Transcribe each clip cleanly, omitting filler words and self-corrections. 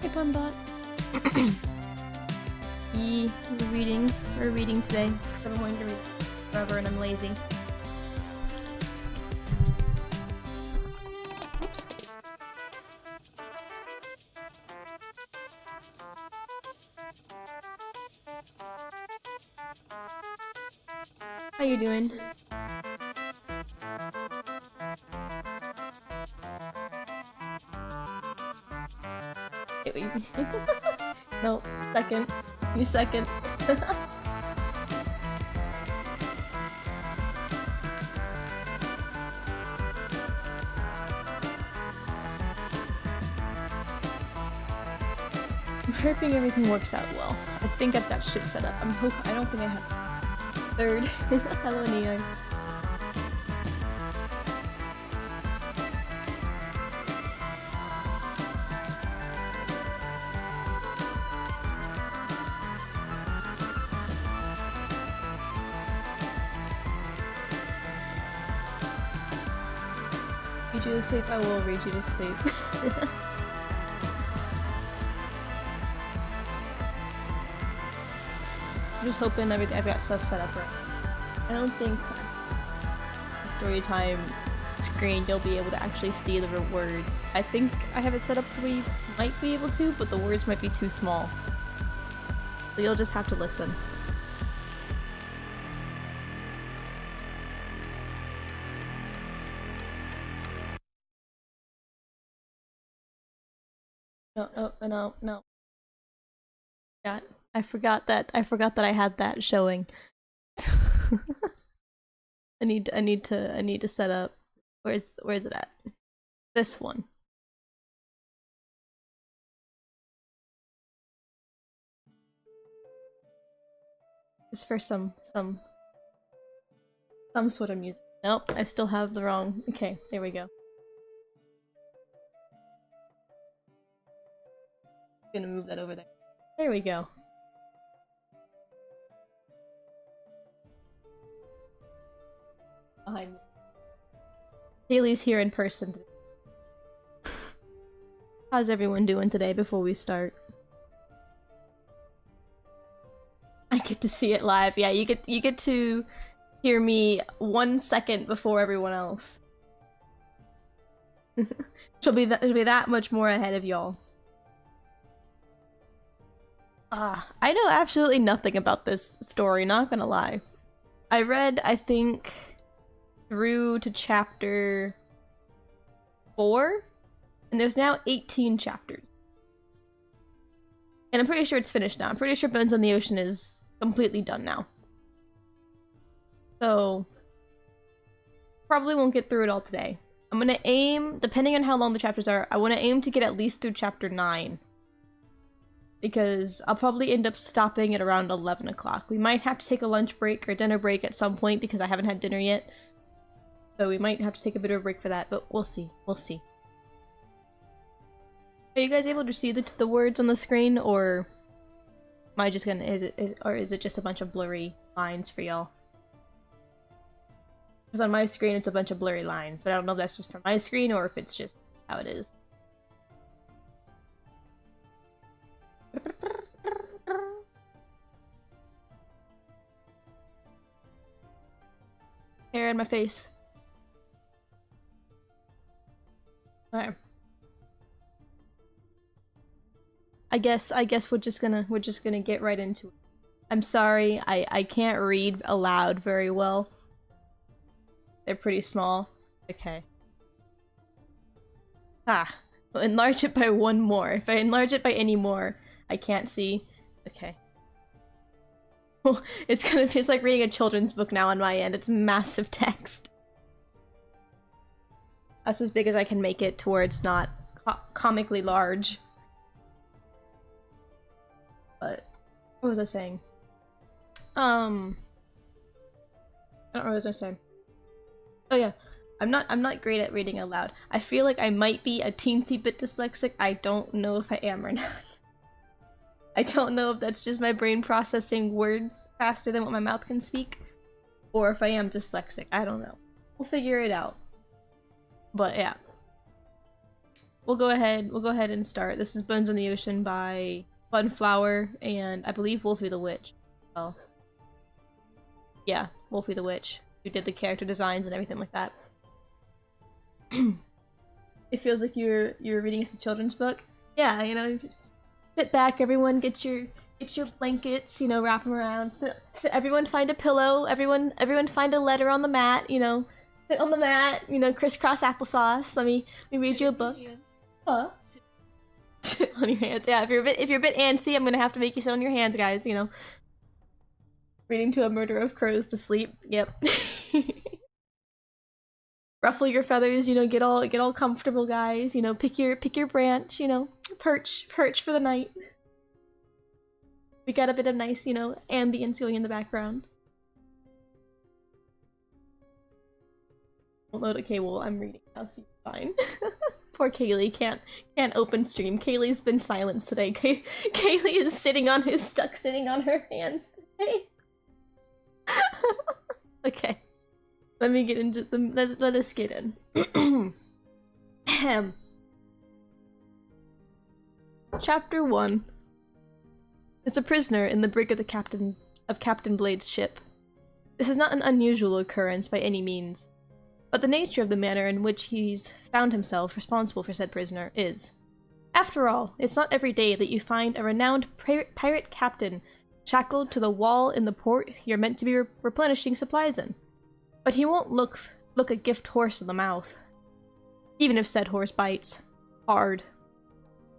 Hey, Punbot. We're reading today because I've been wanting to read forever and I'm lazy. Oops. How you doing? No, second. You second. I'm hoping everything works out well. I think I've got shit set up. I don't think I have third. Hello, Neon. Read you to sleep, I will read you to sleep. I'm just hoping I've got stuff set up right. I don't think the story time screen you'll be able to actually see the words. I think I have it set up where you might be able to, but the words might be too small. So you'll just have to listen. No. Yeah, I forgot that I had that showing. I need to set up. Where's it at? This one. Just for some sort of music. Nope, I still have the wrong. Okay, there we go. Gonna move that over there. There we go. Behind me. Haley's here in person. How's everyone doing today before we start? I get to see it live. Yeah, you get to hear me 1 second before everyone else. She'll be that much more ahead of y'all. I know absolutely nothing about this story, not gonna lie. I read, I think, through to chapter 4, and there's now 18 chapters. And I'm pretty sure it's finished now. I'm pretty sure Bones on the Ocean is completely done now. So, probably won't get through it all today. I'm gonna aim, depending on how long the chapters are, I want to aim to get at least through chapter 9. Because I'll probably end up stopping at around 11 o'clock. We might have to take a lunch break or dinner break at some point because I haven't had dinner yet. So we might have to take a bit of a break for that, but we'll see. We'll see. Are you guys able to see the words on the screen, or am I just gonna, is it just a bunch of blurry lines for y'all? Because on my screen it's a bunch of blurry lines, but I don't know if that's just from my screen or if it's just how it is. hair in my face. Alright. I guess we're just gonna get right into it. I'm sorry, I can't read aloud very well. They're pretty small. Okay. Ah. I'll enlarge it by one more. If I enlarge it by any more, I can't see. Okay. It's like reading a children's book now on my end. It's massive text. That's as big as I can make it to where it's not comically large. But what was I saying? I don't know what was I saying. Oh yeah, I'm not great at reading aloud. I feel like I might be a teensy bit dyslexic. I don't know if I am or not. I don't know if that's just my brain processing words faster than what my mouth can speak, or if I am dyslexic. I don't know. We'll figure it out. But yeah, we'll go ahead and start. This is Bones in the Ocean by Bunflower and I believe Wolfie the Witch. Oh, yeah, Wolfie the Witch, who did the character designs and everything like that. It feels like you're reading us a children's book. Yeah, you know, just sit back, everyone, get your blankets, you know, wrap them around. Sit, everyone find a pillow. Everyone find a letter on the mat. You know, sit on the mat. You know, crisscross applesauce. Let me read you a book. Huh? Sit on your hands. Yeah, if you're a bit antsy, I'm gonna have to make you sit on your hands, guys. You know, reading to a murder of crows to sleep. Yep. Ruffle your feathers. You know, get all comfortable, guys. You know, pick your branch. You know, perch for the night. We got a bit of nice, you know, ambience going in the background. Don't load a cable. I'm reading now, so you're fine. Poor Kaylee can't open stream. Kaylee's been silenced today. Kaylee is stuck sitting on her hands today. Okay, let me get into the. Let us get in. Chapter 1. Is a prisoner in the brig of Captain Blade's ship. This is not an unusual occurrence by any means, but the nature of the manner in which he's found himself responsible for said prisoner is. After all, it's not every day that you find a renowned pirate captain shackled to the wall in the port you're meant to be replenishing supplies in. But he won't look a gift horse in the mouth, even if said horse bites hard.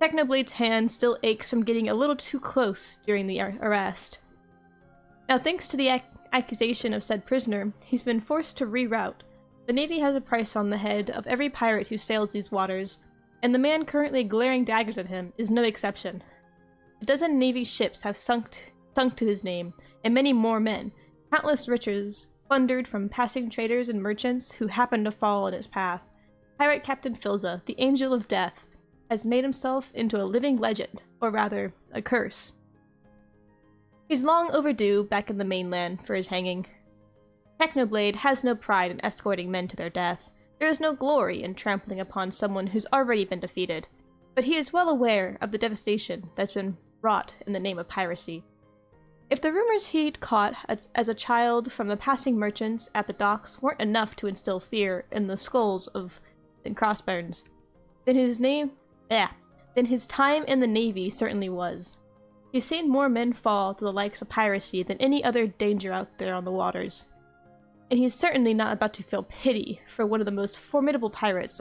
Technoblade's hand still aches from getting a little too close during the arrest. Now, thanks to the accusation of said prisoner, he's been forced to reroute. The Navy has a price on the head of every pirate who sails these waters, and the man currently glaring daggers at him is no exception. A dozen Navy ships have sunk to his name, and many more men, countless riches plundered from passing traders and merchants who happen to fall in his path. Pirate Captain Filza, the Angel of Death, has made himself into a living legend, or rather, a curse. He's long overdue back in the mainland for his hanging. Technoblade has no pride in escorting men to their death. There is no glory in trampling upon someone who's already been defeated, but he is well aware of the devastation that's been wrought in the name of piracy. If the rumors he'd caught as a child from the passing merchants at the docks weren't enough to instill fear in the skulls of the crossbones, then his time in the Navy certainly was. He's seen more men fall to the likes of piracy than any other danger out there on the waters. And he's certainly not about to feel pity for one of the most formidable pirate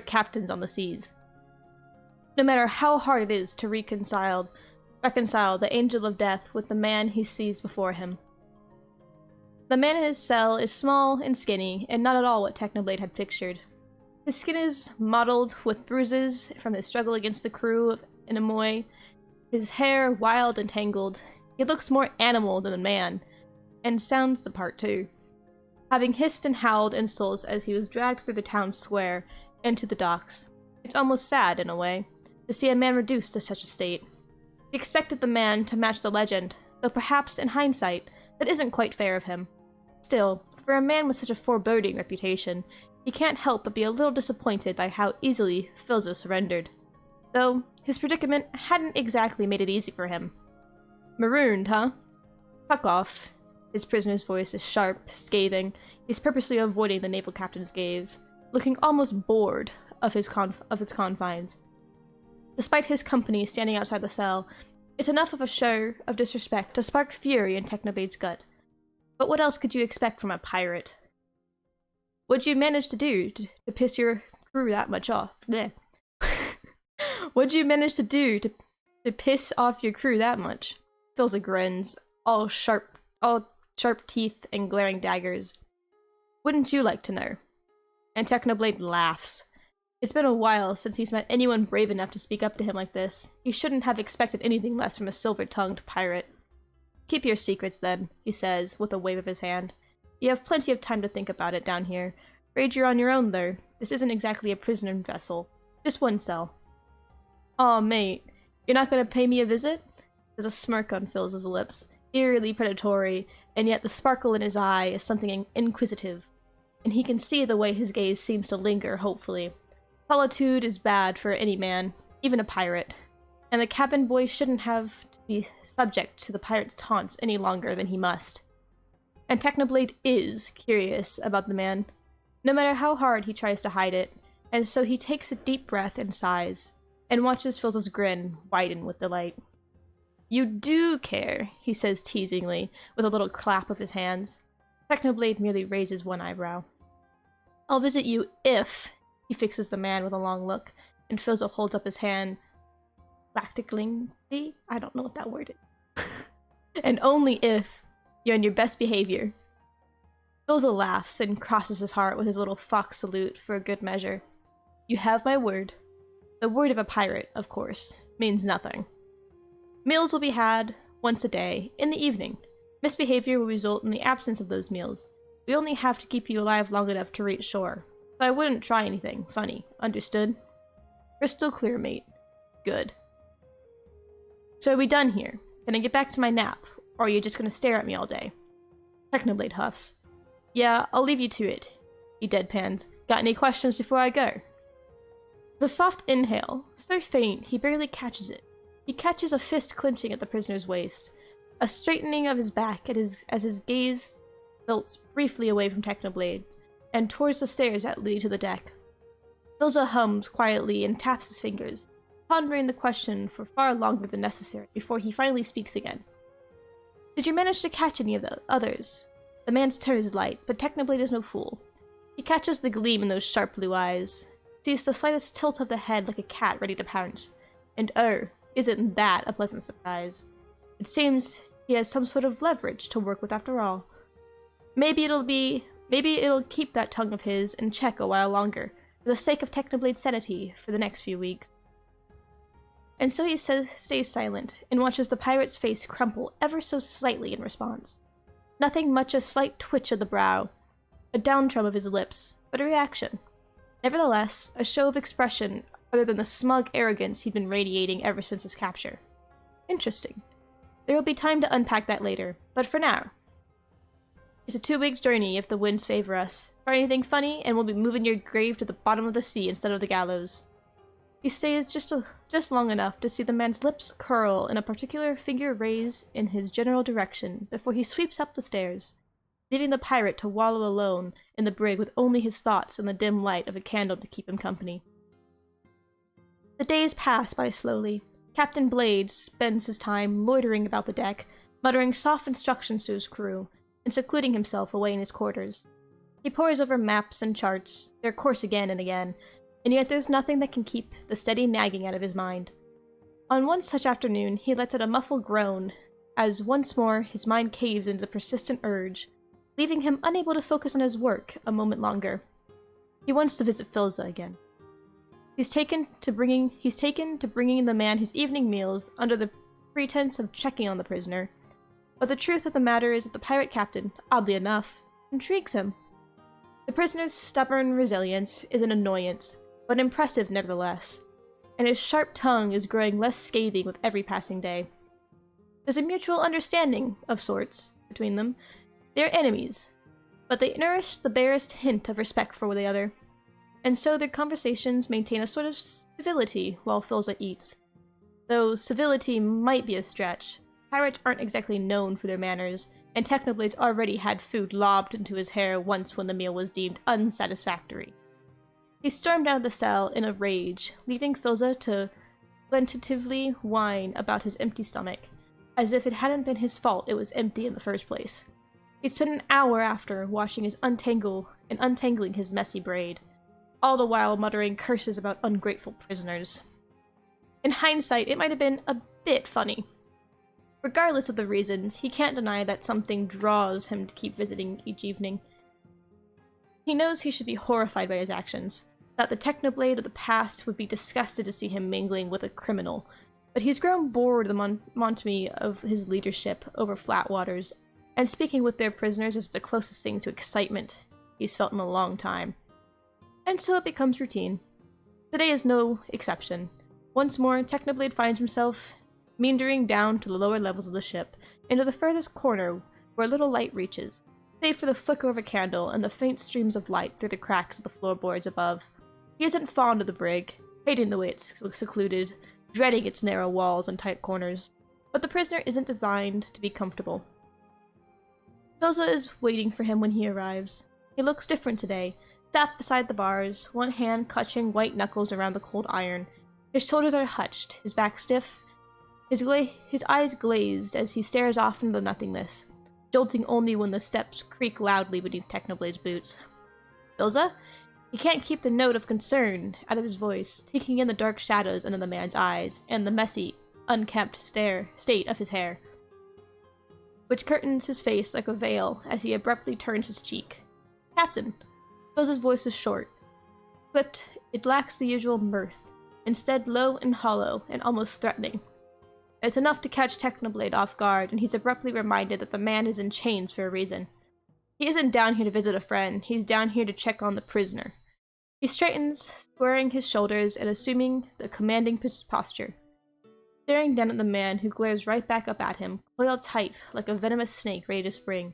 captains on the seas. No matter how hard it is to reconcile the Angel of Death with the man he sees before him. The man in his cell is small and skinny, and not at all what Technoblade had pictured. His skin is mottled with bruises from his struggle against the crew of Inamoy, his hair wild and tangled. He looks more animal than a man, and sounds the part too, having hissed and howled insults as he was dragged through the town square and to the docks. It's almost sad, in a way, to see a man reduced to such a state. He expected the man to match the legend, though perhaps, in hindsight, that isn't quite fair of him. Still, for a man with such a foreboding reputation, he can't help but be a little disappointed by how easily Filza surrendered. Though, his predicament hadn't exactly made it easy for him. Marooned, huh? Fuck off. His prisoner's voice is sharp, scathing. He's purposely avoiding the naval captain's gaze, looking almost bored of its confines. Despite his company standing outside the cell, it's enough of a show of disrespect to spark fury in Technoblade's gut. But what else could you expect from a pirate? What'd you manage to do to piss your crew that much off? Bleh. What'd you manage to do to piss off your crew that much? Philza grins, all sharp teeth and glaring daggers. Wouldn't you like to know? And Technoblade laughs. It's been a while since he's met anyone brave enough to speak up to him like this. He shouldn't have expected anything less from a silver-tongued pirate. Keep your secrets, then, he says, with a wave of his hand. You have plenty of time to think about it down here. Afraid you're on your own, though. This isn't exactly a prisoner vessel. Just one cell. Aw, mate. You're not gonna pay me a visit? There's a smirk on Phil's lips, eerily predatory, and yet the sparkle in his eye is something inquisitive. And he can see the way his gaze seems to linger, hopefully. Solitude is bad for any man, even a pirate, and the cabin boy shouldn't have to be subject to the pirate's taunts any longer than he must. And Technoblade is curious about the man, no matter how hard he tries to hide it, and so he takes a deep breath and sighs, and watches Phil's grin widen with delight. You do care, he says teasingly, with a little clap of his hands. Technoblade merely raises one eyebrow. I'll visit you if... He fixes the man with a long look, and Philza holds up his hand. Lactically? I don't know what that word is. And only if you're on your best behavior. Philza laughs and crosses his heart with his little fox salute for a good measure. You have my word. The word of a pirate, of course, means nothing. Meals will be had once a day, in the evening. Misbehavior will result in the absence of those meals. We only have to keep you alive long enough to reach shore. So I wouldn't try anything funny. Understood? Crystal clear, mate. Good. So are we done here? Can I get back to my nap? Or are you just gonna stare at me all day? Technoblade huffs. Yeah, I'll leave you to it. He deadpans. Got any questions before I go? The soft inhale, so faint he barely catches it. He catches a fist clenching at the prisoner's waist, a straightening of his back as his gaze tilts briefly away from Technoblade, and towards the stairs that lead to the deck. Philza hums quietly and taps his fingers, pondering the question for far longer than necessary before he finally speaks again. Did you manage to catch any of the others? The man's tone is light, but Technoblade is no fool. He catches the gleam in those sharp blue eyes, sees the slightest tilt of the head like a cat ready to pounce, and oh, isn't that a pleasant surprise? It seems he has some sort of leverage to work with after all. Maybe it'll keep that tongue of his in check a while longer, for the sake of Technoblade's sanity for the next few weeks. And so he stays silent, and watches the pirate's face crumple ever so slightly in response. Nothing much a slight twitch of the brow, a downtrum of his lips, but a reaction. Nevertheless, a show of expression other than the smug arrogance he'd been radiating ever since his capture. Interesting. There will be time to unpack that later, but for now... It's a 2-week journey if the winds favor us. Try anything funny, and we'll be moving your grave to the bottom of the sea instead of the gallows. He stays just long enough to see the man's lips curl and a particular finger raise in his general direction before he sweeps up the stairs, leaving the pirate to wallow alone in the brig with only his thoughts and the dim light of a candle to keep him company. The days pass by slowly. Captain Blade spends his time loitering about the deck, muttering soft instructions to his crew, and secluding himself away in his quarters. He pores over maps and charts, their course again and again, and yet there's nothing that can keep the steady nagging out of his mind. On one such afternoon, he lets out a muffled groan, as once more his mind caves into the persistent urge, leaving him unable to focus on his work a moment longer. He wants to visit Philza again. He's taken to bringing the man his evening meals under the pretense of checking on the prisoner, but the truth of the matter is that the pirate captain, oddly enough, intrigues him. The prisoner's stubborn resilience is an annoyance, but impressive nevertheless, and his sharp tongue is growing less scathing with every passing day. There's a mutual understanding, of sorts, between them. They're enemies, but they nourish the barest hint of respect for the other, and so their conversations maintain a sort of civility while Philza eats. Though civility might be a stretch. Pirates aren't exactly known for their manners, and Technoblade's already had food lobbed into his hair once when the meal was deemed unsatisfactory. He stormed out of the cell in a rage, leaving Filza to plaintively whine about his empty stomach, as if it hadn't been his fault it was empty in the first place. He'd spent an hour after washing his untangling his messy braid, all the while muttering curses about ungrateful prisoners. In hindsight, it might have been a bit funny. Regardless of the reasons, he can't deny that something draws him to keep visiting each evening. He knows he should be horrified by his actions, that the Technoblade of the past would be disgusted to see him mingling with a criminal, but he's grown bored of the monotony of his leadership over flat waters, and speaking with their prisoners is the closest thing to excitement he's felt in a long time. And so it becomes routine. Today is no exception. Once more, Technoblade finds himself meandering down to the lower levels of the ship, into the furthest corner where little light reaches, save for the flicker of a candle and the faint streams of light through the cracks of the floorboards above. He isn't fond of the brig, hating the way it's secluded, dreading its narrow walls and tight corners, but the prisoner isn't designed to be comfortable. Filza is waiting for him when he arrives. He looks different today, sat beside the bars, one hand clutching white knuckles around the cold iron. His shoulders are hutched, his back stiff, his eyes glazed as he stares off into the nothingness, jolting only when the steps creak loudly beneath Technoblade's boots. Filza? He can't keep the note of concern out of his voice, taking in the dark shadows under the man's eyes, and the messy, unkempt state of his hair, which curtains his face like a veil as he abruptly turns his cheek. Captain! Filza's voice is short. Clipped, it lacks the usual mirth, instead low and hollow and almost threatening. It's enough to catch Technoblade off guard, and he's abruptly reminded that the man is in chains for a reason. He isn't down here to visit a friend, he's down here to check on the prisoner. He straightens, squaring his shoulders and assuming the commanding posture, staring down at the man who glares right back up at him, coiled tight like a venomous snake ready to spring,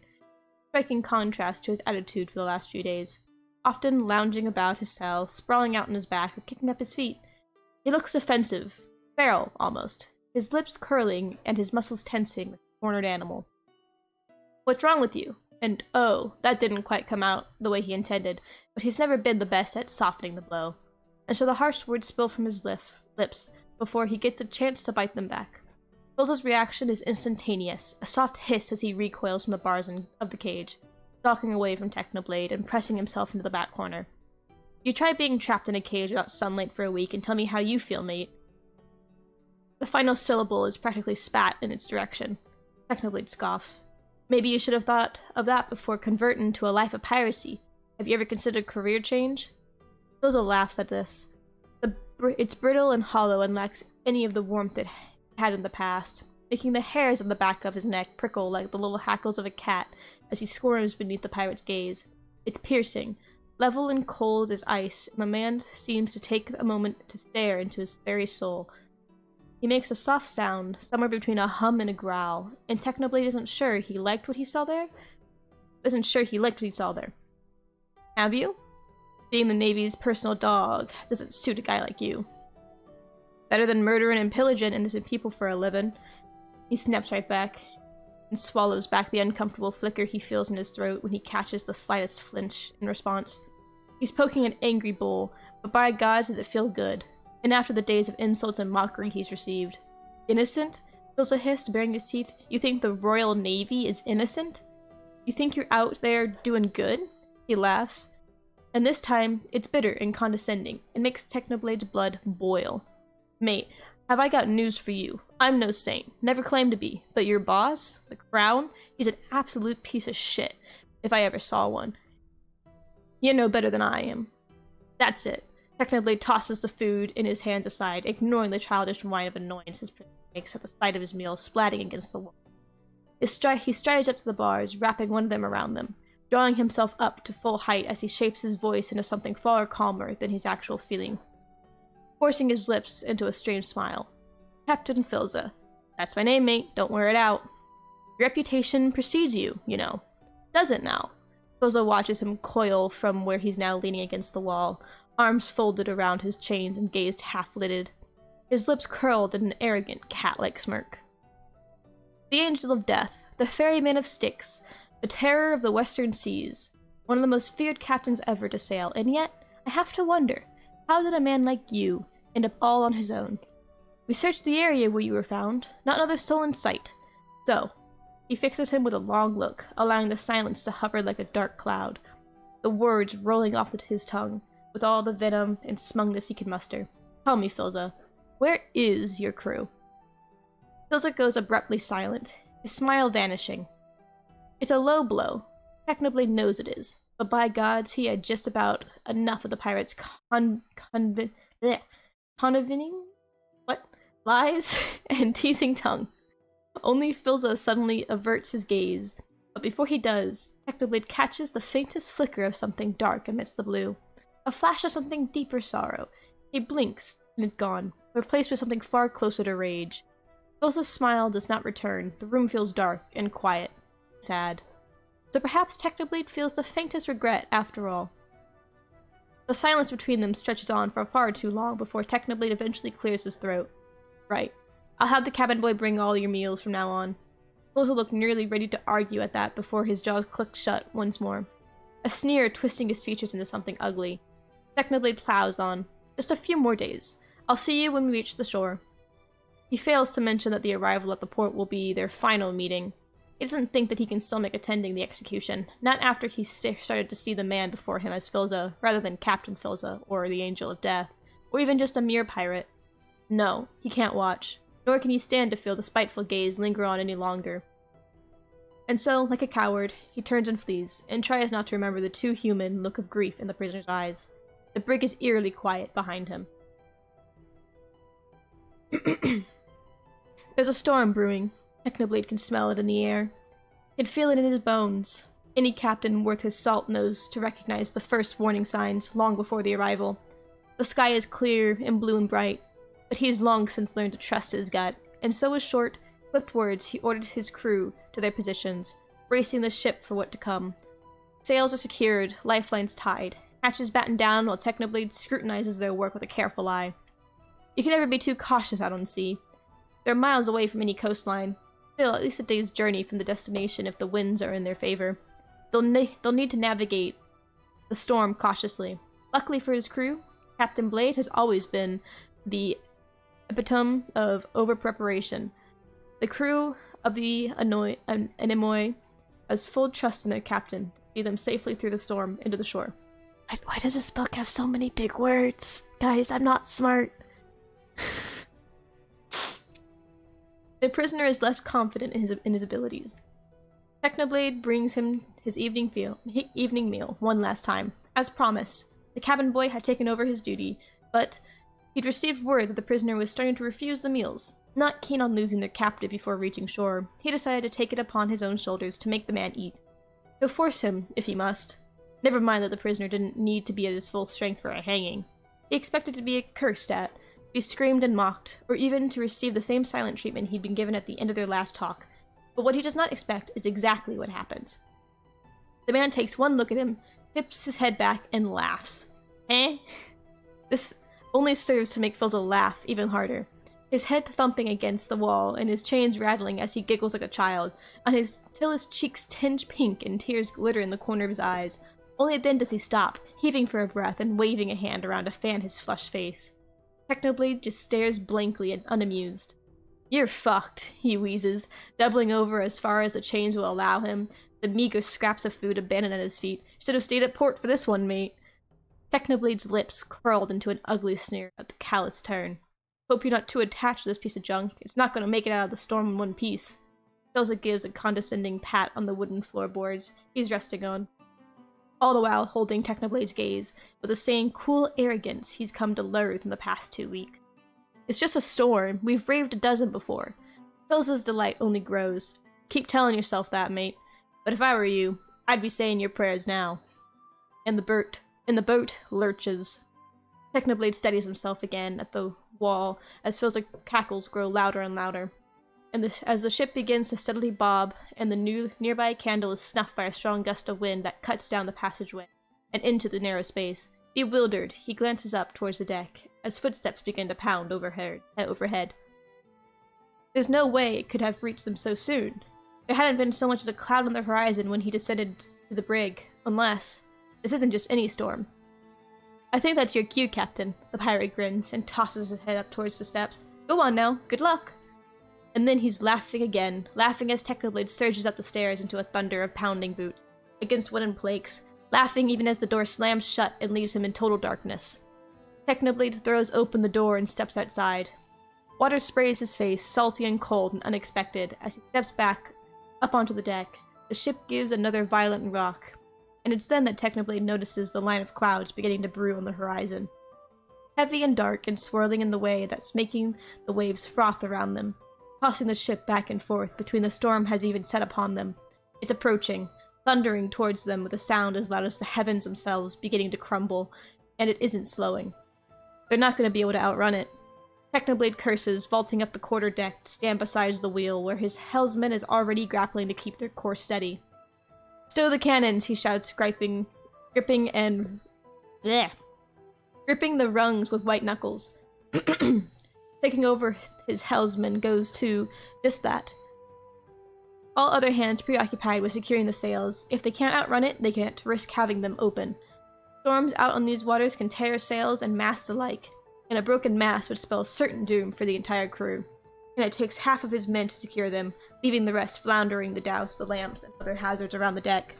striking contrast to his attitude for the last few days, often lounging about his cell, sprawling out on his back or kicking up his feet. He looks defensive, feral almost, his lips curling and his muscles tensing like a cornered animal. What's wrong with you? And oh, that didn't quite come out the way he intended, but he's never been the best at softening the blow, and so the harsh words spill from his lips before he gets a chance to bite them back. Filza's reaction is instantaneous, a soft hiss as he recoils from the bars of the cage, stalking away from Technoblade and pressing himself into the back corner. You try being trapped in a cage without sunlight for a week and tell me how you feel, mate. The final syllable is practically spat in its direction. Technoblade scoffs. Maybe you should have thought of that before converting to a life of piracy. Have you ever considered career change? Filza laughs at this. It's brittle and hollow and lacks any of the warmth it had in the past, making the hairs on the back of his neck prickle like the little hackles of a cat as he squirms beneath the pirate's gaze. It's piercing, level and cold as ice, and the man seems to take a moment to stare into his very soul. He makes a soft sound, somewhere between a hum and a growl, and Technoblade isn't sure he liked what he saw there. Have you? Being the Navy's personal dog doesn't suit a guy like you. Better than murdering and pillaging innocent people for a living. He snaps right back, and swallows back the uncomfortable flicker he feels in his throat when he catches the slightest flinch in response. He's poking an angry bull, but by God does it feel good. And after the days of insults and mockery he's received. Innocent? Filza hissed, baring his teeth. You think the Royal Navy is innocent? You think you're out there doing good? He laughs. And this time, it's bitter and condescending. It makes Technoblade's blood boil. Mate, have I got news for you. I'm no saint. Never claimed to be. But your boss, the Crown, he's an absolute piece of shit, if I ever saw one. You know better than I am. That's it. Technoblade tosses the food in his hands aside, ignoring the childish whine of annoyance his prisoner makes at the sight of his meal splatting against the wall. He strides up to the bars, wrapping one of them around them, drawing himself up to full height as he shapes his voice into something far calmer than his actual feeling, forcing his lips into a strange smile. Captain Filza. That's my name, mate. Don't wear it out. Your reputation precedes you, you know. Does it now? Filza watches him coil from where he's now leaning against the wall, arms folded around his chains and gazed half-lidded, his lips curled in an arrogant, cat-like smirk. The angel of death, the ferryman of Styx, the terror of the western seas, one of the most feared captains ever to sail, and yet, I have to wonder, how did a man like you end up all on his own? We searched the area where you were found, not another soul in sight. So, he fixes him with a long look, allowing the silence to hover like a dark cloud, the words rolling off his tongue, with all the venom and smugness he can muster. Tell me, Philza, where is your crew? Philza goes abruptly silent, his smile vanishing. It's a low blow. Technoblade knows it is, but by gods, he had just about enough of the pirates' connivening lies and teasing tongue. Only Philza suddenly averts his gaze, but before he does, Technoblade catches the faintest flicker of something dark amidst the blue. A flash of something deeper sorrow. He blinks, and it's gone, replaced with something far closer to rage. Philza's smile does not return. The room feels dark and quiet. Sad. So perhaps Technoblade feels the faintest regret after all. The silence between them stretches on for far too long before Technoblade eventually clears his throat. Right. I'll have the cabin boy bring all your meals from now on. Philza looked nearly ready to argue at that before his jaws clicked shut once more, a sneer twisting his features into something ugly. Technoblade plows on. Just a few more days. I'll see you when we reach the shore. He fails to mention that the arrival at the port will be their final meeting. He doesn't think that he can still make attending the execution, not after he started to see the man before him as Philza, rather than Captain Philza, or the Angel of Death, or even just a mere pirate. No, he can't watch, nor can he stand to feel the spiteful gaze linger on any longer. And so, like a coward, he turns and flees, and tries not to remember the too human look of grief in the prisoner's eyes. The brig is eerily quiet behind him. There's a storm brewing. Technoblade can smell it in the air. He can feel it in his bones. Any captain worth his salt knows to recognize the first warning signs long before the arrival. The sky is clear and blue and bright, but he has long since learned to trust his gut, and so with short, clipped words he ordered his crew to their positions, bracing the ship for what to come. Sails are secured, lifelines tied, hatches battened down while Technoblade scrutinizes their work with a careful eye. You can never be too cautious out on sea. They're miles away from any coastline, still at least a day's journey from the destination if the winds are in their favor. They'll need to navigate the storm cautiously. Luckily for his crew, Captain Blade has always been the epitome of over-preparation. The crew of the Anemoi has full trust in their captain to see them safely through the storm into the shore. Why does this book have so many big words? Guys, I'm not smart. The prisoner is less confident in his abilities. Technoblade brings him his evening meal one last time. As promised, the cabin boy had taken over his duty, but he'd received word that the prisoner was starting to refuse the meals. Not keen on losing their captive before reaching shore, he decided to take it upon his own shoulders to make the man eat. He'll force him, if he must. Never mind that the prisoner didn't need to be at his full strength for a hanging. He expected to be cursed at, be screamed and mocked, or even to receive the same silent treatment he'd been given at the end of their last talk. But what he does not expect is exactly what happens. The man takes one look at him, tips his head back, and laughs. Eh? This only serves to make Philza laugh even harder. His head thumping against the wall and his chains rattling as he giggles like a child, till his cheeks tinge pink and tears glitter in the corner of his eyes. Only then does he stop, heaving for a breath and waving a hand around to fan his flushed face. Technoblade just stares blankly and unamused. You're fucked, he wheezes, doubling over as far as the chains will allow him, the meager scraps of food abandoned at his feet. Should have stayed at port for this one, mate. Technoblade's lips curled into an ugly sneer at the callous turn. Hope you're not too attached to this piece of junk. It's not going to make it out of the storm in one piece. Philza gives a condescending pat on the wooden floorboards he's resting on, all the while holding Technoblade's gaze with the same cool arrogance he's come to loathe in the past 2 weeks. It's just a storm. We've braved a dozen before. Philza's delight only grows. Keep telling yourself that, mate. But if I were you, I'd be saying your prayers now. And the boat lurches. Technoblade steadies himself again at the wall as Philza's cackles grow louder and louder. And as the ship begins to steadily bob, and the nearby candle is snuffed by a strong gust of wind that cuts down the passageway and into the narrow space, bewildered, he glances up towards the deck as footsteps begin to pound overhead. There's no way it could have reached them so soon. There hadn't been so much as a cloud on the horizon when he descended to the brig, unless this isn't just any storm. I think that's your cue, Captain, the pirate grins and tosses his head up towards the steps. Go on now, good luck! And then he's laughing again, laughing as Technoblade surges up the stairs into a thunder of pounding boots against wooden planks, laughing even as the door slams shut and leaves him in total darkness. Technoblade throws open the door and steps outside. Water sprays his face, salty and cold and unexpected, as he steps back up onto the deck. The ship gives another violent rock, and it's then that Technoblade notices the line of clouds beginning to brew on the horizon. Heavy and dark and swirling in the way that's making the waves froth around them, tossing the ship back and forth between the storm has even set upon them. It's approaching, thundering towards them with a sound as loud as the heavens themselves beginning to crumble, and it isn't slowing. They're not going to be able to outrun it. Technoblade curses, vaulting up the quarter-deck to stand beside the wheel, where his helmsman is already grappling to keep their course steady. "Stow the cannons," he shouts, gripping the rungs with white knuckles. Taking over his helmsman goes to just that. All other hands preoccupied with securing the sails. If they can't outrun it, they can't risk having them open. Storms out on these waters can tear sails and masts alike, and a broken mast would spell certain doom for the entire crew. And it takes half of his men to secure them, leaving the rest floundering to douse the lamps and other hazards around the deck.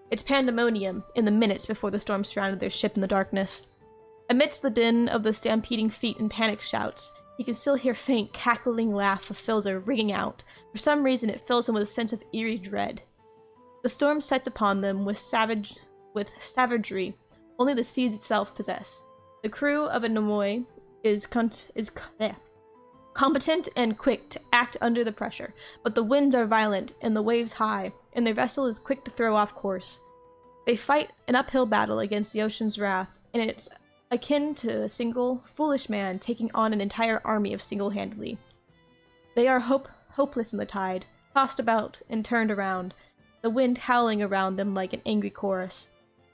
It's pandemonium in the minutes before the storm surrounded their ship in the darkness. Amidst the din of the stampeding feet and panic shouts, he can still hear faint, cackling laugh of Philza ringing out. For some reason, it fills him with a sense of eerie dread. The storm sets upon them with savagery only the seas itself possess. The crew of a Nomoi is competent and quick to act under the pressure, but the winds are violent and the waves high, and their vessel is quick to throw off course. They fight an uphill battle against the ocean's wrath, and it's akin to a single, foolish man taking on an entire army of single-handedly. They are hopeless in the tide, tossed about and turned around, the wind howling around them like an angry chorus.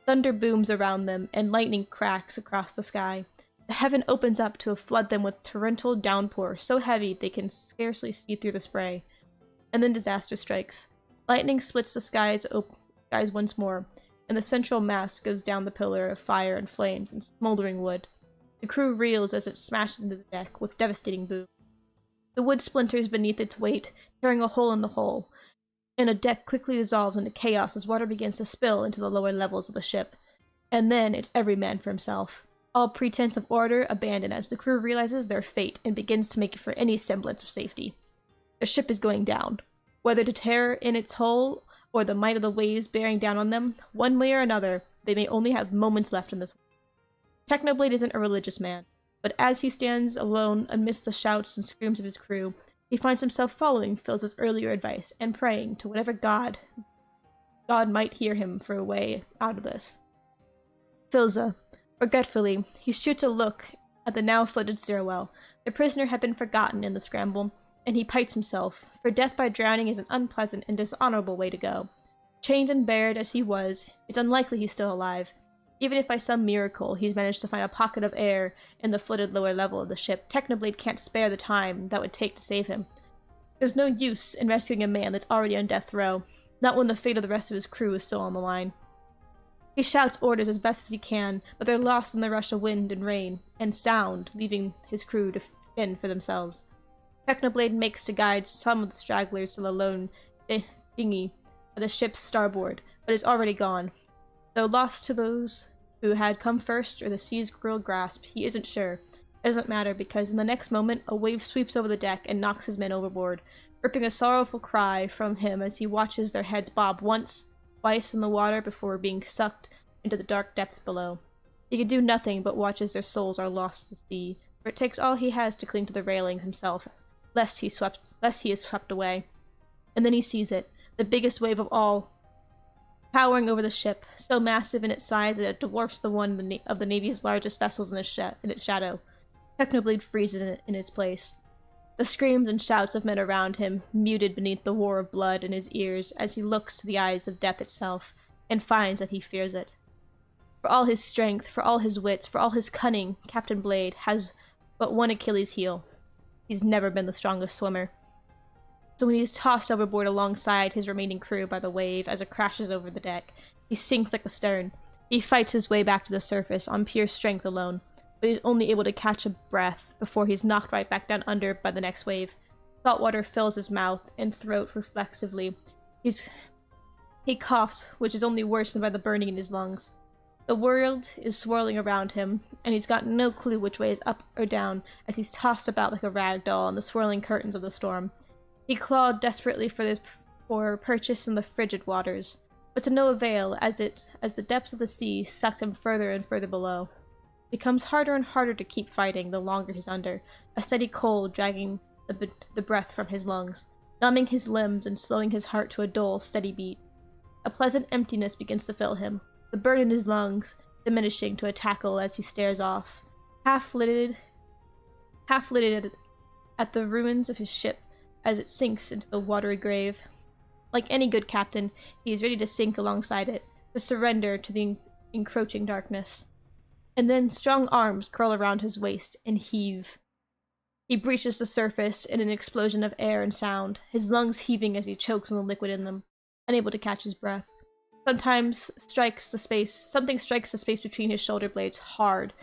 Thunder booms around them, and lightning cracks across the sky. The heaven opens up to flood them with torrential downpour so heavy they can scarcely see through the spray. And then disaster strikes. Lightning splits the skies once more, and the central mast goes down the pillar of fire and flames and smoldering wood. The crew reels as it smashes into the deck with devastating boom. The wood splinters beneath its weight, tearing a hole in the hull, and a deck quickly dissolves into chaos as water begins to spill into the lower levels of the ship. And then it's every man for himself. All pretense of order abandoned as the crew realizes their fate and begins to make for any semblance of safety. The ship is going down. Whether to terror in its hull or the might of the waves bearing down on them, one way or another, they may only have moments left in this world. Technoblade isn't a religious man, but as he stands alone amidst the shouts and screams of his crew, he finds himself following Philza's earlier advice and praying to whatever God might hear him for a way out of this. Philza. Regretfully, he shoots a look at the now flooded stairwell. The prisoner had been forgotten in the scramble, and he pites himself, for death by drowning is an unpleasant and dishonorable way to go. Chained and bared as he was, it's unlikely he's still alive. Even if by some miracle he's managed to find a pocket of air in the flooded lower level of the ship, Technoblade can't spare the time that would take to save him. There's no use in rescuing a man that's already on death row, not when the fate of the rest of his crew is still on the line. He shouts orders as best as he can, but they're lost in the rush of wind and rain and sound, leaving his crew to fend for themselves. Technoblade makes to guide some of the stragglers to the lone dinghy at the ship's starboard, but it's already gone. Though lost to those who had come first or the sea's cruel grasp, he isn't sure. It doesn't matter, because in the next moment, a wave sweeps over the deck and knocks his men overboard, ripping a sorrowful cry from him as he watches their heads bob once, twice in the water before being sucked into the dark depths below. He can do nothing but watch as their souls are lost to sea, for it takes all he has to cling to the railings himself, lest he is swept away. And then he sees it, the biggest wave of all, towering over the ship, so massive in its size that it dwarfs the one of the Navy's largest vessels in its shadow. Technoblade freezes in its place. The screams and shouts of men around him, muted beneath the roar of blood in his ears as he looks to the eyes of death itself, and finds that he fears it. For all his strength, for all his wits, for all his cunning, Captain Blade has but one Achilles heel. He's never been the strongest swimmer. So when he is tossed overboard alongside his remaining crew by the wave as it crashes over the deck, he sinks like a stone. He fights his way back to the surface on pure strength alone, but he's only able to catch a breath before he's knocked right back down under by the next wave. Salt water fills his mouth and throat reflexively. He coughs, which is only worsened by the burning in his lungs. The world is swirling around him, and he's got no clue which way is up or down as he's tossed about like a rag doll in the swirling curtains of the storm. He clawed desperately for purchase in the frigid waters, but to no avail as the depths of the sea sucked him further and further below. It becomes harder and harder to keep fighting the longer he's under, a steady cold dragging the breath from his lungs, numbing his limbs and slowing his heart to a dull, steady beat. A pleasant emptiness begins to fill him, the burn in his lungs diminishing to a tackle as he stares off, half-lidded at the ruins of his ship as it sinks into the watery grave. Like any good captain, he is ready to sink alongside it, to surrender to the encroaching darkness. And then strong arms curl around his waist and heave. He breaches the surface in an explosion of air and sound, his lungs heaving as he chokes on the liquid in them, unable to catch his breath. Something strikes the space between his shoulder blades hard,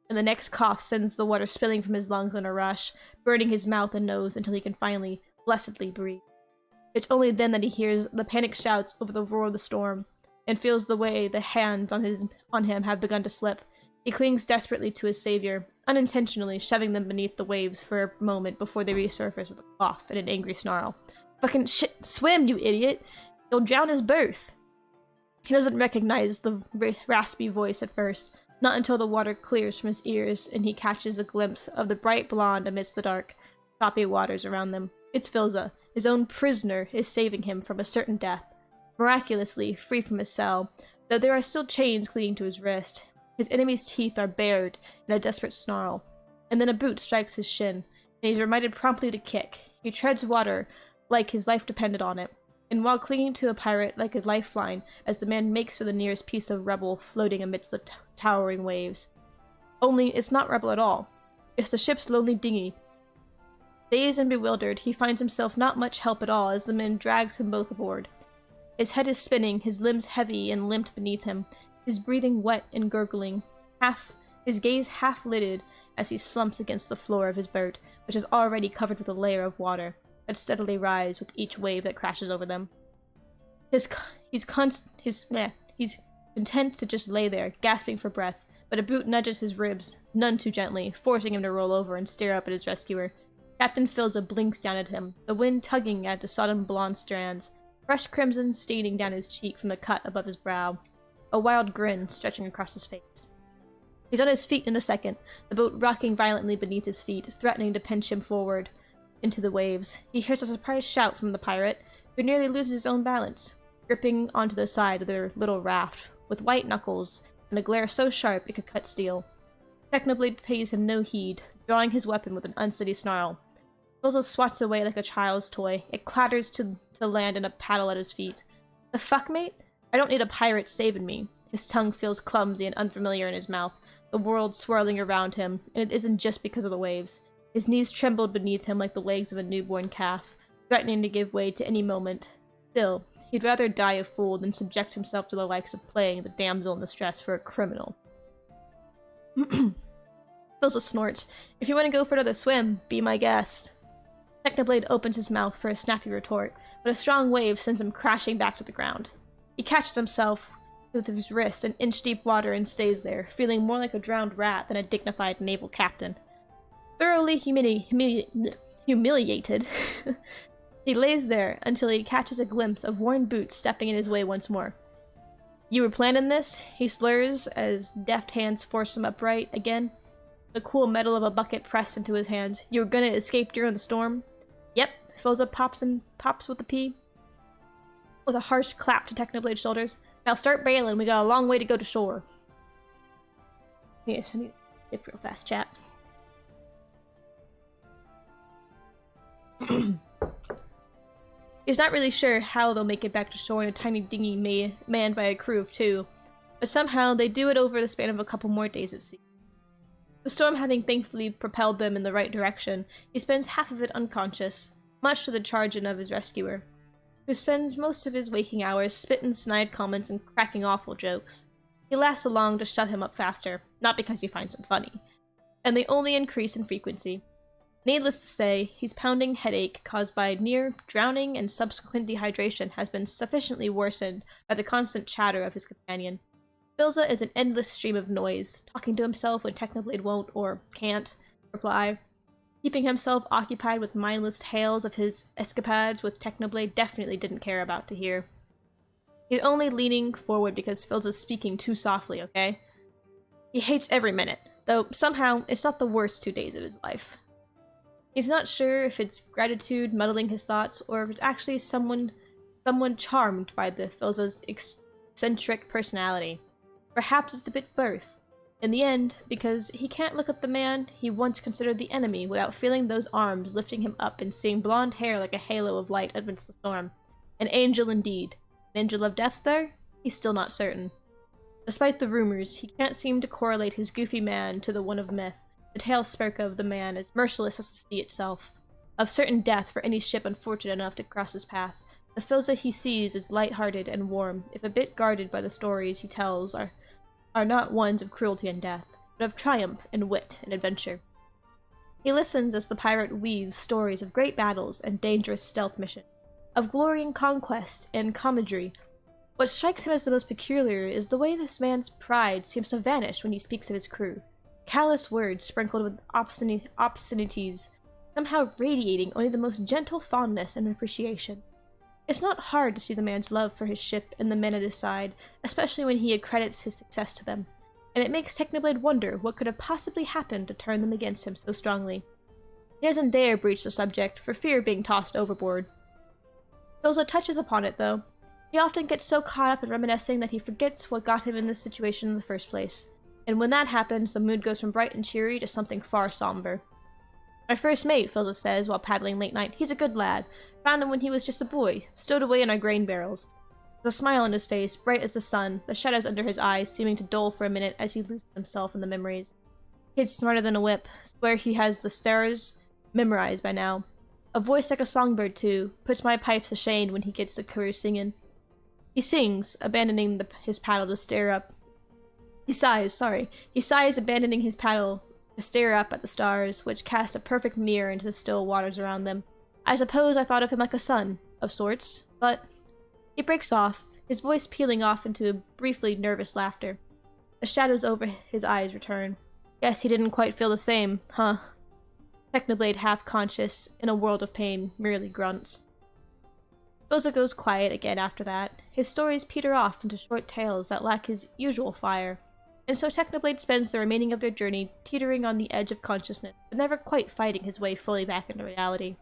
and the next cough sends the water spilling from his lungs in a rush, burning his mouth and nose until he can finally, blessedly breathe. It's only then that he hears the panic shouts over the roar of the storm, and feels the way the hands on him have begun to slip. He clings desperately to his savior, unintentionally shoving them beneath the waves for a moment before they resurface with a cough and an angry snarl. "Fucking shit, swim, you idiot! You'll drown his berth!" He doesn't recognize the raspy voice at first, not until the water clears from his ears and he catches a glimpse of the bright blonde amidst the dark, choppy waters around them. It's Filza. His own prisoner is saving him from a certain death, miraculously free from his cell, though there are still chains clinging to his wrist. His enemy's teeth are bared in a desperate snarl, and then a boot strikes his shin, and he's reminded promptly to kick. He treads water like his life depended on it, and while clinging to the pirate like a lifeline as the man makes for the nearest piece of rubble floating amidst the towering waves. Only it's not rubble at all. It's the ship's lonely dinghy. Dazed and bewildered, he finds himself not much help at all as the man drags him both aboard. His head is spinning, his limbs heavy and limped beneath him, his breathing wet and gurgling, his gaze half-lidded as he slumps against the floor of his boat, which is already covered with a layer of water that steadily rise with each wave that crashes over them. He's content to just lay there, gasping for breath, but a boot nudges his ribs, none too gently, forcing him to roll over and stare up at his rescuer. Captain Filza blinks down at him, the wind tugging at the sodden blonde strands, fresh crimson staining down his cheek from the cut above his brow, a wild grin stretching across his face. He's on his feet in a second, the boat rocking violently beneath his feet, threatening to pinch him forward into the waves. He hears a surprised shout from the pirate, who nearly loses his own balance, gripping onto the side of their little raft, with white knuckles and a glare so sharp it could cut steel. Technoblade pays him no heed, drawing his weapon with an unsteady snarl. Filza swats away like a child's toy. It clatters to land in a paddle at his feet. "The fuck, mate? I don't need a pirate saving me." His tongue feels clumsy and unfamiliar in his mouth, the world swirling around him, and it isn't just because of the waves. His knees trembled beneath him like the legs of a newborn calf, threatening to give way to any moment. Still, he'd rather die a fool than subject himself to the likes of playing the damsel in distress for a criminal. Filza snorts. "If you want to go for another swim, be my guest." Technoblade opens his mouth for a snappy retort, but a strong wave sends him crashing back to the ground. He catches himself with his wrist in inch-deep water and stays there, feeling more like a drowned rat than a dignified naval captain. Thoroughly humiliated, he lays there until he catches a glimpse of worn boots stepping in his way once more. "You were planning this?" he slurs as deft hands force him upright again, the cool metal of a bucket pressed into his hands. "You were gonna escape during the storm?" "Yep," Filza pops with the P, with a harsh clap to Technoblade's shoulders. "Now start bailing, we got a long way to go to shore." Yes, I need to skip real fast, chat. He's not really sure how they'll make it back to shore in a tiny dinghy manned by a crew of 2, but somehow they do it over the span of a couple more days at sea. The storm having thankfully propelled them in the right direction, he spends half of it unconscious. much to the chagrin of his rescuer, who spends most of his waking hours spitting snide comments and cracking awful jokes. He laughs along to shut him up faster, not because he finds him funny, and they only increase in frequency. Needless to say, his pounding headache caused by near drowning and subsequent dehydration has been sufficiently worsened by the constant chatter of his companion. Philza is an endless stream of noise, talking to himself when Technoblade won't or can't reply, keeping himself occupied with mindless tales of his escapades which Technoblade definitely didn't care about to hear. He's only leaning forward because Philza's speaking too softly, okay? He hates every minute, though somehow it's not the worst 2 days of his life. He's not sure if it's gratitude muddling his thoughts, or if it's actually someone charmed by the Philza's eccentric personality. Perhaps it's a bit both. In the end, because he can't look at the man he once considered the enemy without feeling those arms lifting him up and seeing blonde hair like a halo of light amidst the storm. An angel indeed. An angel of death there? He's still not certain. Despite the rumors, he can't seem to correlate his goofy man to the one of myth. The tale spoke of the man as merciless as the sea itself, of certain death for any ship unfortunate enough to cross his path. The Philza he sees is light-hearted and warm, if a bit guarded by the stories he tells are not ones of cruelty and death, but of triumph and wit and adventure. He listens as the pirate weaves stories of great battles and dangerous stealth missions, of glory and conquest and comradry. What strikes him as the most peculiar is the way this man's pride seems to vanish when he speaks of his crew. Callous words sprinkled with obscenities, somehow radiating only the most gentle fondness and appreciation. It's not hard to see the man's love for his ship and the men at his side, especially when he accredits his success to them, and it makes Technoblade wonder what could have possibly happened to turn them against him so strongly. He doesn't dare breach the subject, for fear of being tossed overboard. Philza touches upon it, though. He often gets so caught up in reminiscing that he forgets what got him in this situation in the first place. And when that happens, the mood goes from bright and cheery to something far somber. My first mate, Philza says while paddling late night, he's a good lad. Found him when he was just a boy, stowed away in our grain barrels. There's a smile on his face, bright as the sun, the shadows under his eyes seeming to dull for a minute as he loses himself in the memories. Kid's smarter than a whip, swear he has the stars memorized by now. A voice like a songbird, too, puts my pipes to shame when he gets the chorus singing. He sings, abandoning his paddle to stare up. He sighs, abandoning his paddle to stare up at the stars, which cast a perfect mirror into the still waters around them. I suppose I thought of him like a son, of sorts, but... He breaks off, his voice peeling off into a briefly nervous laughter. The shadows over his eyes return. Guess he didn't quite feel the same, huh? Technoblade, half-conscious, in a world of pain, merely grunts. Philza goes quiet again after that. His stories peter off into short tales that lack his usual fire. And so Technoblade spends the remaining of their journey teetering on the edge of consciousness, but never quite fighting his way fully back into reality.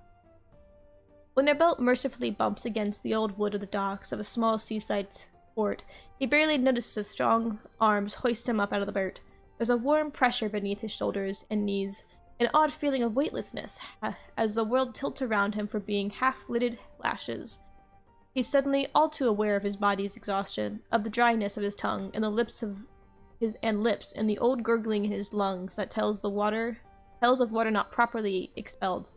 When their boat mercifully bumps against the old wood of the docks of a small seaside port, he barely notices as strong arms hoist him up out of the boat. There's a warm pressure beneath his shoulders and knees, an odd feeling of weightlessness, as the world tilts around him for being half-lidded lashes. He's suddenly all too aware of his body's exhaustion, of the dryness of his tongue, and the lips and the old gurgling in his lungs that tells of water not properly expelled.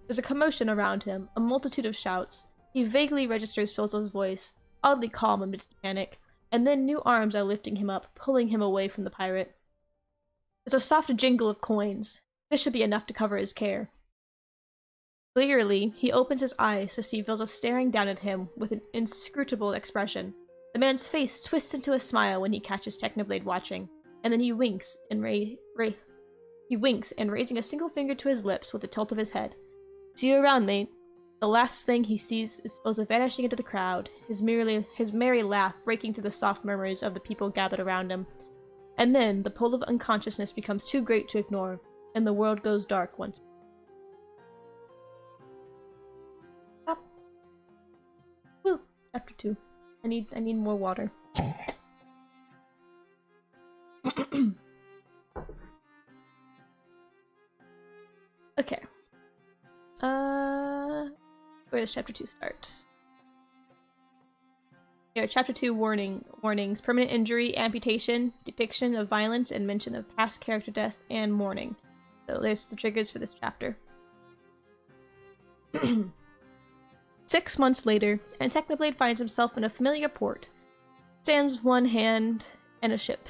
There's a commotion around him, a multitude of shouts. He vaguely registers Philza's voice, oddly calm amidst the panic, and then new arms are lifting him up, pulling him away from the pirate. There's a soft jingle of coins. This should be enough to cover his care. Clearly, he opens his eyes to see Philza staring down at him with an inscrutable expression. The man's face twists into a smile when he catches Technoblade watching, and then he winks, and raising a single finger to his lips with a tilt of his head. See you around, mate. The last thing he sees is Philza vanishing into the crowd, his merry laugh breaking through the soft murmurs of the people gathered around him. And then, the pull of unconsciousness becomes too great to ignore, and the world goes dark once. Stop. Woo! Chapter 2. I need more water. Okay. Where does chapter 2 start? Here, chapter 2 warnings. Permanent injury, amputation, depiction of violence, and mention of past character death and mourning. So there's the triggers for this chapter. 6 months later, and Technoblade finds himself in a familiar port. Stands one hand and a ship.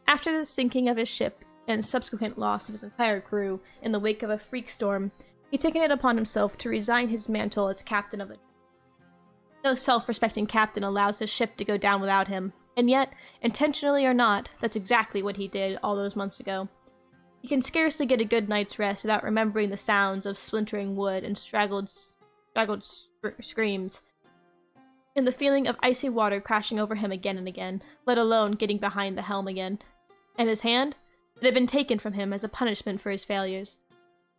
After the sinking of his ship and subsequent loss of his entire crew in the wake of a freak storm, he'd taken it upon himself to resign his mantle as captain of the... No self-respecting captain allows his ship to go down without him, and yet, intentionally or not, that's exactly what he did all those months ago. He can scarcely get a good night's rest without remembering the sounds of splintering wood and straggled screams, and the feeling of icy water crashing over him again and again, let alone getting behind the helm again. And his hand? It had been taken from him as a punishment for his failures.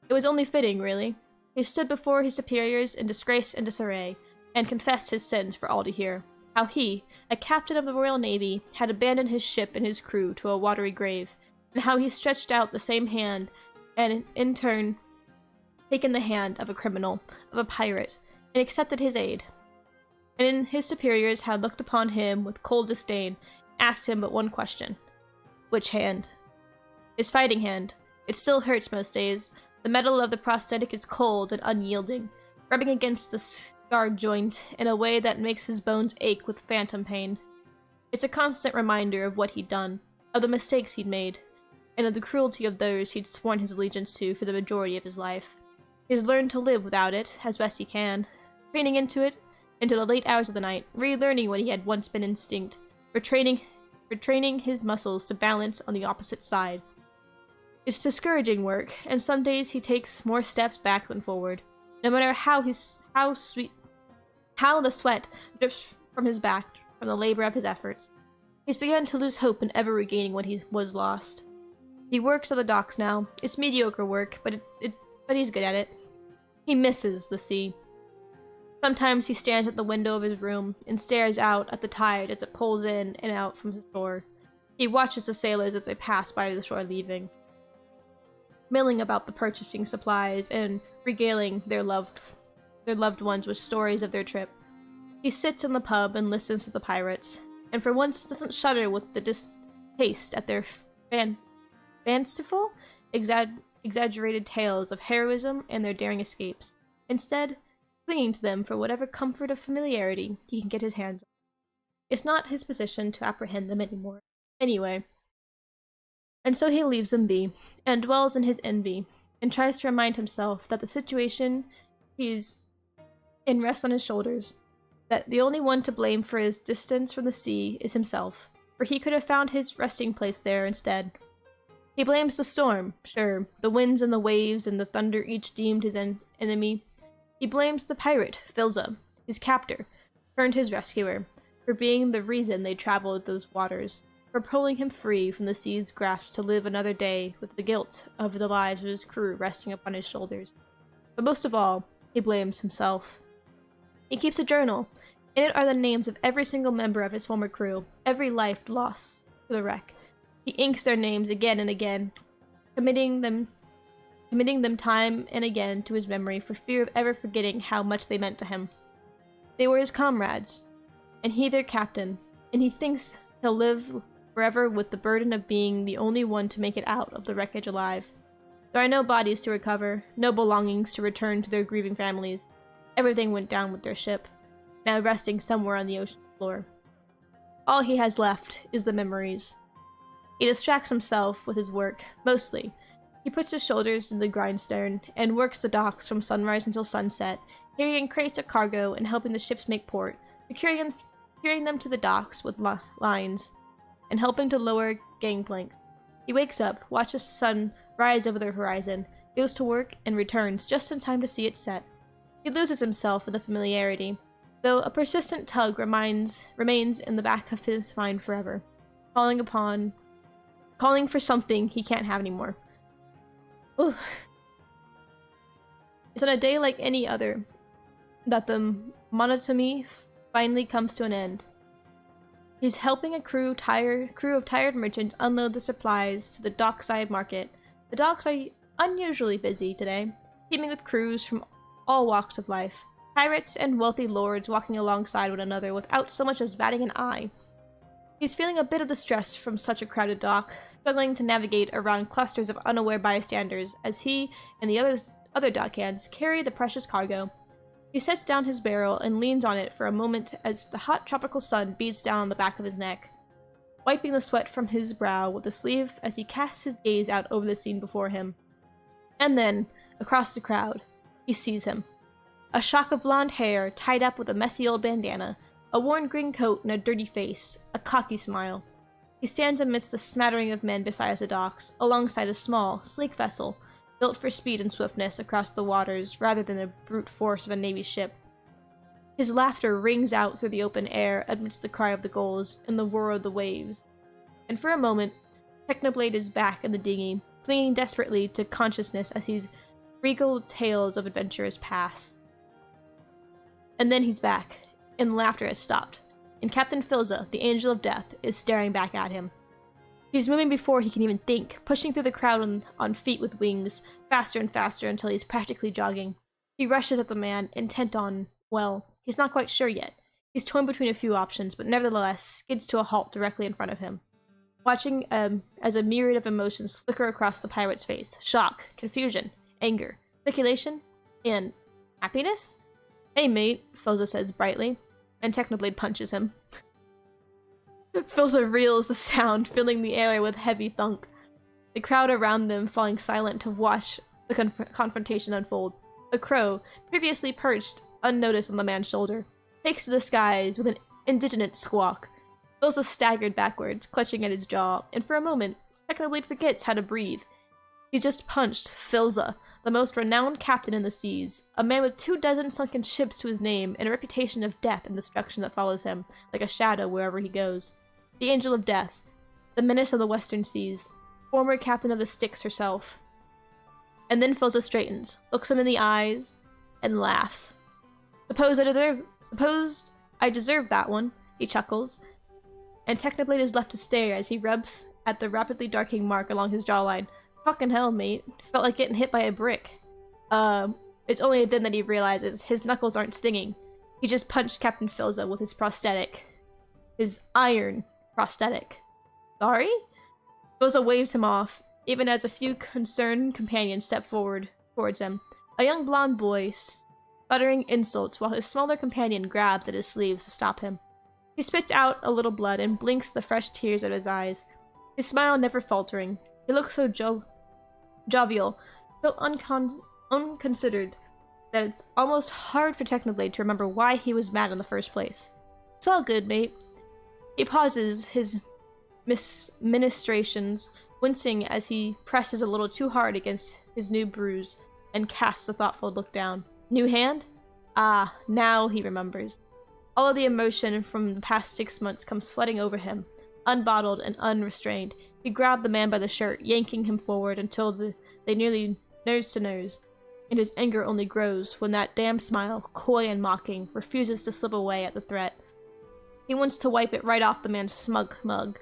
It was only fitting, really. He stood before his superiors in disgrace and disarray, and confessed his sins for all to hear. How he, a captain of the Royal Navy, had abandoned his ship and his crew to a watery grave, and how he stretched out the same hand and, in turn, taken the hand of a criminal, of a pirate, and accepted his aid. And his superiors had looked upon him with cold disdain, asked him but one question. Which hand? His fighting hand. It still hurts most days. The metal of the prosthetic is cold and unyielding, rubbing against the scarred joint in a way that makes his bones ache with phantom pain. It's a constant reminder of what he'd done, of the mistakes he'd made, and of the cruelty of those he'd sworn his allegiance to for the majority of his life. He's learned to live without it, as best he can, training into it, into the late hours of the night, relearning what he had once been instinct, retraining his muscles to balance on the opposite side. It's discouraging work, and some days he takes more steps back than forward. No matter how the sweat drips from his back from the labor of his efforts, he's begun to lose hope in ever regaining what he was lost. He works at the docks now. It's mediocre work, but he's good at it. He misses the sea. Sometimes he stands at the window of his room and stares out at the tide as it pulls in and out from the shore. He watches the sailors as they pass by the shore leaving, milling about the purchasing supplies and regaling their loved ones with stories of their trip. He sits in the pub and listens to the pirates, and for once doesn't shudder with the distaste at their fanciful, exaggerated tales of heroism and their daring escapes. Instead, clinging to them for whatever comfort of familiarity he can get his hands on. It's not his position to apprehend them anymore. Anyway. And so he leaves them be, and dwells in his envy, and tries to remind himself that the situation he's in rests on his shoulders, that the only one to blame for his distance from the sea is himself, for he could have found his resting place there instead. He blames the storm, sure, the winds and the waves and the thunder each deemed his enemy. He blames the pirate, Filza, his captor, turned his rescuer, for being the reason they traveled those waters, for pulling him free from the sea's grasp to live another day with the guilt of the lives of his crew resting upon his shoulders. But most of all, he blames himself. He keeps a journal. In it are the names of every single member of his former crew, every life lost to the wreck. He inks their names again and again, committing them time and again to his memory for fear of ever forgetting how much they meant to him. They were his comrades, and he their captain, and he thinks he'll live forever with the burden of being the only one to make it out of the wreckage alive. There are no bodies to recover, no belongings to return to their grieving families. Everything went down with their ship, now resting somewhere on the ocean floor. All he has left is the memories. He distracts himself with his work, mostly. He puts his shoulders in the grindstone and works the docks from sunrise until sunset, carrying crates of cargo and helping the ships make port, securing them to the docks with lines, and helping to lower gangplanks. He wakes up, watches the sun rise over the horizon, goes to work, and returns just in time to see it set. He loses himself in the familiarity, though a persistent tug remains in the back of his mind forever, calling for something he can't have anymore. Ooh. It's on a day like any other that the monotony finally comes to an end. He's helping a crew of tired merchants unload the supplies to the dockside market. The docks are unusually busy today, teeming with crews from all walks of life. Pirates and wealthy lords walking alongside one another without so much as batting an eye. He's feeling a bit of the stress from such a crowded dock, struggling to navigate around clusters of unaware bystanders as he and the other dockhands carry the precious cargo. He sets down his barrel and leans on it for a moment as the hot tropical sun beats down on the back of his neck, wiping the sweat from his brow with a sleeve as he casts his gaze out over the scene before him. And then, across the crowd, he sees him. A shock of blonde hair tied up with a messy old bandana, a worn green coat and a dirty face, a cocky smile. He stands amidst a smattering of men beside the docks, alongside a small, sleek vessel, built for speed and swiftness across the waters rather than the brute force of a Navy ship. His laughter rings out through the open air amidst the cry of the gulls and the roar of the waves. And for a moment, Technoblade is back in the dinghy, clinging desperately to consciousness as he's regal tales of adventurers past. And then he's back, and laughter has stopped, and Captain Filza, the Angel of Death, is staring back at him. He's moving before he can even think, pushing through the crowd on feet with wings, faster and faster until he's practically jogging. He rushes at the man, intent on, well, he's not quite sure yet. He's torn between a few options, but nevertheless skids to a halt directly in front of him, watching as a myriad of emotions flicker across the pirate's face. Shock, confusion, anger, speculation, and happiness? Hey mate, Filza says brightly, and Technoblade punches him. Filza reels the sound, filling the area with heavy thunk. The crowd around them falling silent to watch the confrontation unfold. A crow, previously perched unnoticed on the man's shoulder, takes to the skies with an indignant squawk. Filza staggered backwards, clutching at his jaw, and for a moment, Technoblade forgets how to breathe. He's just punched Filza, the most renowned captain in the seas, a man with 24 sunken ships to his name and a reputation of death and destruction that follows him, like a shadow wherever he goes. The Angel of Death, the menace of the western seas, former captain of the Styx herself. And then Filza straightens, looks him in the eyes, and laughs. Suppose I deserve that one, he chuckles, and Technoblade is left to stare as he rubs at the rapidly darkening mark along his jawline. Fucking hell, mate. Felt like getting hit by a brick. It's only then that he realizes his knuckles aren't stinging. He just punched Captain Filza with his prosthetic. His iron prosthetic. Sorry? Filza waves him off, even as a few concerned companions step forward towards him. A young blonde boy sputtering insults while his smaller companion grabs at his sleeves to stop him. He spits out a little blood and blinks the fresh tears out of his eyes, his smile never faltering. He looks so jovial, so unconsidered, that it's almost hard for Technoblade to remember why he was mad in the first place. It's all good, mate. He pauses his ministrations, wincing as he presses a little too hard against his new bruise, and casts a thoughtful look down. New hand? Ah, now he remembers. All of the emotion from the past 6 months comes flooding over him, unbottled and unrestrained. He grabbed the man by the shirt, yanking him forward until they nearly nose to nose, and his anger only grows when that damn smile, coy and mocking, refuses to slip away at the threat. He wants to wipe it right off the man's smug mug.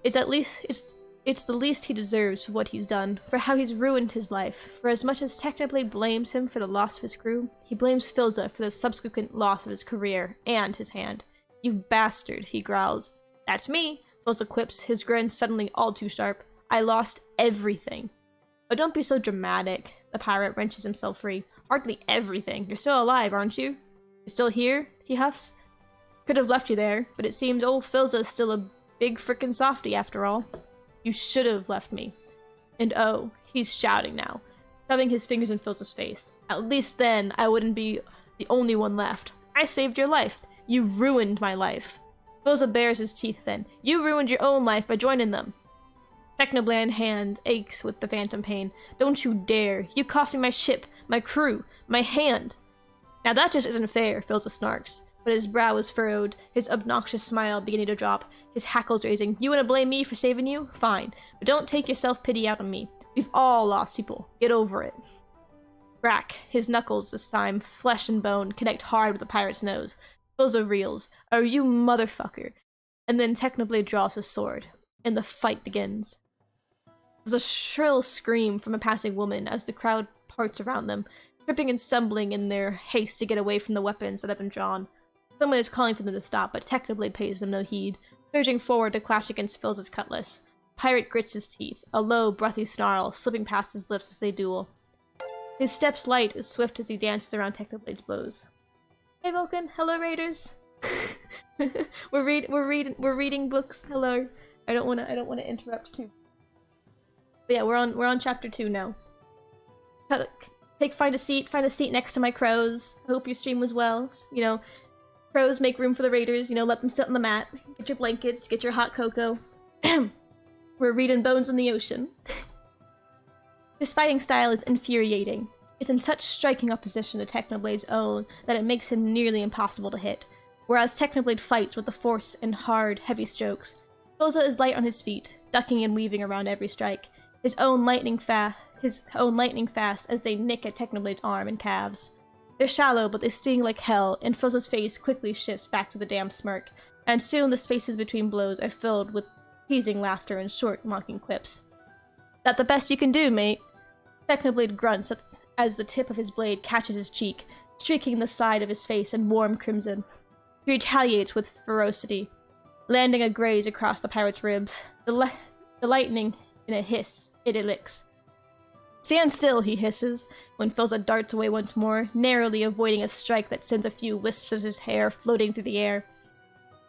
It's the least he deserves for what he's done, for how he's ruined his life. For as much as Technoblade blames him for the loss of his crew, he blames Filza for the subsequent loss of his career and his hand. You bastard, he growls. That's me, Filza quips, his grin suddenly all too sharp. I lost everything. Oh, don't be so dramatic. The pirate wrenches himself free. Hardly everything. You're still alive, aren't you? You're still here? He huffs. Could have left you there, but it seems old Filza's still a big frickin' softy after all. You should have left me. And oh, he's shouting now, shoving his fingers in Filza's face. At least then, I wouldn't be the only one left. I saved your life. You ruined my life. Filza bares his teeth then. You ruined your own life by joining them. Technoblade's hand aches with the phantom pain. Don't you dare. You cost me my ship, my crew, my hand. Now that just isn't fair, Filza snarks. But his brow is furrowed, his obnoxious smile beginning to drop, his hackles raising. You wanna blame me for saving you? Fine. But don't take your self-pity out on me. We've all lost people. Get over it. Crack. His knuckles, this time, flesh and bone, connect hard with the pirate's nose. Filza reels. Oh, you motherfucker. And then Technoblade draws his sword, and the fight begins. There's a shrill scream from a passing woman as the crowd parts around them, tripping and stumbling in their haste to get away from the weapons that have been drawn. Someone is calling for them to stop, but Technoblade pays them no heed, surging forward to clash against Filza's cutlass. Pirate grits his teeth, a low, breathy snarl slipping past his lips as they duel. His steps light as swift as he dances around Technoblade's blows. Hey Vulcan, hello Raiders. we're reading books. Hello. I don't wanna interrupt too. But yeah, we're on chapter 2 now. Find a seat next to my crows. I hope your stream was well. You know, crows make room for the raiders, you know, let them sit on the mat. Get your blankets, get your hot cocoa. We're reading Bones in the Ocean. His fighting style is infuriating. It's in such striking opposition to Technoblade's own that it makes him nearly impossible to hit. Whereas Technoblade fights with the force and hard, heavy strokes, Filza is light on his feet, ducking and weaving around every strike, his own lightning fast as they nick at Technoblade's arm and calves. They're shallow, but they sting like hell, and Filza's face quickly shifts back to the damn smirk, and soon the spaces between blows are filled with teasing laughter and short, mocking quips. That the best you can do, mate? Technoblade grunts as the tip of his blade catches his cheek, streaking the side of his face in warm crimson. He retaliates with ferocity, landing a graze across the pirate's ribs. The lightning in a hiss, it licks. Stand still, he hisses, when Filza darts away once more, narrowly avoiding a strike that sends a few wisps of his hair floating through the air.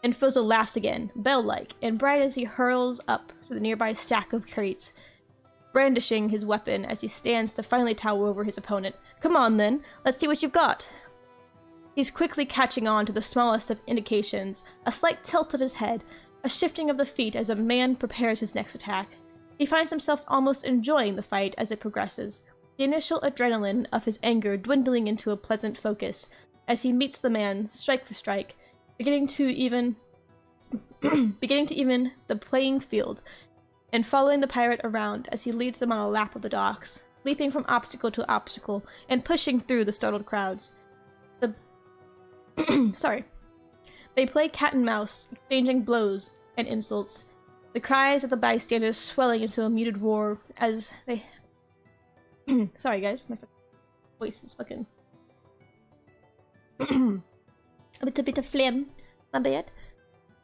And Filza laughs again, bell-like, and bright as he hurls up to the nearby stack of crates, brandishing his weapon as he stands to finally tower over his opponent. Come on, then. Let's see what you've got. He's quickly catching on to the smallest of indications, a slight tilt of his head, a shifting of the feet as a man prepares his next attack. He finds himself almost enjoying the fight as it progresses, the initial adrenaline of his anger dwindling into a pleasant focus as he meets the man strike for strike, beginning to even the playing field, and following the pirate around as he leads them on a lap of the docks, leaping from obstacle to obstacle and pushing through the startled crowds. They play cat and mouse, exchanging blows and insults, the cries of the bystanders swelling into a muted roar as they... Sorry guys, my voice is fucking... a bit of phlegm, my bad.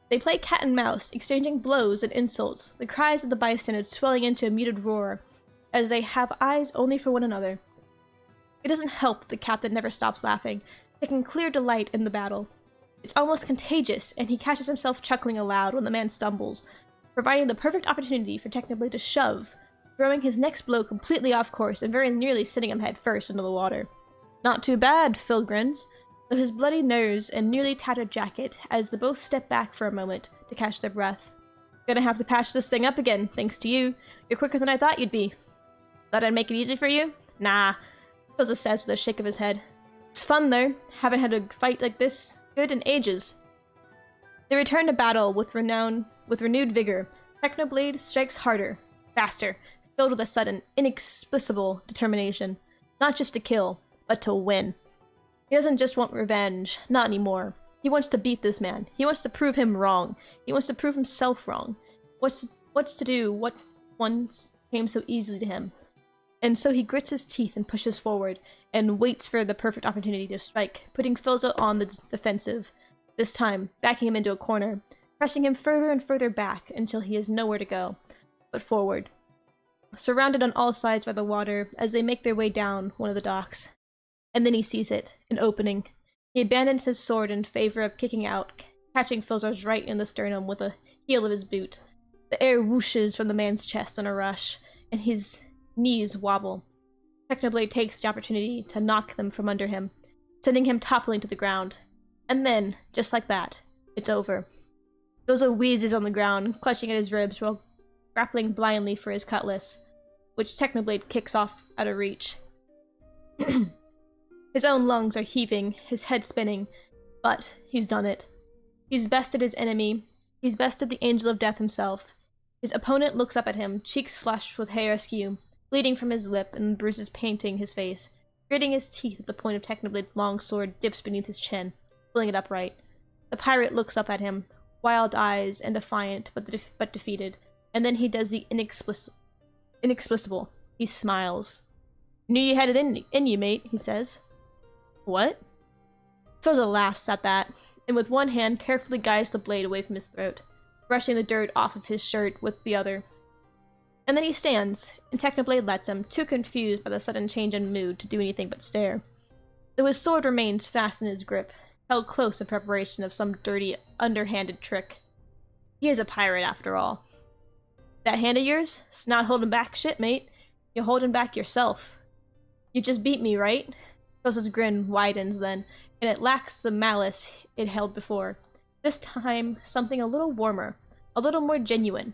They play cat and mouse, exchanging blows and insults, the cries of the bystanders swelling into a muted roar as they have eyes only for one another. It doesn't help that the captain never stops laughing, taking clear delight in the battle. It's almost contagious, and he catches himself chuckling aloud when the man stumbles, providing the perfect opportunity for Technoblade to shove, throwing his next blow completely off course and very nearly sending him head first into the water. Not too bad, Phil grins, though his bloody nose and nearly tattered jacket as they both step back for a moment to catch their breath. Gonna have to patch this thing up again, thanks to you. You're quicker than I thought you'd be. Thought I'd make it easy for you? Nah, Filza says with a shake of his head. It's fun though, haven't had a fight like this good in ages. They return to battle with renewed vigor. Technoblade strikes harder, faster, filled with a sudden, inexplicable determination. Not just to kill, but to win. He doesn't just want revenge, not anymore. He wants to beat this man. He wants to prove him wrong. He wants to prove himself wrong. What's to do what once came so easily to him. And so he grits his teeth and pushes forward, and waits for the perfect opportunity to strike, putting Filza on the defensive, this time backing him into a corner, pressing him further and further back until he has nowhere to go, but forward. Surrounded on all sides by the water as they make their way down one of the docks. And then he sees it, an opening. He abandons his sword in favor of kicking out, catching Filzar's right in the sternum with the heel of his boot. The air whooshes from the man's chest in a rush, and his knees wobble. Technoblade takes the opportunity to knock them from under him, sending him toppling to the ground. And then, just like that, it's over. Filza wheezes on the ground, clutching at his ribs while grappling blindly for his cutlass, which Technoblade kicks off out of reach. His own lungs are heaving, his head spinning, but he's done it. He's bested his enemy. He's bested the Angel of Death himself. His opponent looks up at him, cheeks flushed with hair askew, bleeding from his lip and bruises painting his face. Gritting his teeth at the point of Technoblade's long sword dips beneath his chin, pulling it upright. The pirate looks up at him, wild eyes and defiant, but defeated. And then he does the inexplicable. He smiles. Knew you had it in you, mate, he says. What? Filza laughs at that, and with one hand carefully guides the blade away from his throat, brushing the dirt off of his shirt with the other. And then he stands, and Technoblade lets him, too confused by the sudden change in mood to do anything but stare. Though his sword remains fast in his grip, held close in preparation of some dirty, underhanded trick. He is a pirate, after all. That hand of yours? It's not holding back shit, mate. You're holding back yourself. You just beat me, right? Phil's grin widens then, and it lacks the malice it held before. This time, something a little warmer, a little more genuine.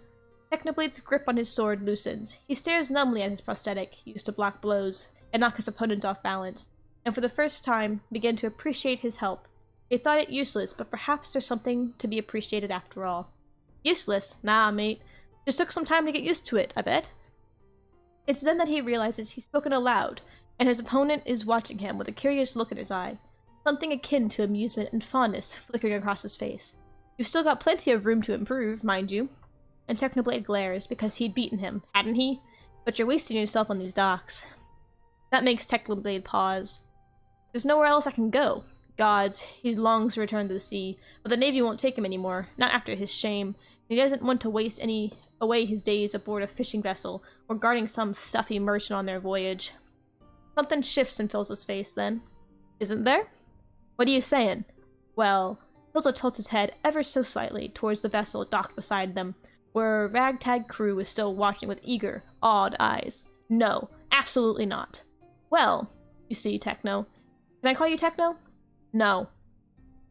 Technoblade's grip on his sword loosens. He stares numbly at his prosthetic, used to block blows, and knock his opponents off balance, and for the first time, begin to appreciate his help. He thought it useless, but perhaps there's something to be appreciated after all. Useless? Nah, mate. Just took some time to get used to it, I bet. It's then that he realizes he's spoken aloud, and his opponent is watching him with a curious look in his eye. Something akin to amusement and fondness flickering across his face. You've still got plenty of room to improve, mind you. And Technoblade glares, because he'd beaten him, hadn't he? But you're wasting yourself on these docks. That makes Technoblade pause. There's nowhere else I can go. Gods, he longs to return to the sea, but the Navy won't take him anymore, not after his shame. He doesn't want to waste away his days aboard a fishing vessel, or guarding some stuffy merchant on their voyage. Something shifts in Phil's face then. Isn't there? What are you saying? Well, Philza tilts his head ever so slightly towards the vessel docked beside them, where a ragtag crew is still watching with eager, awed eyes. No, absolutely not. Well, you see, Techno. Can I call you Techno? No.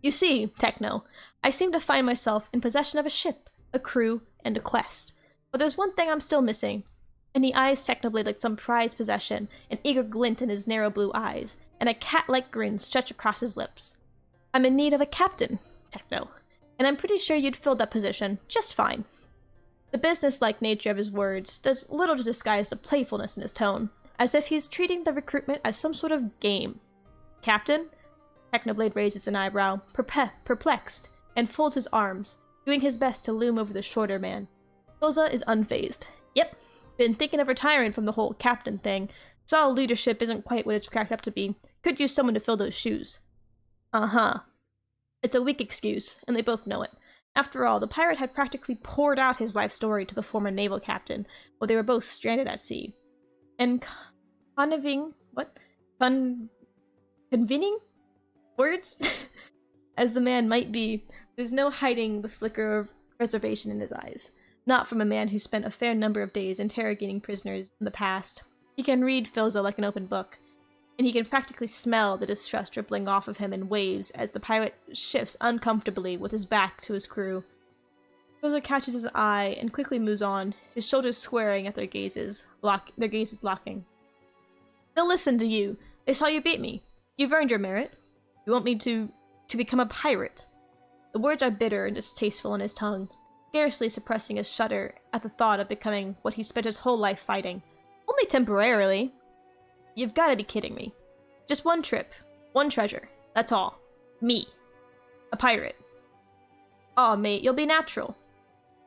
You see, Techno, I seem to find myself in possession of a ship, a crew, and a quest. But there's one thing I'm still missing. And he eyes Technoblade like some prized possession, an eager glint in his narrow blue eyes, and a cat-like grin stretched across his lips. I'm in need of a captain, Techno, and I'm pretty sure you'd fill that position just fine. The business-like nature of his words does little to disguise the playfulness in his tone, as if he's treating the recruitment as some sort of game. Captain? Technoblade raises an eyebrow, perplexed, and folds his arms, doing his best to loom over the shorter man. Philza is unfazed. Yep, been thinking of retiring from the whole captain thing. Saw leadership isn't quite what it's cracked up to be. Could use someone to fill those shoes. Uh-huh. It's a weak excuse, and they both know it. After all, the pirate had practically poured out his life story to the former naval captain, while they were both stranded at sea. And convening words? As the man might be, there's no hiding the flicker of reservation in his eyes. Not from a man who spent a fair number of days interrogating prisoners in the past. He can read Philza like an open book, and he can practically smell the distrust dribbling off of him in waves as the pirate shifts uncomfortably with his back to his crew. Philza catches his eye and quickly moves on, his shoulders squaring at their gazes locking. They'll listen to you. They saw you beat me. You've earned your merit. You want me to become a pirate. The words are bitter and distasteful in his tongue, scarcely suppressing a shudder at the thought of becoming what he spent his whole life fighting. Only temporarily. You've gotta be kidding me. Just one trip. One treasure. That's all. Me. A pirate. Aw, mate, you'll be natural.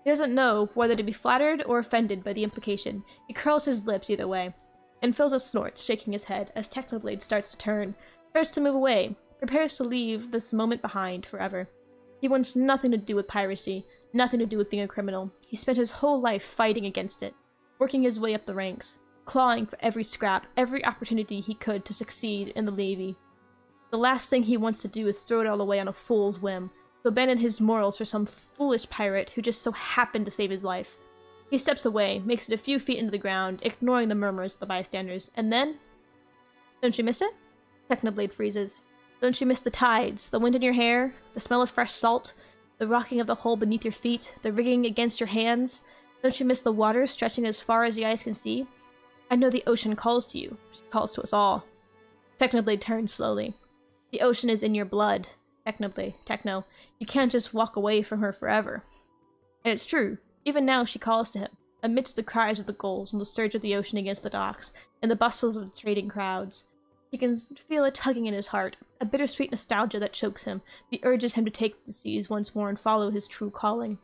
He doesn't know whether to be flattered or offended by the implication. He curls his lips either way, and Philza snorts, shaking his head as Technoblade starts to turn, starts to move away, prepares to leave this moment behind forever. He wants nothing to do with piracy, nothing to do with being a criminal. He spent his whole life fighting against it, working his way up the ranks, clawing for every scrap, every opportunity he could to succeed in the Navy. The last thing he wants to do is throw it all away on a fool's whim, to abandon his morals for some foolish pirate who just so happened to save his life. He steps away, makes it a few feet into the ground, ignoring the murmurs of the bystanders, and then... Don't you miss it? Technoblade freezes. Don't you miss the tides, the wind in your hair, the smell of fresh salt, the rocking of the hull beneath your feet, the rigging against your hands? Don't you miss the water stretching as far as the eyes can see? I know the ocean calls to you. She calls to us all. Technoblade turns slowly. The ocean is in your blood, Techno. You can't just walk away from her forever. And it's true. Even now she calls to him, amidst the cries of the gulls and the surge of the ocean against the docks, and the bustles of the trading crowds. He can feel a tugging in his heart, a bittersweet nostalgia that chokes him, that urges him to take the seas once more and follow his true calling.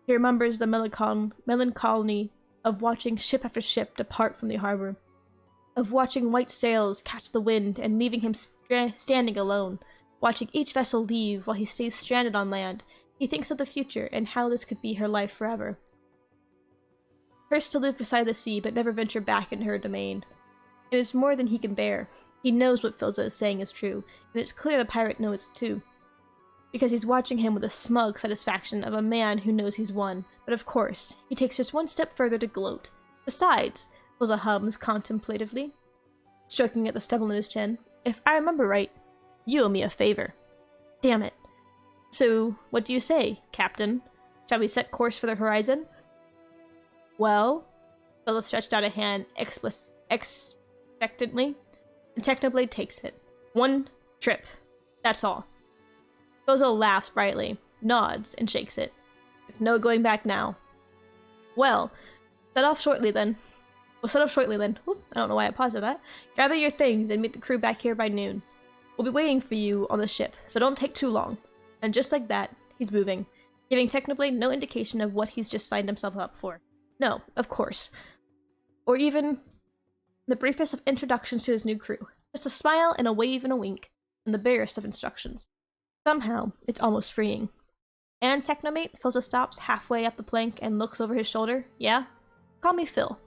He remembers the melancholy of watching ship after ship depart from the harbor, of watching white sails catch the wind and leaving him standing alone, watching each vessel leave while he stays stranded on land. He thinks of the future and how this could be her life forever. Cursed to live beside the sea, but never venture back into her domain. It is more than he can bear. He knows what Philza is saying is true, and it's clear the pirate knows it too. Because he's watching him with the smug satisfaction of a man who knows he's won. But of course, he takes just one step further to gloat. Besides, Philza hums contemplatively, stroking at the stubble in his chin, if I remember right, you owe me a favor. Damn it. So, what do you say, Captain? Shall we set course for the horizon? Well, Philza stretched out a hand expectantly, and Technoblade takes it. One trip. That's all. Philza laughs brightly, nods, and shakes it. There's no going back now. Well, set off shortly then. Oop, I don't know why I paused for that. Gather your things and meet the crew back here by noon. We'll be waiting for you on the ship, so don't take too long. And just like that, he's moving, giving Technoblade no indication of what he's just signed himself up for. No, of course. Or even the briefest of introductions to his new crew. Just a smile and a wave and a wink, and the barest of instructions. Somehow, it's almost freeing. And Technomate, Philza stops halfway up the plank and looks over his shoulder. Yeah? Call me Phil.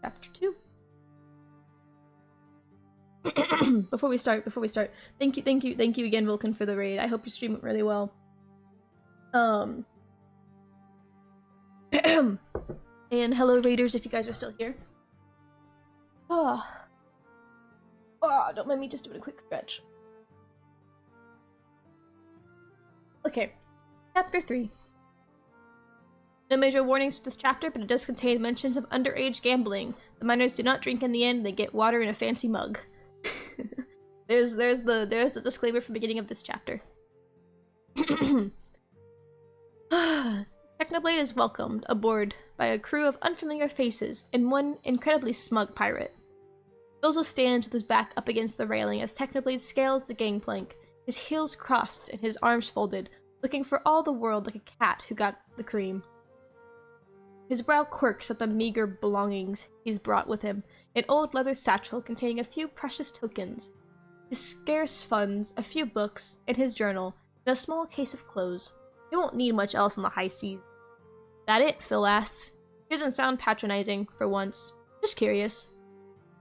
Chapter 2. Before we start, thank you again, Vulcan, for the raid. I hope your stream went really well. And hello, raiders, if you guys are still here. Don't mind me just doing a quick stretch. Okay, Chapter 3. No major warnings for this chapter, but it does contain mentions of underage gambling. The minors do not drink in the inn, they get water in a fancy mug. there's the disclaimer from the beginning of this chapter. Technoblade is welcomed aboard by a crew of unfamiliar faces and one incredibly smug pirate. Philza stands with his back up against the railing as Technoblade scales the gangplank, his heels crossed and his arms folded, looking for all the world like a cat who got the cream. His brow quirks at the meager belongings he's brought with him, an old leather satchel containing a few precious tokens, his scarce funds, a few books, and his journal, and a small case of clothes. He won't need much else on the high seas. That it? Phil asks. He doesn't sound patronizing, for once. Just curious.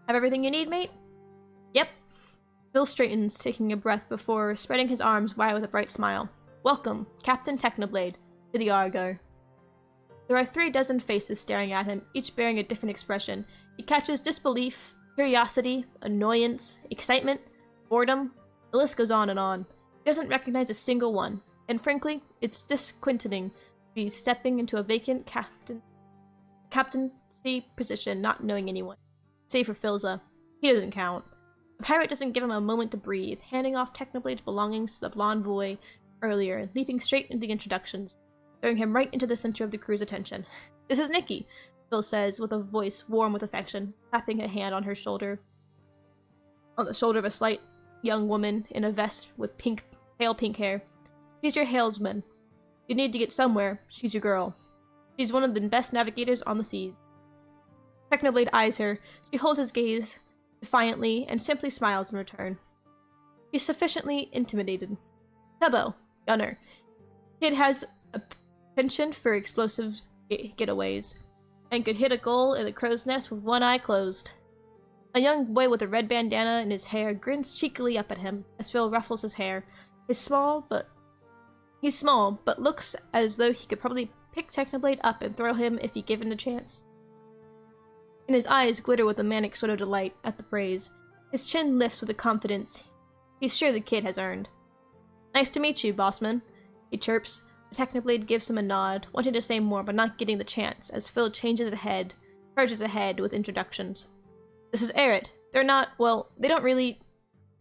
Have everything you need, mate? Yep. Phil straightens, taking a breath before spreading his arms wide with a bright smile. Welcome, Captain Technoblade, to the Argo. There are 36 faces staring at him, each bearing a different expression. He catches disbelief, curiosity, annoyance, excitement, boredom. The list goes on and on. He doesn't recognize a single one, and frankly, it's disquieting to be stepping into a vacant captaincy position not knowing anyone. Save for Philza. He doesn't count. The pirate doesn't give him a moment to breathe, handing off Technoblade's belongings to the blonde boy earlier and leaping straight into the introductions, throwing him right into the center of the crew's attention. This is Nikki, Phil says with a voice warm with affection, clapping a hand on her shoulder. On the shoulder of a slight young woman in a vest with pale pink hair. She's your hailsman. You need to get somewhere. She's your girl. She's one of the best navigators on the seas. Technoblade eyes her. She holds his gaze defiantly and simply smiles in return. He's sufficiently intimidated. Tubbo, gunner. Kid has a penchant for explosive getaways, and could hit a goal in the crow's nest with one eye closed. A young boy with a red bandana in his hair grins cheekily up at him as Phil ruffles his hair. He's small, but looks as though he could probably pick Technoblade up and throw him if he given a chance. And his eyes glitter with a manic sort of delight at the praise. His chin lifts with a confidence he's sure the kid has earned. Nice to meet you, bossman, he chirps. Technoblade gives him a nod, wanting to say more but not getting the chance, as Phil charges ahead with introductions. This is Eret. They don't really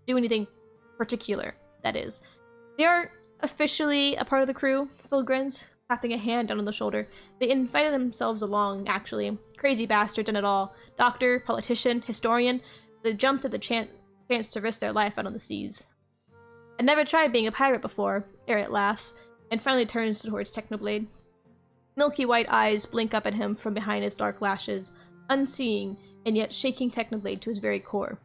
do anything particular, that is. They are officially a part of the crew, Phil grins, clapping a hand down on the shoulder. They invited themselves along, actually. Crazy bastard done it all. Doctor, politician, historian. They jumped at the chance to risk their life out on the seas. I never tried being a pirate before, Eret laughs, and finally turns towards Technoblade. Milky white eyes blink up at him from behind his dark lashes, unseeing and yet shaking Technoblade to his very core.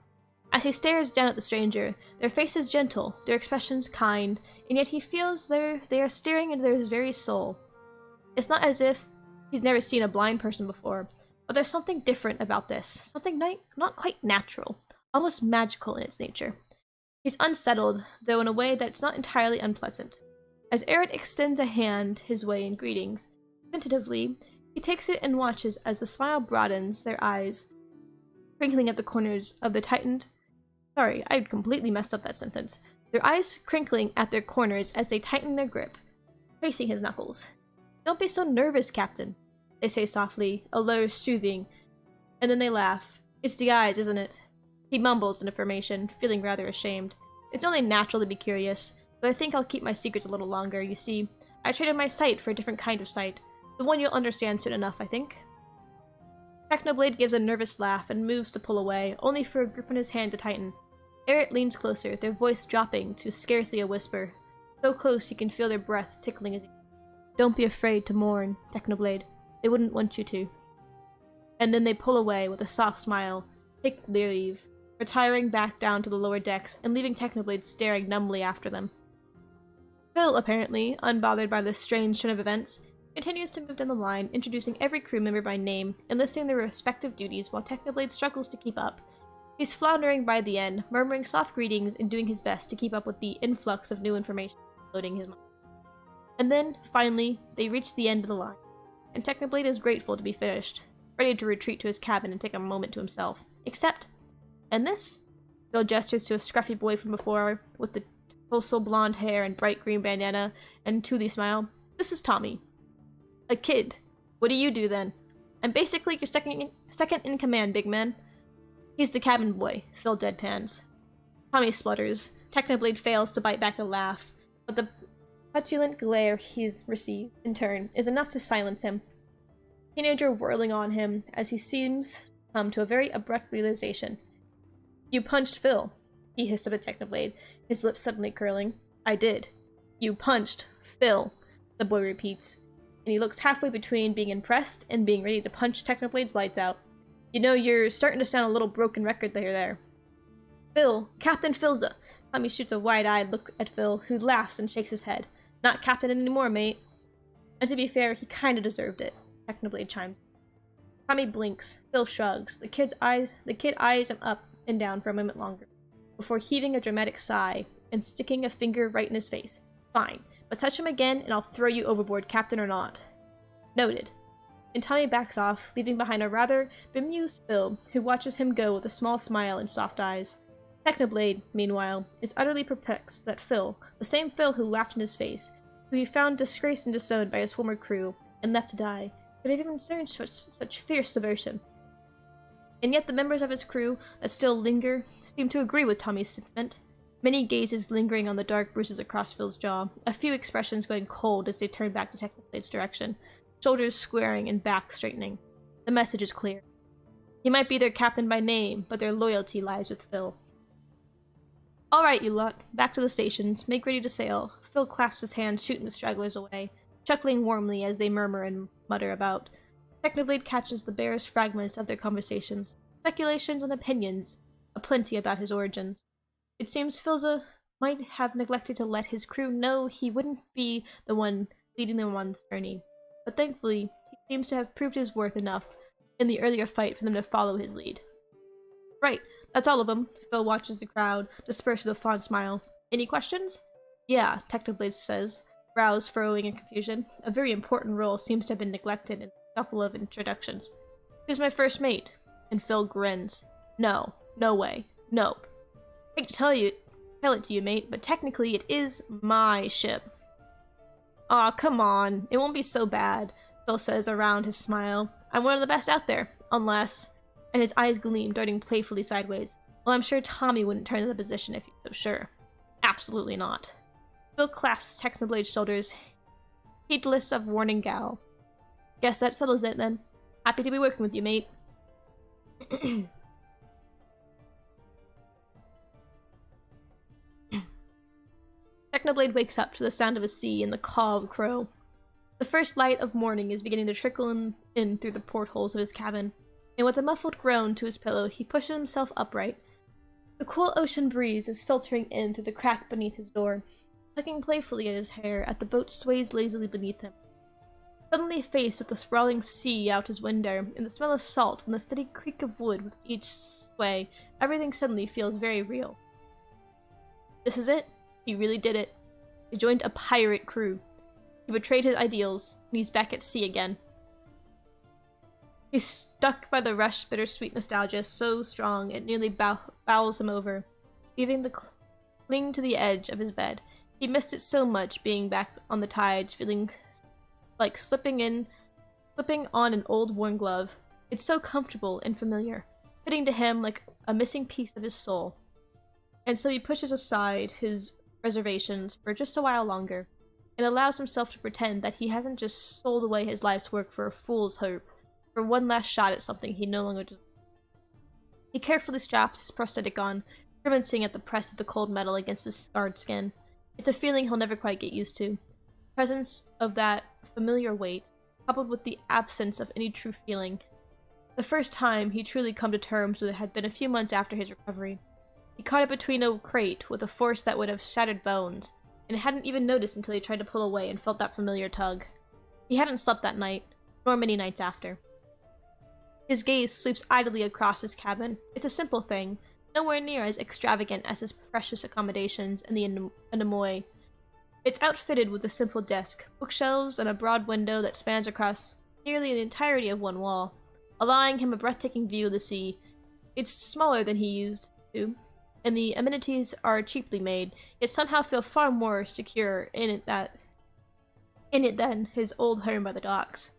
As he stares down at the stranger, their faces gentle, their expressions kind, and yet he feels they are staring into his very soul. It's not as if He's never seen a blind person before, but there's something different about this, something not quite natural, almost magical in its nature. He's unsettled, though in a way that's not entirely unpleasant. As Eret extends a hand his way in greetings, tentatively, he takes it and watches as the smile broadens, their eyes crinkling at the corners of the tightened... Sorry, I completely messed up that sentence. Their eyes crinkling at their corners as they tighten their grip, tracing his knuckles. "Don't be so nervous, Captain," they say softly, a low soothing, and then they laugh. "It's the eyes, isn't it?" He mumbles in affirmation, feeling rather ashamed. "It's only natural to be curious, but I think I'll keep my secrets a little longer. You see, I traded my sight for a different kind of sight. The one you'll understand soon enough, I think." Technoblade gives a nervous laugh and moves to pull away, only for a grip on his hand to tighten. Eret leans closer, their voice dropping to scarcely a whisper, so close you can feel their breath tickling his ear. "Don't be afraid to mourn, Technoblade. They wouldn't want you to." And then they pull away with a soft smile, take their leave, retiring back down to the lower decks and leaving Technoblade staring numbly after them. Phil, apparently, unbothered by this strange turn of events, continues to move down the line, introducing every crew member by name and listing their respective duties while Technoblade struggles to keep up. He's floundering by the end, murmuring soft greetings and doing his best to keep up with the influx of new information loading his mind. And then, finally, they reach the end of the line, and Technoblade is grateful to be finished, ready to retreat to his cabin and take a moment to himself. Except, and this? Phil gestures to a scruffy boy from before, with the tousled blonde hair and bright green bandana, and to the smile. "This is Tommy." "A kid. What do you do then?" "I'm basically your second in command, big man." "He's the cabin boy," Phil deadpans. Tommy splutters. Technoblade fails to bite back a laugh, but the petulant glare he's received, in turn, is enough to silence him. Teenager whirling on him as he seems to come to a very abrupt realization. "You punched Phil," he hissed up at Technoblade, his lips suddenly curling. "I did." "You punched Phil," the boy repeats, and he looks halfway between being impressed and being ready to punch Technoblade's lights out. "You know, you're starting to sound a little broken record there." "Phil, Captain Philza." Tommy shoots a wide-eyed look at Phil, who laughs and shakes his head. "Not captain anymore, mate." And to be fair, he kinda deserved it, Technoblade chimes in. Tommy blinks. Phil shrugs. The kid eyes him up and down for a moment longer, before heaving a dramatic sigh and sticking a finger right in his face. "Fine, but touch him again and I'll throw you overboard, captain or not." "Noted." And Tommy backs off, leaving behind a rather bemused Phil, who watches him go with a small smile and soft eyes. Technoblade, meanwhile, is utterly perplexed that Phil, the same Phil who laughed in his face, who he found disgraced and disowned by his former crew and left to die, could have even shown such fierce devotion. And yet the members of his crew that still linger seem to agree with Tommy's sentiment, many gazes lingering on the dark bruises across Phil's jaw, a few expressions going cold as they turn back to Technoblade's direction, shoulders squaring and back straightening. The message is clear. He might be their captain by name, but their loyalty lies with Phil. "All right, you lot. Back to the stations. Make ready to sail." Phil clasps his hands, shooting the stragglers away, chuckling warmly as they murmur and mutter about. Technoblade catches the barest fragments of their conversations, speculations and opinions, aplenty about his origins. It seems Philza might have neglected to let his crew know he wouldn't be the one leading them on this journey, but thankfully, he seems to have proved his worth enough in the earlier fight for them to follow his lead. "Right, that's all of them." Phil watches the crowd disperse with a fond smile. "Any questions?" "Yeah," Technoblade says, brows furrowing in confusion. A very important role seems to have been neglected in the shuffle of introductions. "Who's my first mate?" And Phil grins. "No. No way. Nope. I hate to tell it to you, mate, but technically it is my ship." "Aw, come on. It won't be so bad," Phil says around his smile. "I'm one of the best out there. Unless..." And his eyes gleam, darting playfully sideways. "Well, I'm sure Tommy wouldn't turn in the position if he's so sure." "Absolutely not." Phil clasps Technoblade's shoulders, heedless of warning gal. "Guess that settles it, then. Happy to be working with you, mate." Technoblade wakes up to the sound of a sea and the caw of a crow. The first light of morning is beginning to trickle in through the portholes of his cabin, and with a muffled groan to his pillow, he pushes himself upright. The cool ocean breeze is filtering in through the crack beneath his door, tugging playfully at his hair as the boat sways lazily beneath him. Suddenly faced with the sprawling sea out his window, and the smell of salt and the steady creak of wood with each sway, everything suddenly feels very real. This is it. He really did it. He joined a pirate crew. He betrayed his ideals, and he's back at sea again. He's stuck by the rush bittersweet nostalgia so strong it nearly bowels him over, leaving the cling to the edge of his bed. He missed it so much, being back on the tides, feeling like slipping on an old worn glove. It's so comfortable and familiar, fitting to him like a missing piece of his soul. And so he pushes aside his reservations for just a while longer, and allows himself to pretend that he hasn't just sold away his life's work for a fool's hope, for one last shot at something he no longer deserves. He carefully straps his prosthetic on, grimacing at the press of the cold metal against his scarred skin. It's a feeling he'll never quite get used to. The presence of that familiar weight, coupled with the absence of any true feeling. The first time he truly come to terms with it had been a few months after his recovery. He caught it between a crate with a force that would have shattered bones, and hadn't even noticed until he tried to pull away and felt that familiar tug. He hadn't slept that night, nor many nights after. His gaze sweeps idly across his cabin. It's a simple thing, nowhere near as extravagant as his precious accommodations in the Anemoy. It's outfitted with a simple desk, bookshelves, and a broad window that spans across nearly the entirety of one wall, allowing him a breathtaking view of the sea. It's smaller than he used to, and the amenities are cheaply made, yet somehow feel far more secure in it than his old home by the docks.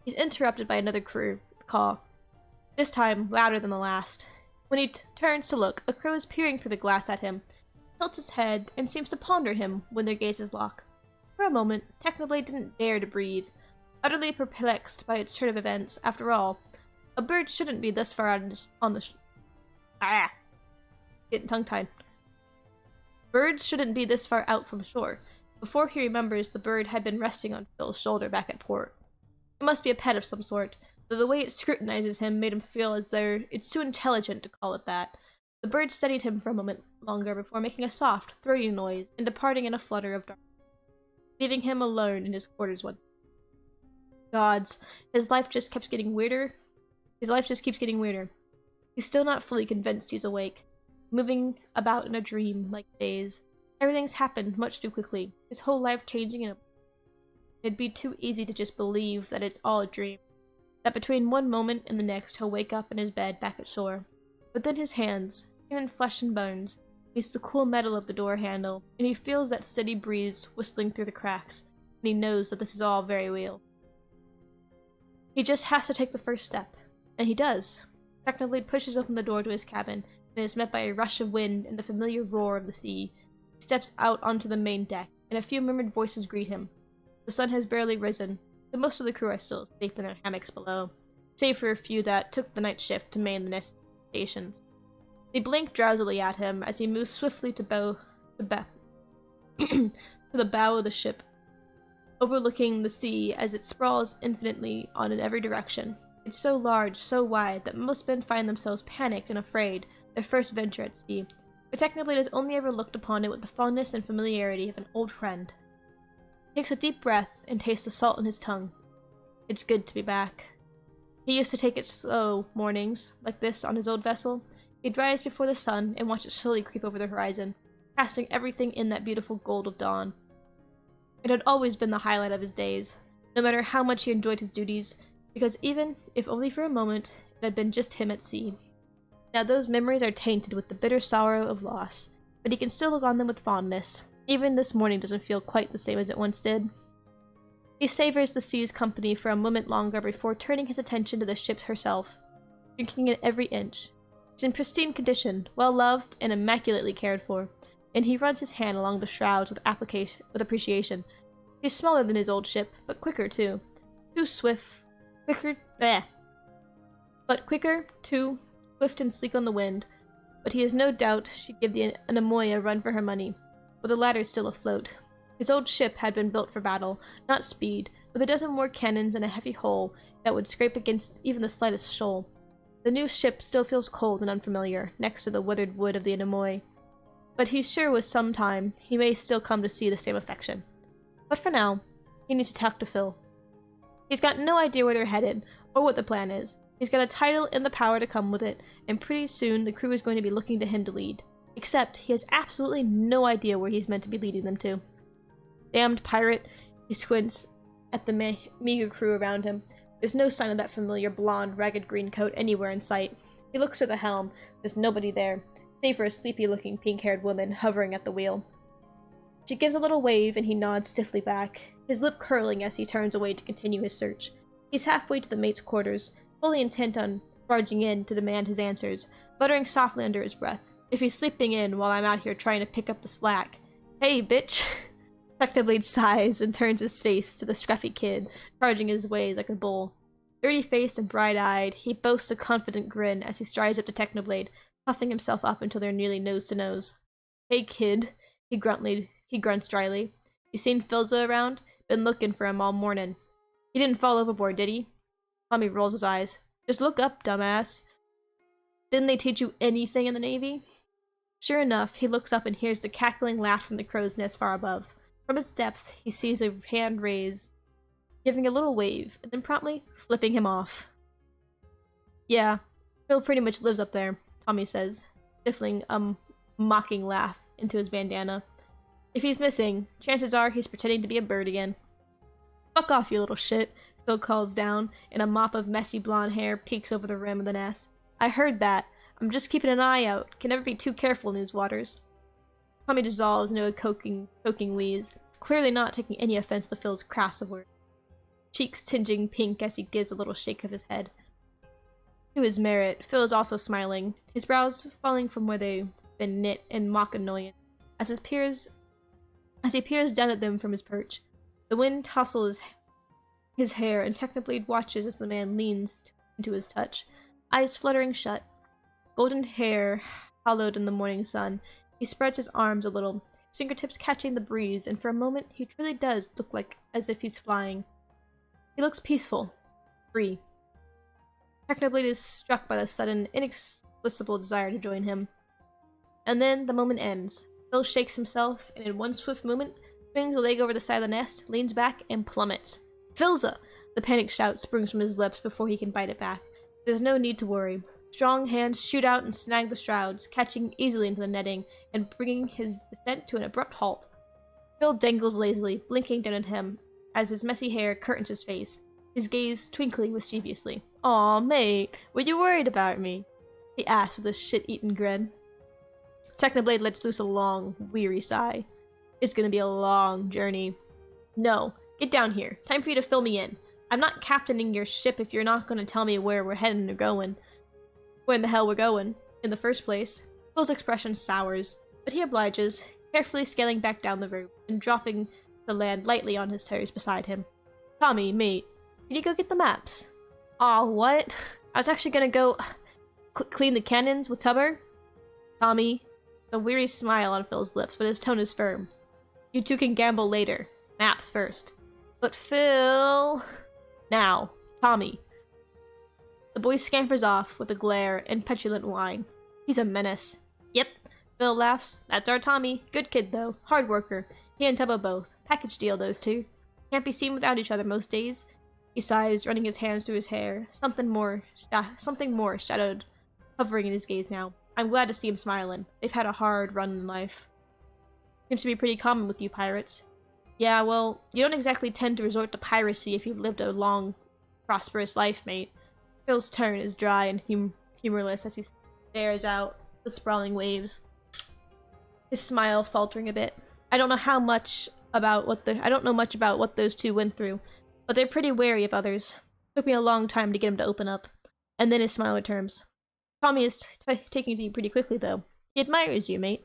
He's interrupted by another crew call, this time louder than the last. When he turns to look, a crow is peering through the glass at him, tilts its head, and seems to ponder him when their gazes lock. For a moment, Technoblade didn't dare to breathe, utterly perplexed by its turn of events. After all, a bird shouldn't be this far out on the getting tongue-tied. Birds shouldn't be this far out from shore. Before he remembers, the bird had been resting on Phil's shoulder back at port. It must be a pet of some sort, though the way it scrutinizes him made him feel as though it's too intelligent to call it that. The bird studied him for a moment longer before making a soft, throaty noise and departing in a flutter of darkness, leaving him alone in his quarters once. Gods, his life just keeps getting weirder. He's still not fully convinced he's awake, moving about in a dream like days. Everything's happened much too quickly, his whole life changing in a... It'd be too easy to just believe that it's all a dream, that between one moment and the next he'll wake up in his bed back at shore. But then his hands, skin and flesh and bones, meets the cool metal of the door handle, and he feels that steady breeze whistling through the cracks, and he knows that this is all very real. He just has to take the first step, and he does. Technoblade pushes open the door to his cabin, and is met by a rush of wind and the familiar roar of the sea. He steps out onto the main deck, and a few murmured voices greet him. The sun has barely risen, so most of the crew are still asleep in their hammocks below, save for a few that took the night shift to man the nest stations. They blink drowsily at him as he moves swiftly to the bow of the ship, overlooking the sea as it sprawls infinitely on in every direction. It's so large, so wide, that most men find themselves panicked and afraid their first venture at sea, but Technoblade has only ever looked upon it with the fondness and familiarity of an old friend. He takes a deep breath and tastes the salt in his tongue. It's good to be back. He used to take it slow mornings, like this on his old vessel. He'd rise before the sun and watch it slowly creep over the horizon, casting everything in that beautiful gold of dawn. It had always been the highlight of his days, no matter how much he enjoyed his duties, because even if only for a moment, it had been just him at sea. Now those memories are tainted with the bitter sorrow of loss, but he can still look on them with fondness. Even this morning doesn't feel quite the same as it once did. He savors the sea's company for a moment longer before turning his attention to the ship herself, drinking in every inch. She's in pristine condition, well loved, and immaculately cared for, and he runs his hand along the shrouds with appreciation. She's smaller than his old ship, but quicker too. Quicker, too, swift and sleek on the wind, but he has no doubt she'd give the Anemoy a run for her money, with the latter still afloat. His old ship had been built for battle, not speed, with a dozen more cannons and a heavy hull that would scrape against even the slightest shoal. The new ship still feels cold and unfamiliar, next to the withered wood of the Anemoy, but he's sure with some time he may still come to see the same affection. But for now, he needs to talk to Phil. He's got no idea where they're headed, or what the plan is. He's got a title and the power to come with it, and pretty soon the crew is going to be looking to him to lead. Except, he has absolutely no idea where he's meant to be leading them to. Damned pirate, he squints at the meager crew around him. There's no sign of that familiar blonde, ragged green coat anywhere in sight. He looks at the helm. There's nobody there, save for a sleepy-looking pink-haired woman hovering at the wheel. She gives a little wave, and he nods stiffly back, his lip curling as he turns away to continue his search. He's halfway to the mate's quarters, fully intent on barging in to demand his answers, muttering softly under his breath. If he's sleeping in while I'm out here trying to pick up the slack. Hey, bitch! Technoblade sighs and turns his face to the scruffy kid, charging his ways like a bull. Dirty-faced and bright-eyed, he boasts a confident grin as he strides up to Technoblade, puffing himself up until they're nearly nose-to-nose. Hey, kid, he grunts dryly. You seen Philza around? Been looking for him all morning. He didn't fall overboard, did he? Tommy rolls his eyes. Just look up, dumbass. Didn't they teach you anything in the Navy? Sure enough, he looks up and hears the cackling laugh from the crow's nest far above. From its depths, he sees a hand raised, giving a little wave, and then promptly flipping him off. Yeah, Phil pretty much lives up there, Tommy says, stifling a mocking laugh into his bandana. If he's missing, chances are he's pretending to be a bird again. Fuck off, you little shit, Phil calls down, and a mop of messy blonde hair peeks over the rim of the nest. I heard that. I'm just keeping an eye out. Can never be too careful in these waters. Tommy dissolves into a choking wheeze, clearly not taking any offense to Phil's crass of words. Cheeks tinging pink as he gives a little shake of his head. To his merit, Phil is also smiling, his brows falling from where they've been knit in mock annoyance, as he peers down at them from his perch. The wind tousles his hair, and Technoblade watches as the man leans into his touch, eyes fluttering shut. Golden hair hollowed in the morning sun, he spreads his arms a little, his fingertips catching the breeze, and for a moment he truly does look like as if he's flying. He looks peaceful, free. Technoblade is struck by the sudden, inexplicable desire to join him. And then the moment ends. Phil shakes himself, and in one swift movement, swings a leg over the side of the nest, leans back, and plummets. Philza! The panicked shout springs from his lips before he can bite it back. There's no need to worry. Strong hands shoot out and snag the shrouds, catching easily into the netting, and bringing his descent to an abrupt halt. Phil dangles lazily, blinking down at him, as his messy hair curtains his face, his gaze twinkling mischievously. Aw, mate, were you worried about me? He asks with a shit-eaten grin. Technoblade lets loose a long, weary sigh. It's gonna be a long journey. No, get down here. Time for you to fill me in. I'm not captaining your ship if you're not gonna tell me where we're heading or going. Where in the hell we're going, in the first place. Phil's expression sours, but he obliges, carefully scaling back down the rope and dropping to land lightly on his toes beside him. Tommy, mate, can you go get the maps? Aw, what? I was actually gonna go clean the cannons with Tubber? Tommy, a weary smile on Phil's lips, but his tone is firm. You two can gamble later. Maps first. But Phil... Now, Tommy. The boy scampers off with a glare and petulant whine. He's a menace. Yep, Phil laughs. That's our Tommy. Good kid, though. Hard worker. He and Tubba both. Package deal, those two. Can't be seen without each other most days. He sighs, running his hands through his hair. Something more shadowed, hovering in his gaze now. I'm glad to see him smiling. They've had a hard run in life. Seems to be pretty common with you pirates. Yeah, well, you don't exactly tend to resort to piracy if you've lived a long, prosperous life, mate. Phil's tone is dry and humorless as he stares out the sprawling waves, his smile faltering a bit. I don't know much about what those two went through, but they're pretty wary of others. Took me a long time to get him to open up, and then his smile returns. Tommy is taking to you pretty quickly, though. He admires you, mate.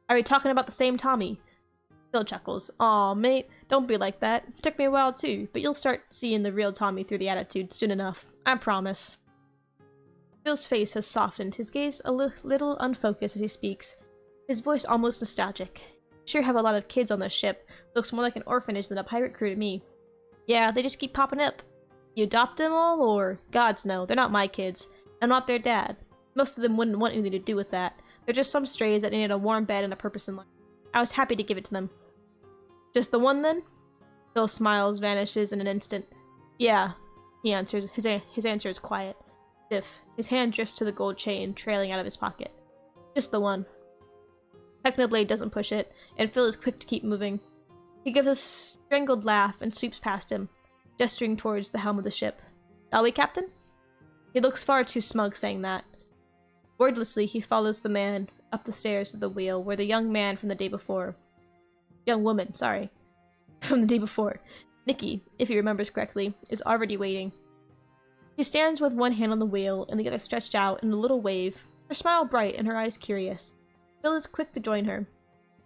Are we talking about the same Tommy? Phil chuckles. Aw, mate, don't be like that. It took me a while too, but you'll start seeing the real Tommy through the attitude soon enough. I promise. Phil's face has softened, his gaze a little unfocused as he speaks, his voice almost nostalgic. Sure have a lot of kids on this ship. Looks more like an orphanage than a pirate crew to me. Yeah, they just keep popping up. You adopt them all, or? Gods no, they're not my kids. I'm not their dad. Most of them wouldn't want anything to do with that. They're just some strays that needed a warm bed and a purpose in life. I was happy to give it to them. Just the one, then? Phil's smiles vanishes in an instant. Yeah, he answered. His answer is quiet. Stiff. His hand drifts to the gold chain trailing out of his pocket. Just the one. Technoblade doesn't push it, and Phil is quick to keep moving. He gives a strangled laugh and sweeps past him, gesturing towards the helm of the ship. Shall we, Captain? He looks far too smug saying that. Wordlessly, he follows the man up the stairs to the wheel where the young man from the day before. Young woman, sorry. From the day before. Nikki, if he remembers correctly, is already waiting. She stands with one hand on the wheel and the other stretched out in a little wave, her smile bright and her eyes curious. Phil is quick to join her,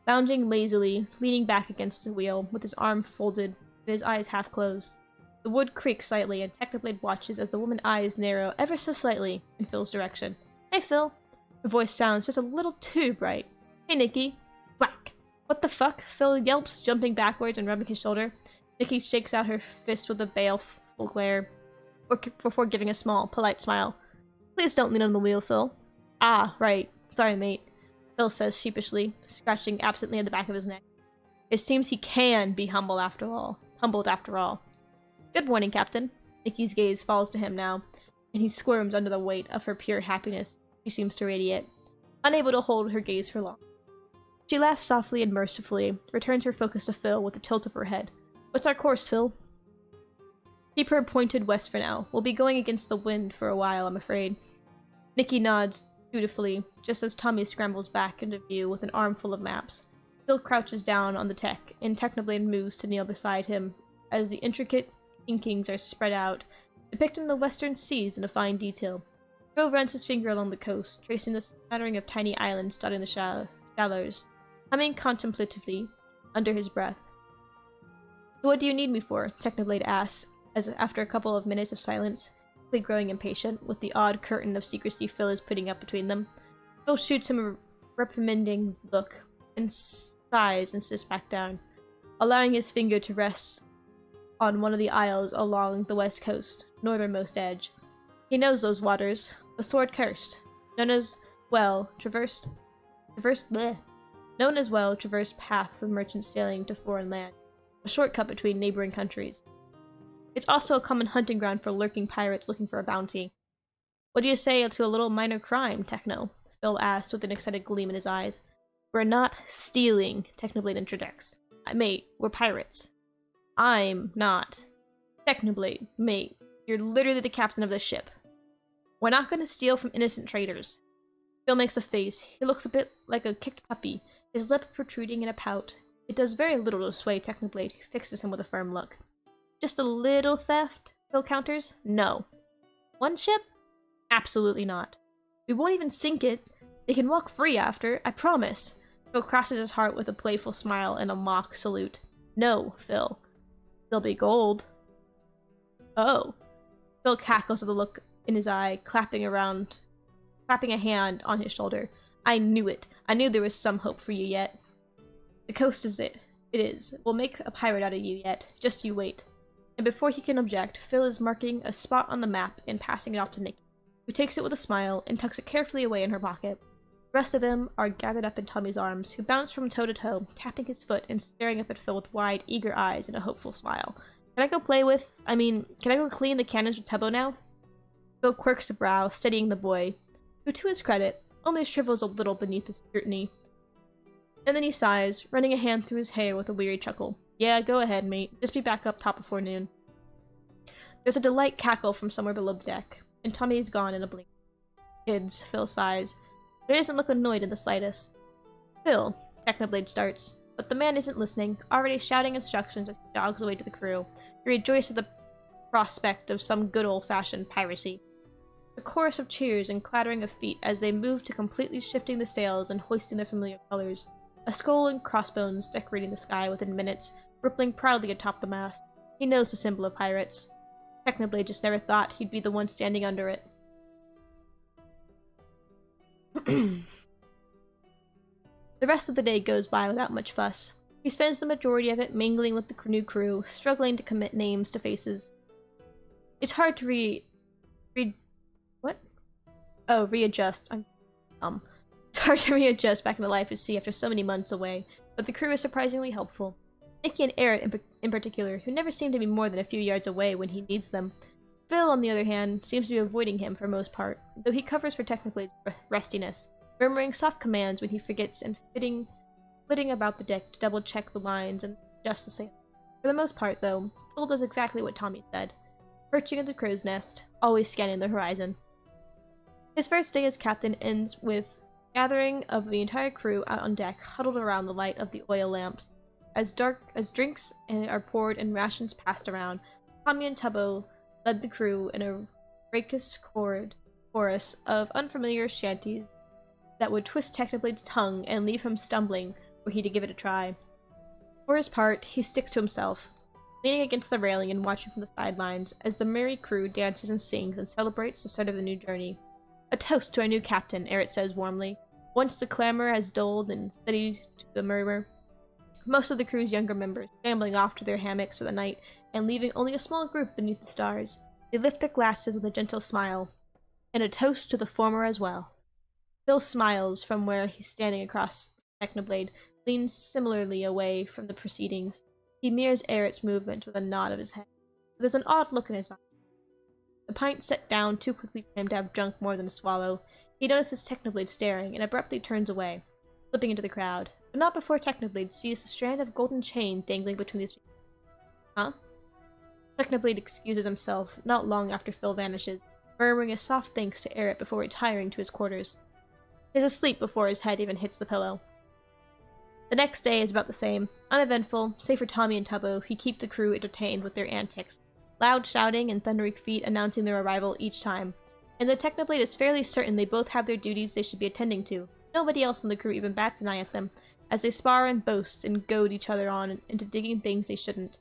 lounging lazily, leaning back against the wheel with his arm folded and his eyes half closed. The wood creaks slightly and Technoblade watches as the woman's eyes narrow ever so slightly in Phil's direction. Hey, Phil. Her voice sounds just a little too bright. Hey, Nikki. Whack. What the fuck? Phil yelps, jumping backwards and rubbing his shoulder. Nikki shakes out her fist with a baleful glare before giving a small, polite smile. Please don't lean on the wheel, Phil. Ah, right. Sorry, mate. Phil says sheepishly, scratching absently at the back of his neck. It seems he can be humbled after all. Good morning, Captain. Nikki's gaze falls to him now, and he squirms under the weight of her pure happiness she seems to radiate, unable to hold her gaze for long. She laughs softly and mercifully, returns her focus to Phil with a tilt of her head. What's our course, Phil? Keep her pointed west for now. We'll be going against the wind for a while, I'm afraid. Nikki nods dutifully, just as Tommy scrambles back into view with an armful of maps. Phil crouches down on the tech, and Technoblade moves to kneel beside him as the intricate inkings are spread out, depicting the western seas in a fine detail. Phil runs his finger along the coast, tracing the smattering of tiny islands dotting the shallows, humming contemplatively under his breath. So what do you need me for? Technoblade asks, as after a couple of minutes of silence, quickly growing impatient with the odd curtain of secrecy Phil is putting up between them. Phil shoots him a reprimanding look, and sighs and sits back down, allowing his finger to rest on one of the isles along the west coast, northernmost edge. He knows those waters, the Sword Cursed, known as traversed path of merchants sailing to foreign land, a shortcut between neighboring countries. It's also a common hunting ground for lurking pirates looking for a bounty. What do you say to a little minor crime, Techno? Phil asks with an excited gleam in his eyes. We're not stealing, Technoblade interjects. Mate, we're pirates. I'm not. Technoblade, mate, you're literally the captain of this ship. We're not going to steal from innocent traders. Phil makes a face. He looks a bit like a kicked puppy, his lip protruding in a pout. It does very little to sway Technoblade, who fixes him with a firm look. Just a little theft? Phil counters. No. One ship? Absolutely not. We won't even sink it. They can walk free after, I promise. Phil crosses his heart with a playful smile and a mock salute. No, Phil. They'll be gold. Oh. Phil cackles at the look in his eye, clapping a hand on his shoulder. I knew it. I knew there was some hope for you yet. The coast is it. It is. We'll make a pirate out of you yet. Just you wait. And before he can object, Phil is marking a spot on the map and passing it off to Nikki, who takes it with a smile and tucks it carefully away in her pocket. The rest of them are gathered up in Tommy's arms, who bounce from toe to toe, tapping his foot and staring up at Phil with wide, eager eyes and a hopeful smile. Can I go clean the cannons with Tubbo now? Phil quirks a brow, steadying the boy, who, to his credit, only shrivels a little beneath the scrutiny. And then he sighs, running a hand through his hair with a weary chuckle. Yeah, go ahead, mate. Just be back up top before noon. There's a delight cackle from somewhere below the deck, and Tommy is gone in a blink. Kids, Phil sighs, but he doesn't look annoyed in the slightest. Phil, Technoblade starts, but the man isn't listening, already shouting instructions as he jogs away to the crew, who rejoice at the prospect of some good old-fashioned piracy. A chorus of cheers and clattering of feet as they move to completely shifting the sails and hoisting their familiar colors. A skull and crossbones decorating the sky within minutes, rippling proudly atop the mast. He knows the symbol of pirates. Technoblade just never thought he'd be the one standing under it. The rest of the day goes by without much fuss. He spends the majority of it mingling with the new crew, struggling to commit names to faces. It's hard to readjust. It's hard to readjust back into life at sea after so many months away, but the crew is surprisingly helpful. Nikki and Eric in particular, who never seem to be more than a few yards away when he needs them. Phil, on the other hand, seems to be avoiding him for most part, though he covers for Technoblade's restiness, murmuring soft commands when he forgets and flitting about the deck to double-check the lines and adjust the sail. For the most part, though, Phil does exactly what Tommy said, perching at the crow's nest, always scanning the horizon. His first day as captain ends with gathering of the entire crew out on deck, huddled around the light of the oil lamps. As drinks are poured and rations passed around, Tommy and Tubbo led the crew in a raucous chorus of unfamiliar shanties that would twist Technoblade's tongue and leave him stumbling were he to give it a try. For his part, he sticks to himself, leaning against the railing and watching from the sidelines as the merry crew dances and sings and celebrates the start of the new journey. A toast to our new captain, Eric says warmly, once the clamor has dulled and steadied to the murmur. Most of the crew's younger members, scrambling off to their hammocks for the night and leaving only a small group beneath the stars, they lift their glasses with a gentle smile, and a toast to the former as well. Phil smiles from where he's standing across Technoblade, leans similarly away from the proceedings. He mirrors Eric's movement with a nod of his head. There's an odd look in his eye. The pint set down too quickly for him to have drunk more than a swallow. He notices Technoblade staring and abruptly turns away, slipping into the crowd. But not before Technoblade sees a strand of golden chain dangling between his fingers. Huh? Technoblade excuses himself not long after Phil vanishes, murmuring a soft thanks to Eric before retiring to his quarters. He's asleep before his head even hits the pillow. The next day is about the same. Uneventful, save for Tommy and Tubbo, who keep the crew entertained with their antics. Loud shouting and thundering feet announcing their arrival each time. And the Technoblade is fairly certain they both have their duties they should be attending to. Nobody else in the crew even bats an eye at them, as they spar and boast and goad each other on into digging things they shouldn't.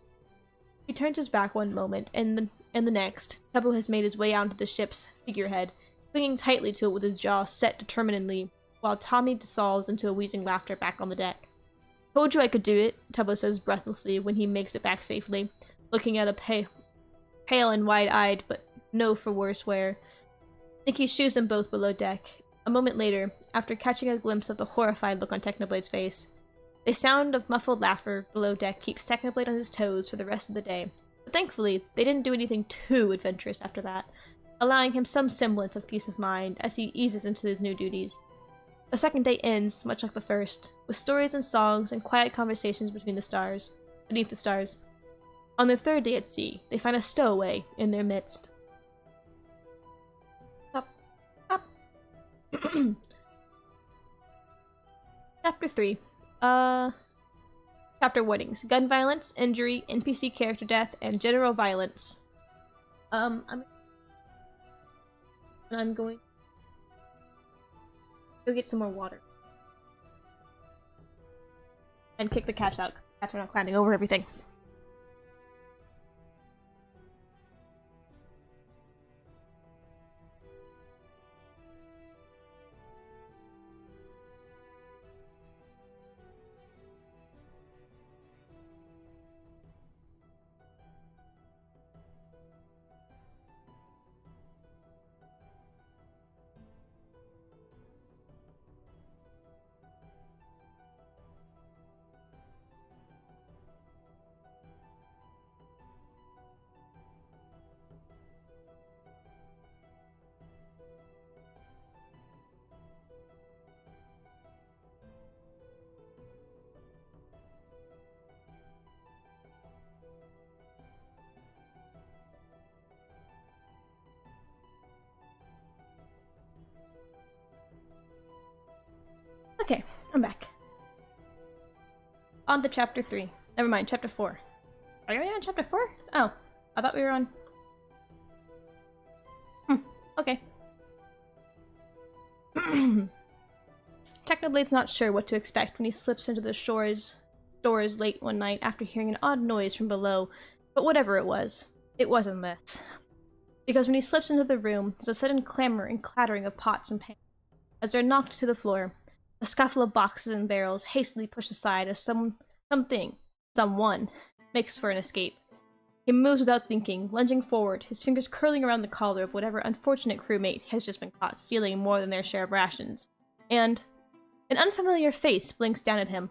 He turns his back one moment, and the next, Tubbo has made his way out into the ship's figurehead, clinging tightly to it with his jaw set determinedly, while Tommy dissolves into a wheezing laughter back on the deck. "Told you I could do it," Tubbo says breathlessly when he makes it back safely, looking at a pale and wide-eyed, but no for worse wear. Nikki shoos them both below deck. A moment later, after catching a glimpse of the horrified look on Technoblade's face, a sound of muffled laughter below deck keeps Technoblade on his toes for the rest of the day. But thankfully, they didn't do anything too adventurous after that, allowing him some semblance of peace of mind as he eases into his new duties. The second day ends, much like the first, with stories and songs and quiet conversations beneath the stars. On their third day at sea, they find a stowaway in their midst. Chapter 3. Chapter warnings. Gun violence, injury, NPC character death, and general violence. I'm going to go get some more water. And kick the cats out, because the cats are not climbing over everything. Okay, I'm back. On to chapter 3. Never mind, chapter 4. Are we on chapter 4? Oh, I thought we were on... okay. Technoblade's not sure what to expect when he slips into the doors late one night after hearing an odd noise from below, but whatever it wasn't this. Because when he slips into the room, there's a sudden clamor and clattering of pots and pans as they're knocked to the floor. A scuffle of boxes and barrels hastily pushed aside as someone makes for an escape. He moves without thinking, lunging forward, his fingers curling around the collar of whatever unfortunate crewmate has just been caught stealing more than their share of rations. And an unfamiliar face blinks down at him.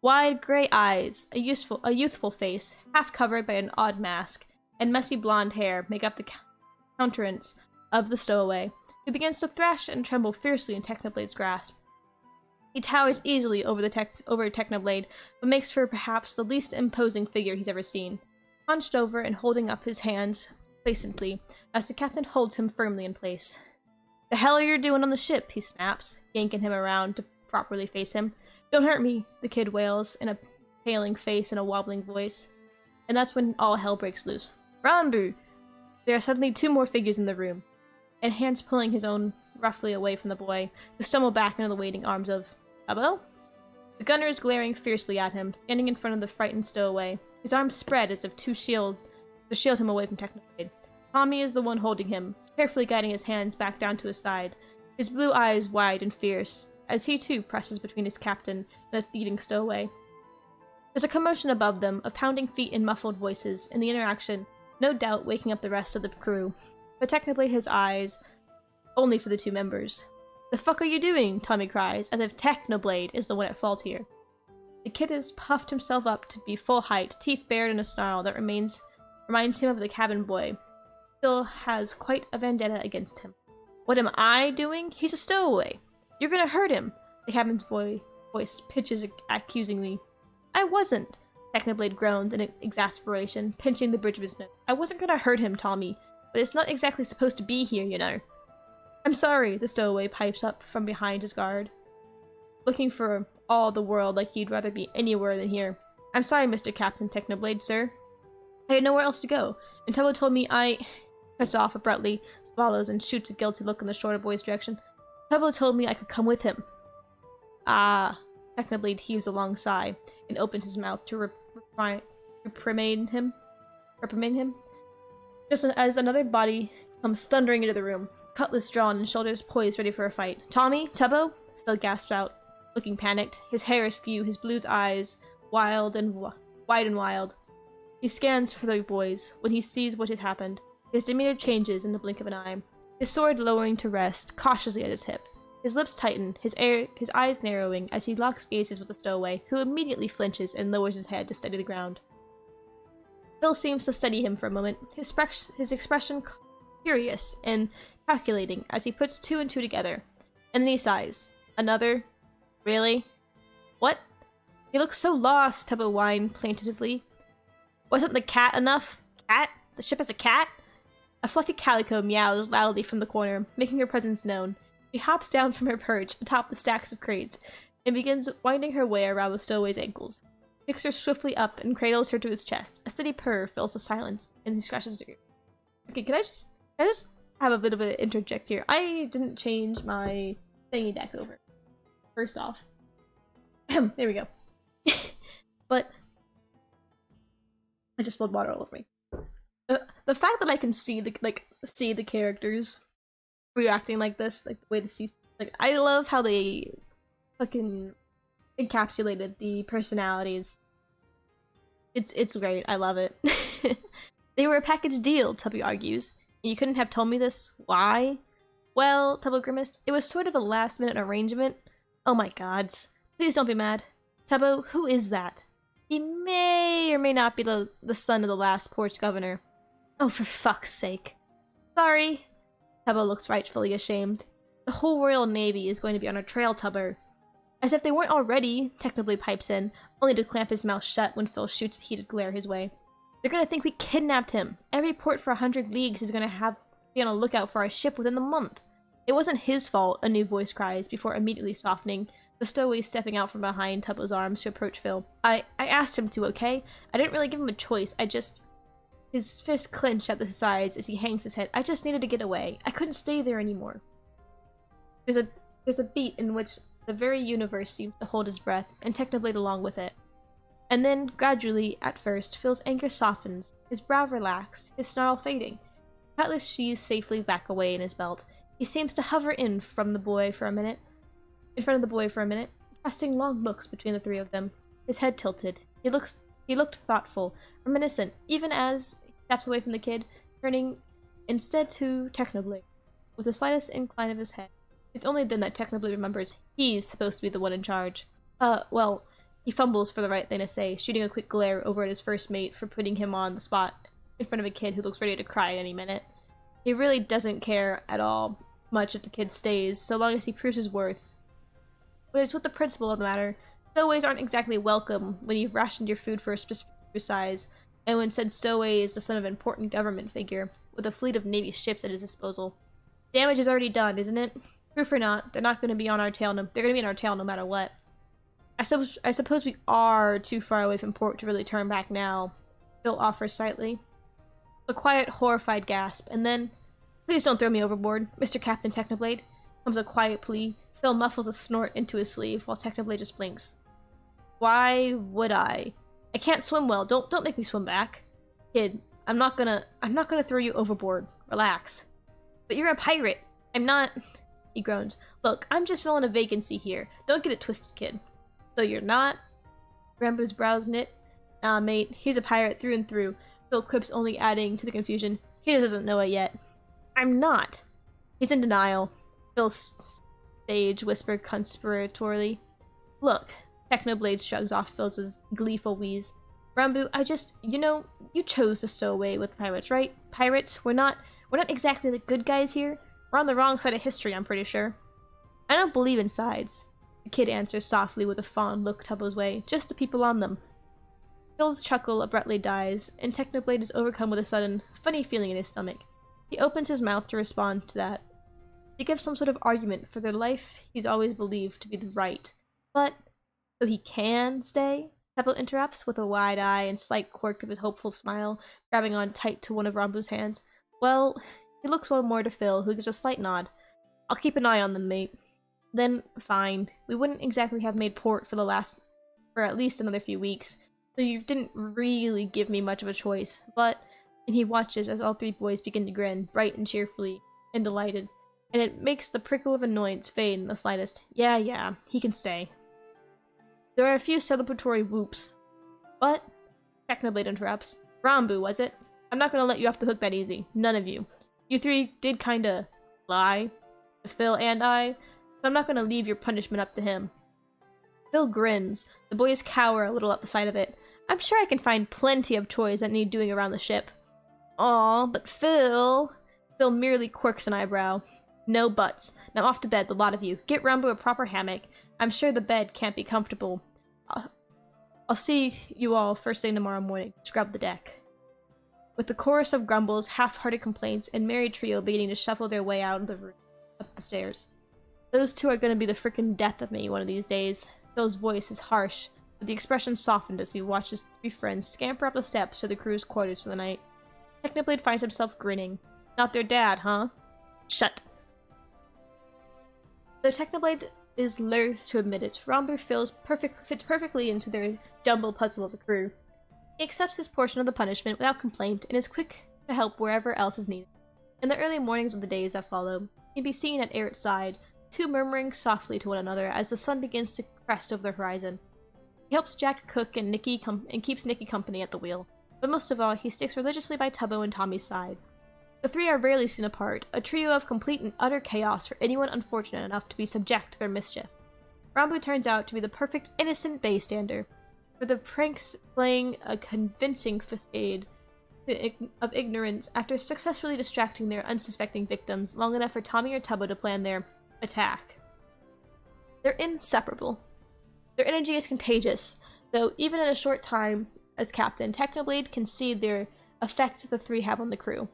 Wide gray eyes, a youthful face, half covered by an odd mask, and messy blonde hair make up the countenance of the stowaway, who begins to thrash and tremble fiercely in Technoblade's grasp. He towers easily over Technoblade, but makes for perhaps the least imposing figure he's ever seen, hunched over and holding up his hands complacently as the captain holds him firmly in place. "The hell are you doing on the ship?" he snaps, yanking him around to properly face him. "Don't hurt me," the kid wails, in a paling face and a wobbling voice. And that's when all hell breaks loose. Ranbu! There are suddenly two more figures in the room, and hands pulling his own roughly away from the boy, who stumble back into the waiting arms of Abo? The gunner is glaring fiercely at him, standing in front of the frightened stowaway, his arms spread as if to shield him away from Technoblade. Tommy is the one holding him, carefully guiding his hands back down to his side, his blue eyes wide and fierce, as he too presses between his captain and the thieving stowaway. There's a commotion above them, of pounding feet and muffled voices, and the interaction, no doubt waking up the rest of the crew. But Technoblade has eyes only for the two members. "The fuck are you doing?" Tommy cries, as if Technoblade is the one at fault here. The kid has puffed himself up to be full height, teeth bared in a snarl that reminds him of the cabin boy. Still has quite a vendetta against him. "What am I doing? He's a stowaway. You're gonna hurt him!" The cabin's voice pitches accusingly. "I wasn't!" Technoblade groaned in exasperation, pinching the bridge of his nose. "I wasn't gonna hurt him, Tommy, but it's not exactly supposed to be here, you know." "I'm sorry," the stowaway pipes up from behind his guard, looking for all the world like he'd rather be anywhere than here. "I'm sorry, Mr. Captain Technoblade, sir. I had nowhere else to go, and Tubbo told me I—" Cuts off abruptly, swallows, and shoots a guilty look in the shorter boy's direction. "Tubbo told me I could come with him." "Ah." Technoblade heaves a long sigh, and opens his mouth to reprimand him. Just as another body comes thundering into the room, cutlass drawn and shoulders poised ready for a fight. "Tommy? Tubbo?" Phil gasps out, looking panicked, his hair askew, his blue eyes wide and wild. He scans for the boys. When he sees what has happened, his demeanor changes in the blink of an eye, his sword lowering to rest cautiously at his hip. His lips tighten, his eyes narrowing as he locks gazes with the stowaway, who immediately flinches and lowers his head to steady the ground. Phil seems to study him for a moment, his expression curious and calculating as he puts two and two together. And then he sighs. "Another? Really? What?" "He looks so lost," Tubbo whined plaintively. "Wasn't the cat enough? Cat? The ship has a cat?" A fluffy calico meows loudly from the corner, making her presence known. She hops down from her perch atop the stacks of crates and begins winding her way around the stowaway's ankles. Picks her swiftly up and cradles her to his chest. A steady purr fills the silence, and he scratches her ear. Okay, can I just have a bit of an interject here? I didn't change my thingy deck over. First off. There we go. But I just spilled water all over me. The fact that I can see the characters reacting like this, like the way the see, like I love how they fucking encapsulated the personalities. It's great. I love it. They were a package deal, Tubby argues. You couldn't have told me this. Why? Well, Tubbo grimaced. It was sort of a last-minute arrangement. Oh my gods. Please don't be mad. Tubbo, who is that? He may or may not be the son of the last Porch governor. Oh, for fuck's sake. Sorry. Tubbo looks rightfully ashamed. The whole Royal Navy is going to be on our trail, Tubbo. As if they weren't already, Technoblade pipes in, only to clamp his mouth shut when Phil shoots a heated glare his way. They're gonna think we kidnapped him. Every port for 100 leagues is gonna be on a lookout for our ship within the month. It wasn't his fault, a new voice cries, before immediately softening, the stowaway stepping out from behind Tubbo's arms to approach Phil. I asked him to, okay? I didn't really give him a choice, His fist clenched at the sides as he hangs his head. I just needed to get away. I couldn't stay there anymore. There's a beat in which the very universe seems to hold his breath, and Technoblade along with it. And then, gradually, at first, Phil's anger softens, his brow relaxed, his snarl fading. Cutlass sheathes safely back away in his belt. He seems to hover in front of the boy for a minute, casting long looks between the three of them. His head tilted. He looked thoughtful, reminiscent, even as he steps away from the kid, turning instead to Technoblade, with the slightest incline of his head. It's only then that Technoblade remembers he's supposed to be the one in charge. Well, He fumbles for the right thing to say, shooting a quick glare over at his first mate for putting him on the spot in front of a kid who looks ready to cry at any minute. He really doesn't care at all much if the kid stays, so long as he proves his worth. But it's with the principle of the matter. Stowaways aren't exactly welcome when you've rationed your food for a specific size, and when said stowaway is the son of an important government figure, with a fleet of Navy ships at his disposal. Damage is already done, isn't it? Proof or not, they're not going to be on our tail. They're going to be on our tail no matter what. I suppose we are too far away from port to really turn back now, Phil offers slightly. A quiet, horrified gasp, and then, please don't throw me overboard, Mr. Captain Technoblade, comes a quiet plea. Phil muffles a snort into his sleeve while Technoblade just blinks. Why would I? I can't swim well. Don't make me swim back. Kid, I'm not gonna throw you overboard. Relax. But you're a pirate. I'm not. He groans. Look, I'm just filling a vacancy here. Don't get it twisted, kid. So you're not? Rambo's brows knit. Nah, mate. He's a pirate through and through. Phil quips, only adding to the confusion. He just doesn't know it yet. I'm not. He's in denial. Phil stage whispered conspiratorially. Look. Technoblade shrugs off Phil's gleeful wheeze. Rambo, you chose to stow away with pirates, right? Pirates, we're not exactly the good guys here. We're on the wrong side of history, I'm pretty sure. I don't believe in sides. The kid answers softly with a fond look Tubbo's way. Just the people on them. Phil's chuckle abruptly dies, and Technoblade is overcome with a sudden, funny feeling in his stomach. He opens his mouth to respond to that. To give some sort of argument for their life he's always believed to be the right. But so he can stay? Tubbo interrupts with a wide eye and slight quirk of his hopeful smile, grabbing on tight to one of Rambo's hands. Well, he looks one more to Phil, who gives a slight nod. I'll keep an eye on them, mate. Then, fine. We wouldn't exactly have made port for at least another few weeks, so you didn't really give me much of a choice, but... And he watches as all three boys begin to grin, bright and cheerfully, and delighted, and it makes the prickle of annoyance fade in the slightest. Yeah, he can stay. There are a few celebratory whoops. But, Technoblade interrupts. Rambu, was it? I'm not gonna let you off the hook that easy. None of you. You three did kinda lie to Phil and I, so I'm not gonna leave your punishment up to him. Phil grins. The boys cower a little at the sight of it. I'm sure I can find plenty of chores that need doing around the ship. Aw, but Phil... Phil merely quirks an eyebrow. No buts. Now off to bed, the lot of you. Get Rambu a proper hammock. I'm sure the bed can't be comfortable. I'll see you all first thing tomorrow morning. Scrub the deck. With the chorus of grumbles, half-hearted complaints, and merry trio beginning to shuffle their way out of the room, up the stairs. Those two are gonna be the frickin' death of me one of these days. Phil's voice is harsh, but the expression softened as he watched his three friends scamper up the steps to the crew's quarters for the night. Technoblade finds himself grinning. Not their dad, huh? Shut. Though Technoblade is loath to admit it, Rambo fits perfectly into their jumble puzzle of a crew. He accepts his portion of the punishment without complaint and is quick to help wherever else is needed. In the early mornings of the days that follow, he can be seen at Eric's side, two murmuring softly to one another as the sun begins to crest over the horizon. He helps Jack cook and keeps Nikki company at the wheel, but most of all, he sticks religiously by Tubbo and Tommy's side. The three are rarely seen apart, a trio of complete and utter chaos for anyone unfortunate enough to be subject to their mischief. Rambo turns out to be the perfect innocent bystander, for the pranks playing a convincing facade of ignorance after successfully distracting their unsuspecting victims long enough for Tommy or Tubbo to plan their attack. They're inseparable. Their energy is contagious, though even in a short time as captain, Technoblade can see their effect the three have on the crew.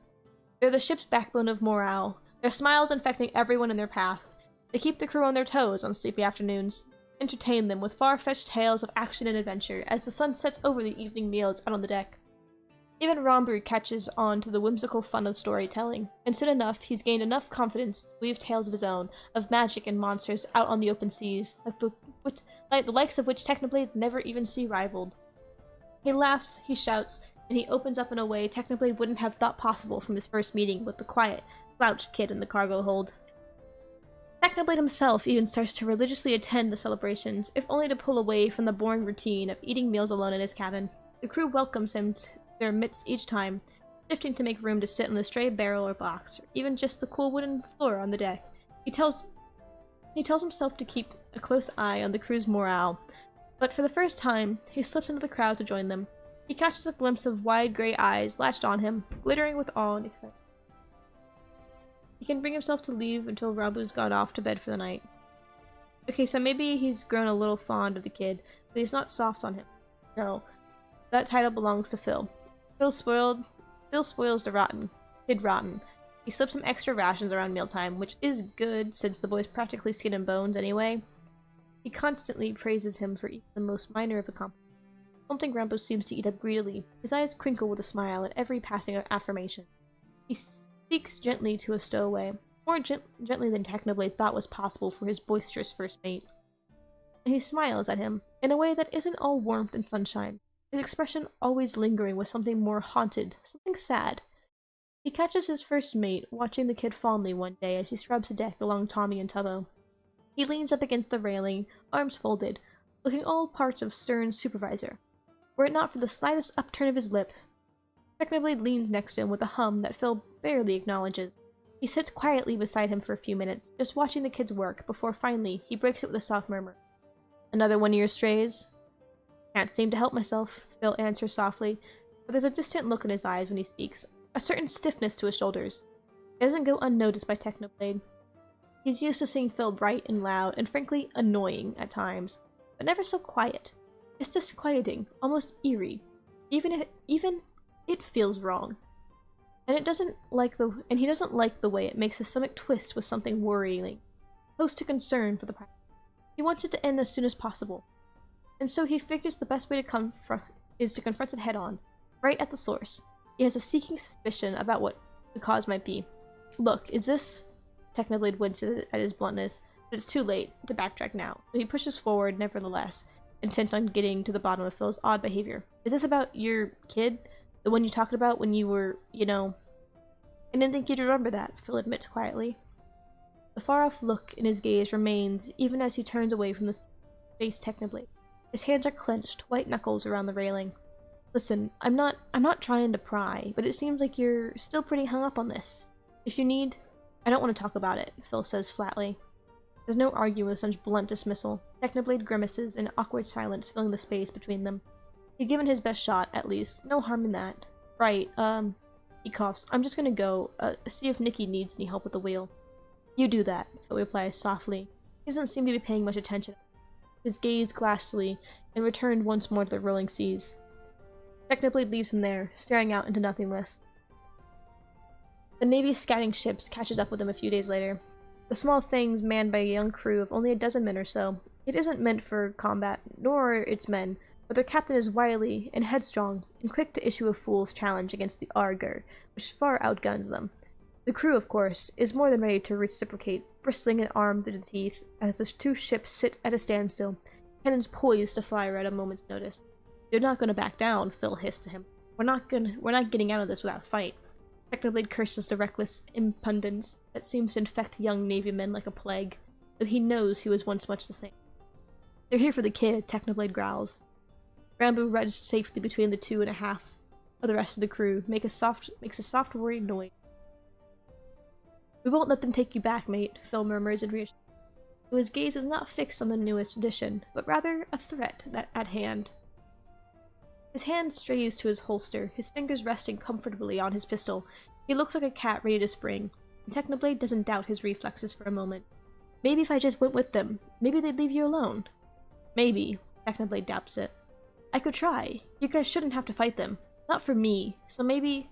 They're the ship's backbone of morale, their smiles infecting everyone in their path. They keep the crew on their toes on sleepy afternoons, entertain them with far-fetched tales of action and adventure as the sun sets over the evening meals out on the deck. Even Rombu catches on to the whimsical fun of storytelling, and soon enough he's gained enough confidence to weave tales of his own, of magic and monsters out on the open seas, like the likes of which Technoblade never even see rivaled. He laughs, he shouts, and he opens up in a way Technoblade wouldn't have thought possible from his first meeting with the quiet, slouched kid in the cargo hold. Technoblade himself even starts to religiously attend the celebrations, if only to pull away from the boring routine of eating meals alone in his cabin. The crew welcomes him to their midst each time, shifting to make room to sit on the stray barrel or box, or even just the cool wooden floor on the deck. He tells himself to keep a close eye on the crew's morale, But for the first time, he slips into the crowd to join them. He catches a glimpse of wide gray eyes latched on him, glittering with awe and excitement. He can bring himself to leave until Rambu's gone off to bed for the night. Okay, so maybe he's grown a little fond of the kid, but he's not soft on him. No, that title belongs to Phil. Phil spoils the kid rotten. He slips some extra rations around mealtime, which is good since the boy's practically skin and bones anyway. He constantly praises him for even the most minor of accomplishments. Something Rambo seems to eat up greedily. His eyes crinkle with a smile at every passing affirmation. He speaks gently to a stowaway, more gently than Technoblade thought was possible for his boisterous first mate. And he smiles at him, in a way that isn't all warmth and sunshine, his expression always lingering with something more haunted, something sad. He catches his first mate watching the kid fondly one day as he scrubs the deck along Tommy and Tubbo. He leans up against the railing, arms folded, looking all parts of stern supervisor. Were it not for the slightest upturn of his lip, Technoblade leans next to him with a hum that Phil barely acknowledges. He sits quietly beside him for a few minutes, just watching the kids work, before finally he breaks it with a soft murmur. "Another one of your strays?" "Can't seem to help myself," Phil answers softly, but there's a distant look in his eyes when he speaks, a certain stiffness to his shoulders. It doesn't go unnoticed by Technoblade. He's used to seeing Phil bright and loud, and frankly annoying at times, but never so quiet. It's disquieting, almost eerie. Even it feels wrong. And he doesn't like the way it makes his stomach twist with something worrying, close to concern for the past. He wants it to end as soon as possible. And so he figures the best way to is to confront it head on, right at the source. He has a seeking suspicion about what the cause might be. "Look, is this..." Technoblade winces at his bluntness, but it's too late to backtrack now, so he pushes forward nevertheless, intent on getting to the bottom of Phil's odd behavior. "Is this about your kid? The one you talked about when you were, you know..." "I didn't think you'd remember that," Phil admits quietly. The far-off look in his gaze remains even as he turns away from the face Technoblade. His hands are clenched, white knuckles around the railing. "Listen, I'm not trying to pry, but it seems like you're still pretty hung up on this. If you need..." "I don't want to talk about it," Phil says flatly. There's no arguing with such blunt dismissal. Technoblade grimaces in awkward silence, filling the space between them. He'd given his best shot, at least. No harm in that. "Right, he coughs. "I'm just gonna go, see if Nikki needs any help with the wheel." "You do that," Phil replies softly. He doesn't seem to be paying much attention. His gaze glassily, and returned once more to the rolling seas. Technoblade leaves him there, staring out into nothingness. The Navy's scouting ships catches up with him a few days later. The small thing's manned by a young crew of only a dozen men or so. It isn't meant for combat, nor its men, but their captain is wily and headstrong, and quick to issue a fool's challenge against the Arger, which far outguns them. The crew, of course, is more than ready to reciprocate, bristling and armed to the teeth, as the two ships sit at a standstill, cannons poised to fire at a moment's notice. "You're not gonna back down," Phil hissed to him. We're not getting out of this without a fight." Technoblade curses the reckless impudence that seems to infect young Navy men like a plague, though he knows he was once much the same. "They're here for the kid," Technoblade growls. Rambo wedged safely between the 2.5 of the rest of the crew, makes a soft worried noise. "We won't let them take you back, mate," Phil murmurs in reassurance, though his gaze is not fixed on the newest edition, but rather a threat at hand. His hand strays to his holster, his fingers resting comfortably on his pistol. He looks like a cat ready to spring, and Technoblade doesn't doubt his reflexes for a moment. "Maybe if I just went with them, maybe they'd leave you alone." "Maybe," Technoblade doubts it. "I could try. You guys shouldn't have to fight them. Not for me, so maybe..."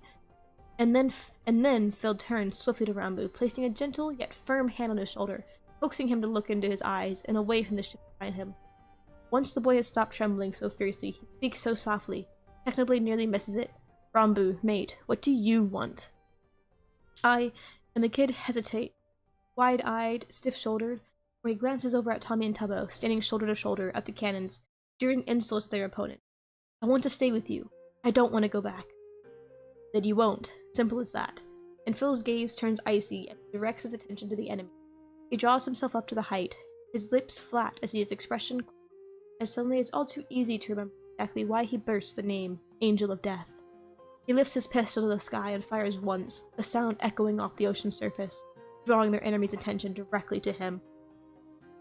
And then Phil turns swiftly to Rambo, placing a gentle yet firm hand on his shoulder, coaxing him to look into his eyes and away from the ship behind him. Once the boy has stopped trembling so fiercely, he speaks so softly, Technoblade nearly misses it. "Rambo, mate, what do you want?" And the kid hesitate, wide-eyed, stiff-shouldered, where he glances over at Tommy and Tubbo, standing shoulder to shoulder at the cannons, jeering insults at their opponent. "I want to stay with you. I don't want to go back." "Then you won't. Simple as that." And Phil's gaze turns icy and directs his attention to the enemy. He draws himself up to the height, his lips flat as his expression, and suddenly it's all too easy to remember exactly why he bursts the name Angel of Death. He lifts his pistol to the sky and fires once, the sound echoing off the ocean's surface, drawing their enemy's attention directly to him.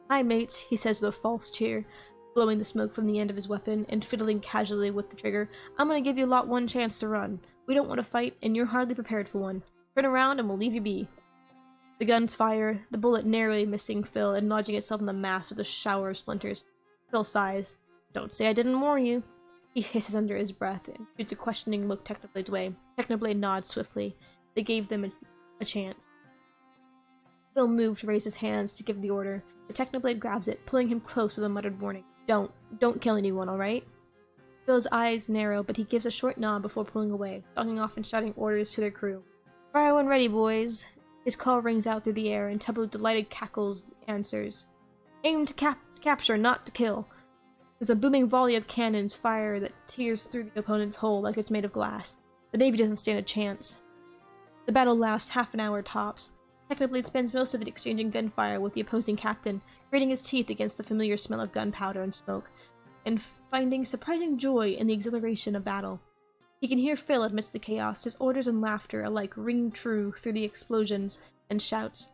"Hi, mates," he says with a false cheer, blowing the smoke from the end of his weapon and fiddling casually with the trigger. I'm gonna give you lot one chance to run. We don't want to fight, and you're hardly prepared for one. Turn around and we'll leave you be. The guns fire, the bullet narrowly missing Phil and lodging itself in the mass with a shower of splinters. Phil sighs. Don't say I didn't warn you. He hisses under his breath and shoots a questioning look Technoblade's way. Technoblade nods swiftly. They gave them a chance. Phil moved to raise his hands to give the order. The Technoblade grabs it, pulling him close with a muttered warning. Don't kill anyone, alright? Phil's eyes narrow, but he gives a short nod before pulling away, stalking off and shouting orders to their crew. Fire when ready, boys! His call rings out through the air, and Tubbo's delighted cackles answers. Aim to capture, not to kill. There's a booming volley of cannons fire that tears through the opponent's hull like it's made of glass. The Navy doesn't stand a chance. The battle lasts half an hour tops. Technoblade spends most of it exchanging gunfire with the opposing captain, grating his teeth against the familiar smell of gunpowder and smoke, and finding surprising joy in the exhilaration of battle. He can hear Phil amidst the chaos, his orders and laughter alike ring true through the explosions and shouts.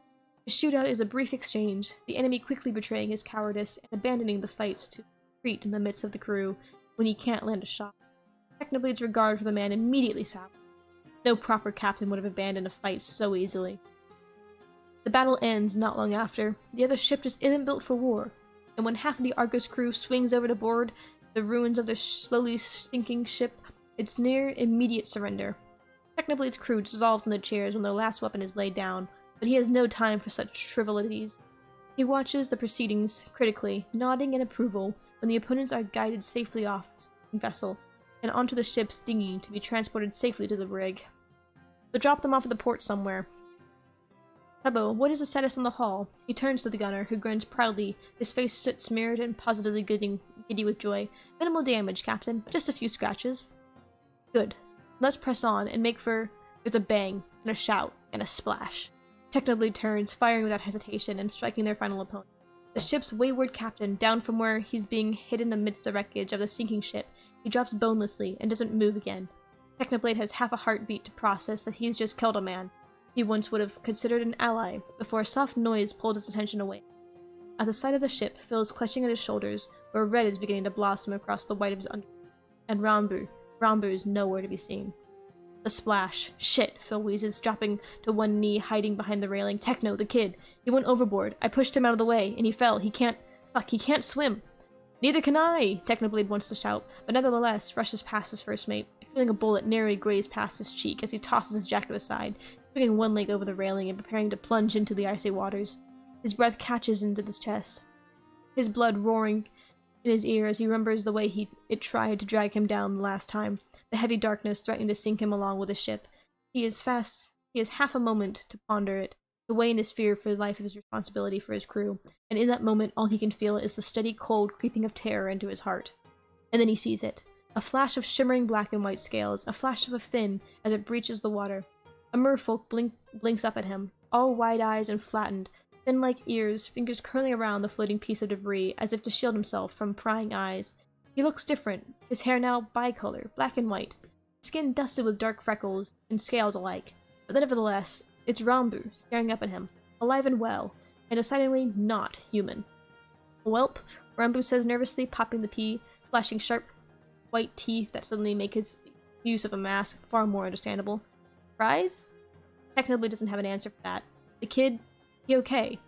The shootout is a brief exchange, the enemy quickly betraying his cowardice and abandoning the fights to retreat in the midst of the crew when he can't land a shot. Technoblade's regard for the man immediately soured. No proper captain would have abandoned a fight so easily. The battle ends not long after. The other ship just isn't built for war, and when half of the Argus crew swings over to board the ruins of the slowly sinking ship, it's near immediate surrender. Technoblade's crew dissolves in the chairs when their last weapon is laid down, but he has no time for such frivolities. He watches the proceedings critically, nodding in approval when the opponents are guided safely off the vessel and onto the ship's dinghy to be transported safely to the brig. They'll drop them off at the port somewhere. Tubbo, what is the status on the hull? He turns to the gunner, who grins proudly, his face soot smeared and positively giddy with joy. Minimal damage, Captain. Just a few scratches. Good. Let's press on and make for... There's a bang, and a shout, and a splash. Technoblade turns, firing without hesitation, and striking their final opponent. The ship's wayward captain, down from where he's being hidden amidst the wreckage of the sinking ship, he drops bonelessly and doesn't move again. Technoblade has half a heartbeat to process that he's just killed a man he once would have considered an ally, before a soft noise pulled his attention away. At the sight of the ship, Phil is clutching at his shoulders, where red is beginning to blossom across the white of his underwear. And Rambu is nowhere to be seen. A splash. Shit, Phil wheezes, dropping to one knee, hiding behind the railing. Techno, the kid. He went overboard. I pushed him out of the way, and he fell. He can't swim. Neither can I! Technoblade wants to shout, but nevertheless rushes past his first mate, feeling a bullet narrowly graze past his cheek as he tosses his jacket aside, swinging one leg over the railing and preparing to plunge into the icy waters. His breath catches into his chest, his blood roaring in his ear as he remembers the way it tried to drag him down the last time, the heavy darkness threatening to sink him along with the ship. He has half a moment to ponder it, to weigh in his fear for the life of his responsibility for his crew, and in that moment all he can feel is the steady cold creeping of terror into his heart. And then he sees it. A flash of shimmering black and white scales, a flash of a fin as it breaches the water. A merfolk blinks up at him, all wide eyes and flattened, fin-like ears, fingers curling around the floating piece of debris as if to shield himself from prying eyes. He looks different, his hair now bicolor, black and white, skin dusted with dark freckles and scales alike. But nevertheless, it's Rambu staring up at him, alive and well, and decidedly not human. Welp, Rambu says nervously, popping the pea, flashing sharp white teeth that suddenly make his use of a mask far more understandable. Surprise? Technoblade doesn't have an answer for that. The kid, he okay?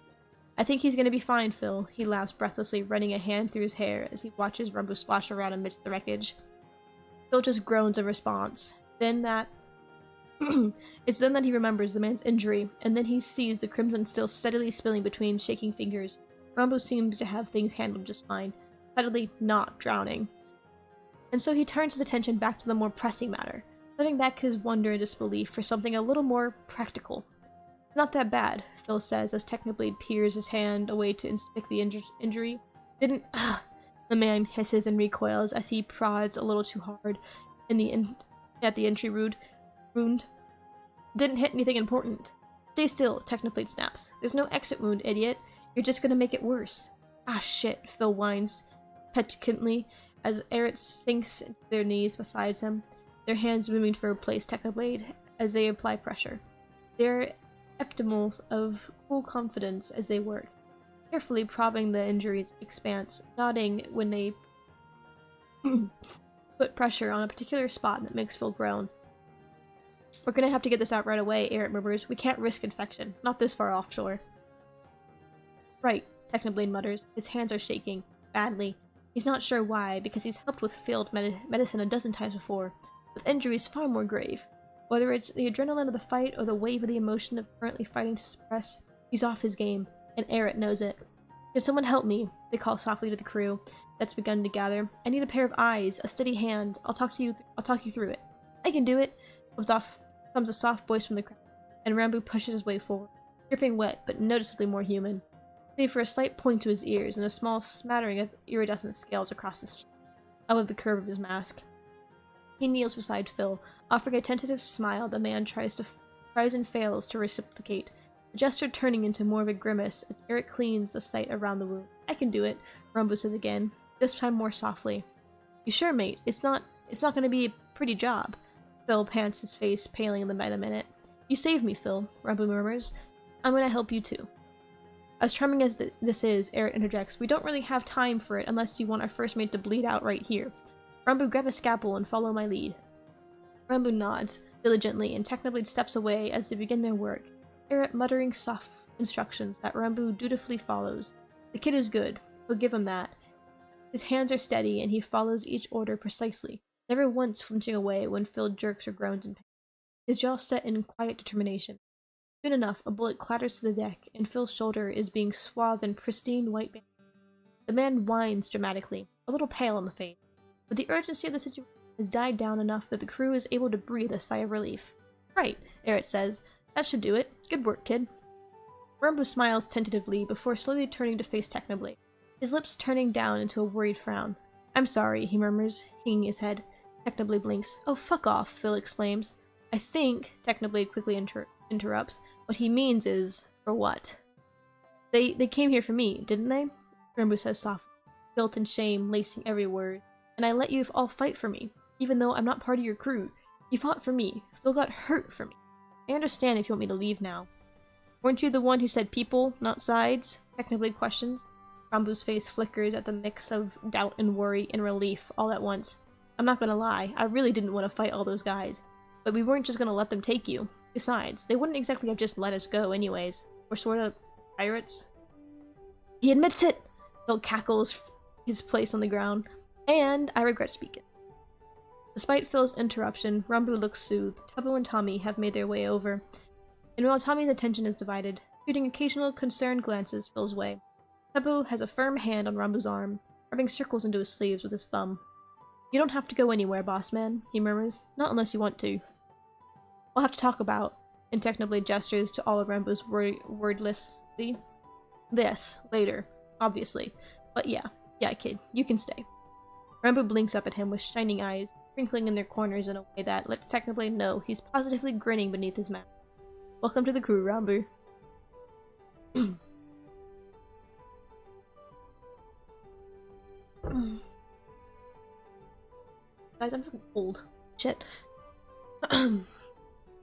I think he's gonna be fine, Phil. He laughs breathlessly, running a hand through his hair as he watches Rambu splash around amidst the wreckage. Phil just groans in response. It's then that he remembers the man's injury, and then he sees the crimson still steadily spilling between shaking fingers. Rambu seems to have things handled just fine, decidedly not drowning. And so he turns his attention back to the more pressing matter, setting back his wonder and disbelief for something a little more practical. It's not that bad, Phil says as Technoblade peers his hand away to inspect the injury. The man hisses and recoils as he prods a little too hard at the entry wound. Didn't hit anything important. Stay still, Technoblade snaps. There's no exit wound, idiot. You're just gonna make it worse. Ah shit, Phil whines petulantly as Erit sinks into their knees beside him, their hands moving to replace Technoblade as they apply pressure. They're epitomal of cool confidence as they work. carefully probing the injury's expanse, nodding when they put pressure on a particular spot that makes Phil groan. We're gonna have to get this out right away, Eric murmurs. We can't risk infection. Not this far offshore. Right, Technoblade mutters. His hands are shaking. Badly. He's not sure why, because he's helped with failed medicine a dozen times before, with injuries far more grave. Whether it's the adrenaline of the fight or the wave of the emotion of currently fighting to suppress, he's off his game, and Eric knows it. Can someone help me? They call softly to the crew that's begun to gather. I need a pair of eyes, a steady hand. I'll talk you through it. I can do it. Comes a soft voice from the crowd, and Rambo pushes his way forward, dripping wet but noticeably more human, save for a slight point to his ears and a small smattering of iridescent scales across his cheek, out of the curve of his mask. He kneels beside Phil, offering a tentative smile. The man tries and fails to reciprocate, the gesture turning into more of a grimace as Eric cleans the site around the wound. I can do it, Rambo says again, this time more softly. You sure, mate? It's not gonna be a pretty job. Phil pants, his face paling in the minute. You saved me, Phil, Rambo murmurs. I'm gonna help you too. As charming as this is, Eric interjects, we don't really have time for it unless you want our first mate to bleed out right here. Rambo, grab a scalpel and follow my lead. Rambo nods diligently, and Technoblade steps away as they begin their work, Eric muttering soft instructions that Rambo dutifully follows. The kid is good, we'll give him that. His hands are steady, and he follows each order precisely, never once flinching away when Phil jerks or groans in pain, his jaw set in quiet determination. Soon enough, a bullet clatters to the deck, and Phil's shoulder is being swathed in pristine white bandage. The man whines dramatically, a little pale in the face, but the urgency of the situation has died down enough that the crew is able to breathe a sigh of relief. Right, Eric says. That should do it. Good work, kid. Rambo smiles tentatively before slowly turning to face Technoblade, his lips turning down into a worried frown. I'm sorry, he murmurs, hanging his head. Technoblade blinks. Oh, fuck off, Phil exclaims. I think, Technoblade quickly interrupts, what he means is, for what? They came here for me, didn't they? Rambo says softly, guilt and shame lacing every word. And I let you all fight for me, even though I'm not part of your crew. You fought for me. Phil got hurt for me. I understand if you want me to leave now. Weren't you the one who said people, not sides? Technoblade questions. Rambo's face flickers at the mix of doubt and worry and relief all at once. I'm not gonna lie, I really didn't want to fight all those guys. But we weren't just gonna let them take you. Besides, they wouldn't exactly have just let us go anyways. We're sort of pirates. He admits it! Phil cackles his place on the ground. And I regret speaking. Despite Phil's interruption, Rambo looks soothed. Tubbo and Tommy have made their way over. And while Tommy's attention is divided, shooting occasional concerned glances Phil's way, Tubbo has a firm hand on Rambo's arm, rubbing circles into his sleeves with his thumb. You don't have to go anywhere, boss man, he murmurs. Not unless you want to. We'll have to talk about, and Technoblade gestures to all of Rambo's wordlessly. This, later, obviously. But yeah, kid, you can stay. Rambo blinks up at him with shining eyes, twinkling in their corners in a way that lets Technoblade know he's positively grinning beneath his mask. Welcome to the crew, Rambo. Guys, I'm fucking old. Shit.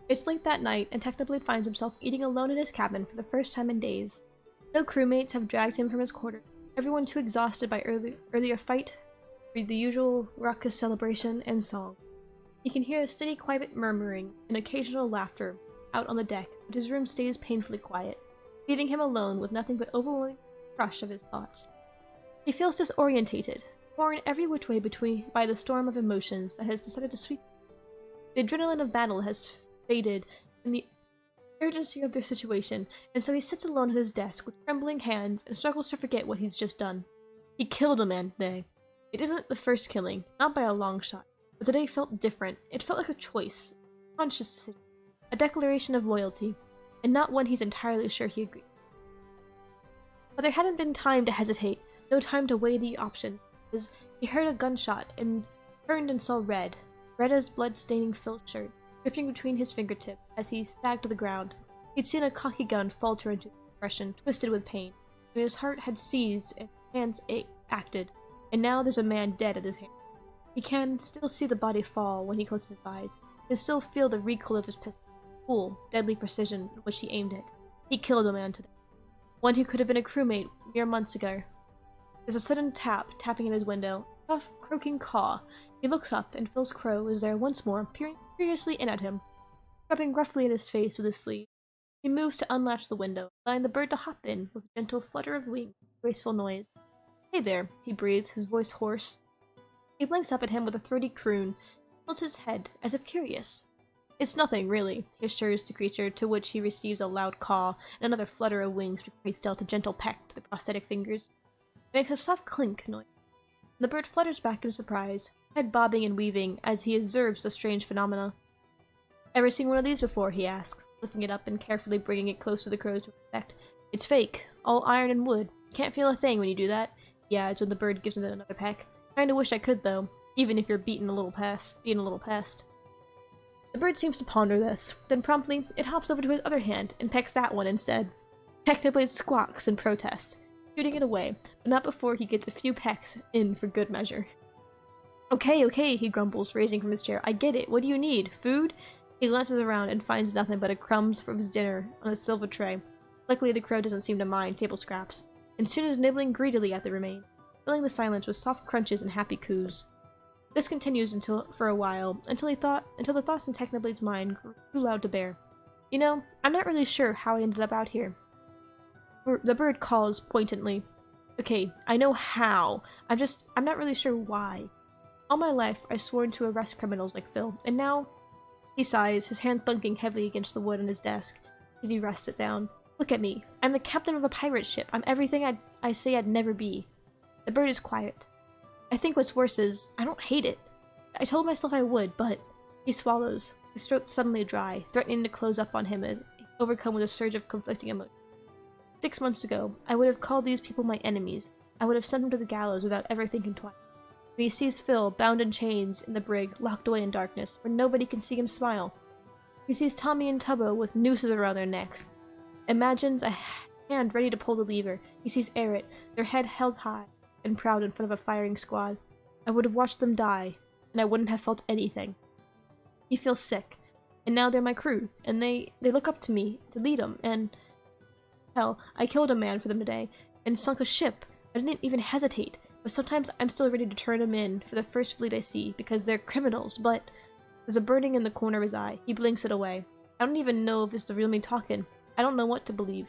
It's late that night, and Technoblade finds himself eating alone in his cabin for the first time in days. No crewmates have dragged him from his quarters. Everyone too exhausted by earlier fight, the usual raucous celebration and song. He can hear a steady, quiet murmuring and occasional laughter out on the deck, but his room stays painfully quiet, leaving him alone with nothing but overwhelming crush of his thoughts. He feels disorientated, torn every which way by the storm of emotions that has decided to sweep. The adrenaline of battle has faded in the urgency of their situation, and so he sits alone at his desk with trembling hands and struggles to forget what he's just done. He killed a man today. It isn't the first killing, not by a long shot, but today felt different. It felt like a choice, a conscious decision, a declaration of loyalty, and not one he's entirely sure he agreed. But there hadn't been time to hesitate, no time to weigh the options, as he heard a gunshot and turned and saw red as blood-staining Phil's shirt, dripping between his fingertips as he sagged to the ground. He'd seen a cocky gun falter into depression, twisted with pain, and his heart had seized and his hands acted, and now there's a man dead at his hand. He can still see the body fall when he closes his eyes. He can still feel the recoil of his pistol, cool, deadly precision in which he aimed it. He killed a man today. one who could have been a crewmate mere months ago. There's a sudden tapping at his window, a soft croaking caw. He looks up, and Phil's crow is there once more, peering curiously in at him, rubbing roughly at his face with his sleeve. He moves to unlatch the window, allowing the bird to hop in with a gentle flutter of wings, graceful noise. "Hey there," he breathes, his voice hoarse. He blinks up at him with a throaty croon, tilts his head, as if curious. "It's nothing, really," he assures the creature, to which he receives a loud caw and another flutter of wings before he's dealt a gentle peck to the prosthetic fingers. It makes a soft clink noise. The bird flutters back in surprise, head bobbing and weaving as he observes the strange phenomena. "Ever seen one of these before?" he asks, lifting it up and carefully bringing it close to the crow to inspect. "It's fake, all iron and wood. Can't feel a thing when you do that," he adds when the bird gives it another peck. "Kinda wish I could, though, even if you're being a little pest. The bird seems to ponder this, then promptly it hops over to his other hand and pecks that one instead. Technoblade squawks in protest, shooting it away, but not before he gets a few pecks in for good measure. Okay, he grumbles, raising from his chair. "I get it. What do you need? Food?" He glances around and finds nothing but a crumbs from his dinner on a silver tray. Luckily, the crow doesn't seem to mind table scraps, and soon is nibbling greedily at the remains, filling the silence with soft crunches and happy coos. This continues for a while, until the thoughts in Technoblade's mind grew too loud to bear. "You know, I'm not really sure how I ended up out here." The bird calls pointedly. "Okay, I know how. I'm not really sure why. All my life, I've sworn to arrest criminals like Phil, and now..." He sighs, his hand thunking heavily against the wood on his desk as he rests it down. "Look at me. I'm the captain of a pirate ship. I'm everything I say I'd never be." The bird is quiet. "I think what's worse is, I don't hate it. I told myself I would, but..." He swallows, his throat suddenly dry, threatening to close up on him as overcome with a surge of conflicting emotions. 6 months ago, I would have called these people my enemies. I would have sent them to the gallows without ever thinking twice. When he sees Phil, bound in chains in the brig, locked away in darkness, where nobody can see him smile. He sees Tommy and Tubbo with nooses around their necks. Imagines a hand ready to pull the lever. He sees Errett, their head held high and proud in front of a firing squad. I would have watched them die, and I wouldn't have felt anything. He feels sick, and now they're my crew, and they look up to me to lead them, and... Hell, I killed a man for them today, and sunk a ship. I didn't even hesitate, but sometimes I'm still ready to turn them in for the first fleet I see, because they're criminals, but... There's a burning in the corner of his eye. He blinks it away. I don't even know if it's the real me talking. I don't know what to believe.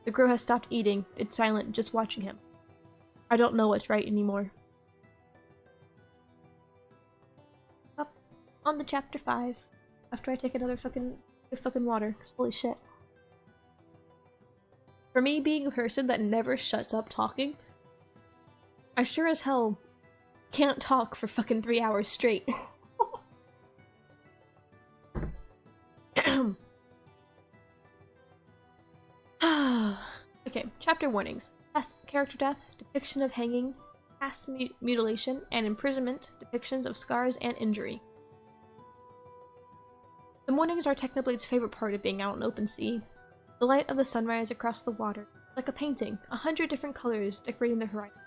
The crow has stopped eating. It's silent, just watching him. I don't know what's right anymore. Up on to chapter 5. After I take another fucking water, 'cause holy shit. For me, being a person that never shuts up talking, I sure as hell can't talk for fucking 3 hours straight. Okay, chapter warnings. Past character death, depiction of hanging, past mutilation, and imprisonment, depictions of scars and injury. The mornings are Technoblade's favorite part of being out in open sea. The light of the sunrise across the water, like a painting, 100 different colors decorating the horizon.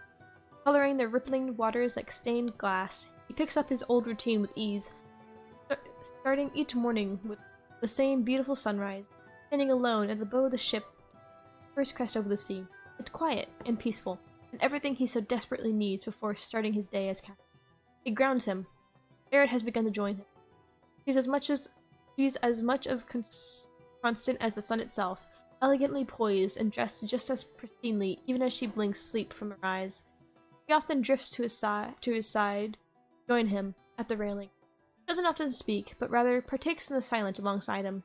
Coloring the rippling waters like stained glass, he picks up his old routine with ease, starting each morning with the same beautiful sunrise, standing alone at the bow of the ship, first crest over the sea. It's quiet and peaceful, and everything he so desperately needs before starting his day as captain. It grounds him. Barrett has begun to join him. She's as much of constant as the sun itself, elegantly poised and dressed just as pristinely, even as she blinks sleep from her eyes. She often drifts to his side, join him at the railing. She doesn't often speak, but rather partakes in the silence alongside him.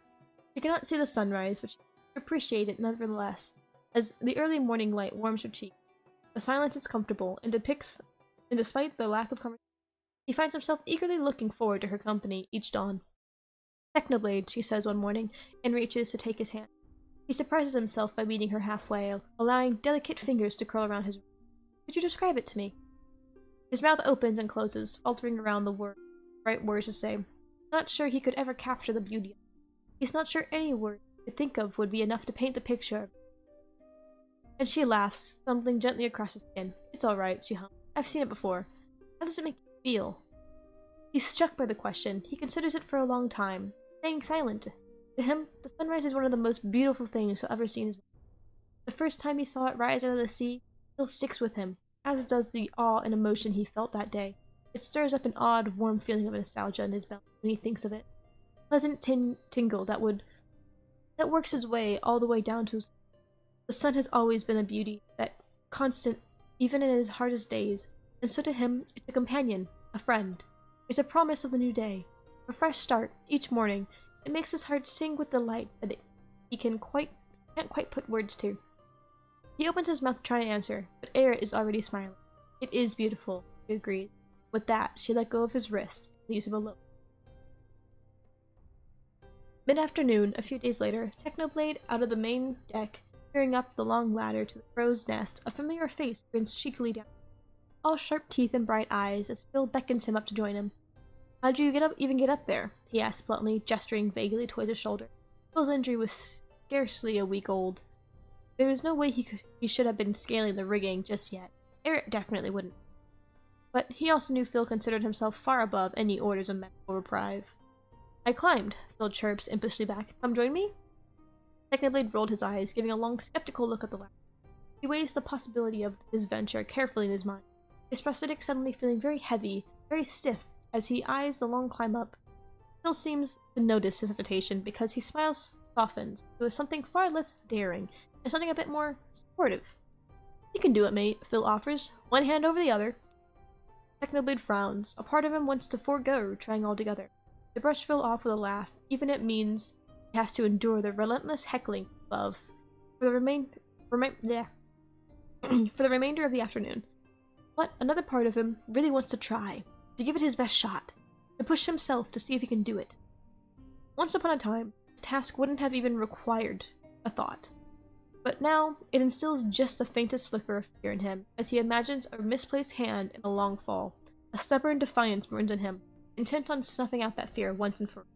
She cannot see the sunrise, but she can appreciate it nevertheless, as the early morning light warms her cheek. The silence is comfortable, and despite the lack of conversation, he finds himself eagerly looking forward to her company each dawn. "Technoblade," she says one morning, and reaches to take his hand. He surprises himself by meeting her halfway, allowing delicate fingers to curl around his wrist. "Could you describe it to me?" His mouth opens and closes, faltering around the right words to say. He's not sure he could ever capture the beauty of it. He's not sure any word he could think of would be enough to paint the picture. And she laughs, stumbling gently across his skin. "It's alright," she hums. "I've seen it before. How does it make you feel?" He's struck by the question. He considers it for a long time, staying silent. To him, the sunrise is one of the most beautiful things he'll ever see in his life. The first time he saw it rise out of the sea still sticks with him, as does the awe and emotion he felt that day. It stirs up an odd, warm feeling of nostalgia in his belly when he thinks of it. A pleasant tingle that works its way all the way down to his... The sun has always been a beauty, that constant, even in his hardest days, and so to him, it's a companion, a friend. It's a promise of the new day, a fresh start each morning. It makes his heart sing with delight that he can't quite put words to. He opens his mouth to try and answer, but Aerith is already smiling. It is beautiful, she agrees. With that, she let go of his wrist and leaves him alone. Mid-afternoon, a few days later, Technoblade, out of the main deck, peering up the long ladder to the crow's nest, a familiar face grins cheekily down, all sharp teeth and bright eyes, as Phil beckons him up to join him. How'd you even get up there? He asked bluntly, gesturing vaguely towards his shoulder. Phil's injury was scarcely a week old. There was no way he should have been scaling the rigging just yet. Aerith definitely wouldn't. But he also knew Phil considered himself far above any orders of medical reprieve. I climbed, Phil chirps impishly back. Come join me? Technoblade rolled his eyes, giving a long, skeptical look at the ladder. He weighs the possibility of his venture carefully in his mind, his prosthetic suddenly feeling very heavy, very stiff, as he eyes the long climb up. Phil seems to notice his hesitation because his smile softens to something far less daring and something a bit more supportive. You can do it, mate, Phil offers, one hand over the other. Technoblade frowns. A part of him wants to forego trying altogether. To brush Phil off with a laugh, even if it means he has to endure the relentless heckling above for the remainder of the afternoon. But another part of him really wants to try, to give it his best shot, to push himself to see if he can do it. Once upon a time, this task wouldn't have even required a thought. But now, it instills just the faintest flicker of fear in him, as he imagines a misplaced hand in a long fall. A stubborn defiance burns in him, intent on snuffing out that fear once and for all.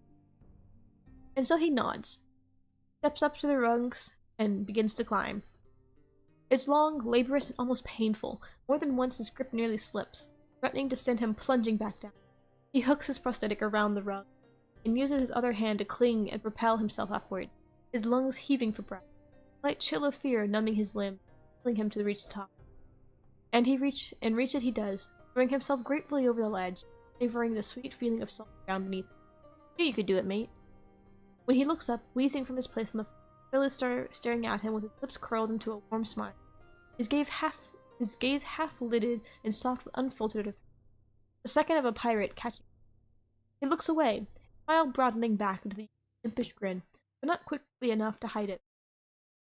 And so he nods, steps up to the rungs, and begins to climb. It's long, laborious, and almost painful. More than once his grip nearly slips, threatening to send him plunging back down. He hooks his prosthetic around the rung, and uses his other hand to cling and propel himself upwards, his lungs heaving for breath. A light chill of fear numbing his limb, pulling him to reach the top. And reach it he does, throwing himself gratefully over the ledge, savoring the sweet feeling of solid ground beneath him. You could do it, mate. When he looks up, wheezing from his place on the floor, Phil is staring at him with his lips curled into a warm smile. His gaze half-lidded and soft with unfiltered affection. The second of a pirate catching him. He looks away, his smile broadening back into the impish grin, but not quickly enough to hide it.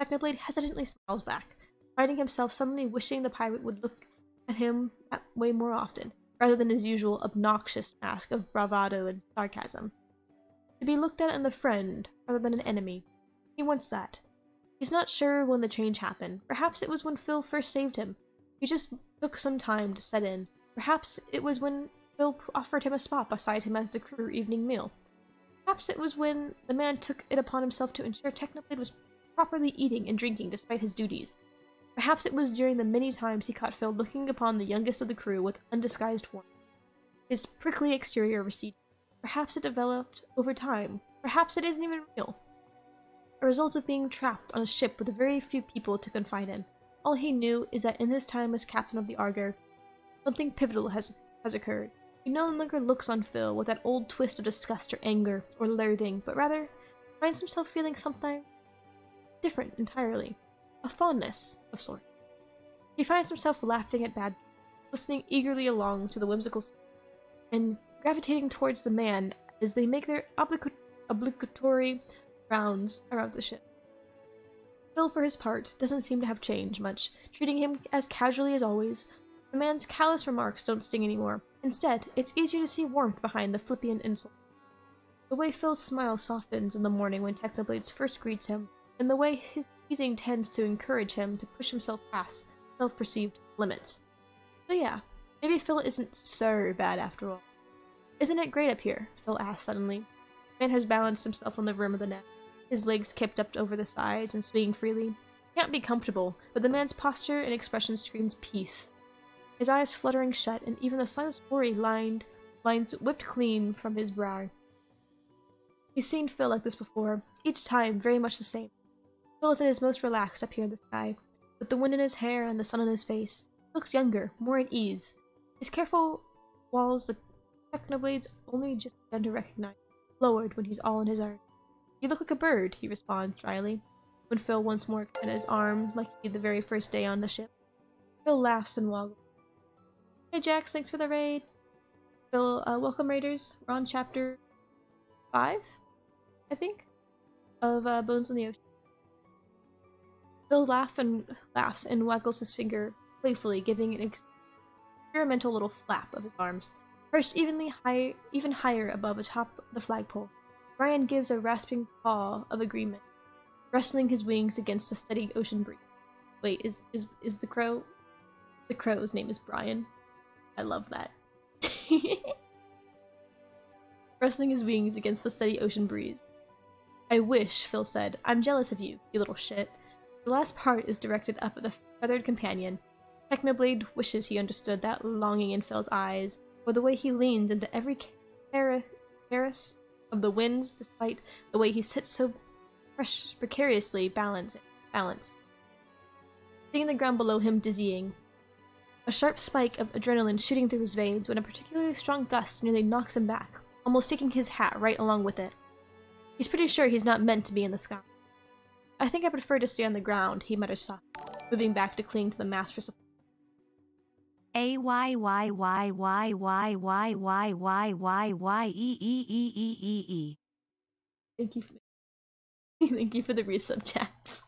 Technoblade hesitantly smiles back, finding himself suddenly wishing the pirate would look at him that way more often, rather than his usual obnoxious mask of bravado and sarcasm. To be looked at as a friend, rather than an enemy. He wants that. He's not sure when the change happened. Perhaps it was when Phil first saved him. He just took some time to set in. Perhaps it was when Phil offered him a spot beside him as the crew evening meal. Perhaps it was when the man took it upon himself to ensure Technoblade was properly eating and drinking despite his duties. Perhaps it was during the many times he caught Phil looking upon the youngest of the crew with undisguised warmth. His prickly exterior receded. Perhaps it developed over time. Perhaps it isn't even real. A result of being trapped on a ship with very few people to confide in. All he knew is that in his time as captain of the Argo, something pivotal has occurred. He no longer looks on Phil with that old twist of disgust or anger or loathing, but rather finds himself feeling something different entirely. A fondness of sorts. He finds himself laughing at bad, listening eagerly along to the whimsical story, and gravitating towards the man as they make their obligatory rounds around the ship. Phil, for his part, doesn't seem to have changed much, treating him as casually as always. The man's callous remarks don't sting anymore. Instead, it's easier to see warmth behind the flippant insult. The way Phil's smile softens in the morning when Technoblade first greets him, and the way his teasing tends to encourage him to push himself past self-perceived limits. So yeah, maybe Phil isn't so bad after all. Isn't it great up here? Phil asked suddenly. The man has balanced himself on the rim of the net, his legs kipped up over the sides and swinging freely. He can't be comfortable, but the man's posture and expression screams peace. His eyes fluttering shut, and even the slightest worry lines whipped clean from his brow. He's seen Phil like this before, each time very much the same. Phil is at his most relaxed up here in the sky, with the wind in his hair and the sun on his face. He looks younger, more at ease. His careful walls the technoblades only just begun to recognize, lowered when he's all in his art. "You look like a bird," he responds dryly, when Phil once more extended his arm like he did the very first day on the ship. Phil laughs and waggles. "Hey Jax, thanks for the raid." Phil, welcome raiders. We're on chapter 5, I think, of Bones in the Ocean. Phil laughs and waggles his finger playfully, giving an experimental little flap of his arms, perched even higher above atop the flagpole. Brian gives a rasping paw of agreement, rustling his wings against the steady ocean breeze. Wait, is the crow? The crow's name is Brian. I love that. Rustling his wings against the steady ocean breeze. "I wish," Phil said. "I'm jealous of you, you little shit." The last part is directed up at the feathered companion. Technoblade wishes he understood that longing in Phil's eyes, or the way he leans into every caress of the winds, despite the way he sits so precariously balanced. Seeing the ground below him dizzying. A sharp spike of adrenaline shooting through his veins when a particularly strong gust nearly knocks him back, almost taking his hat right along with it. He's pretty sure he's not meant to be in the sky. "I think I prefer to stay on the ground," he mutters softly, moving back to cling to the mast for support. AYYYYYYYYYYYEEEEEEE. Thank you for the resub, chaps.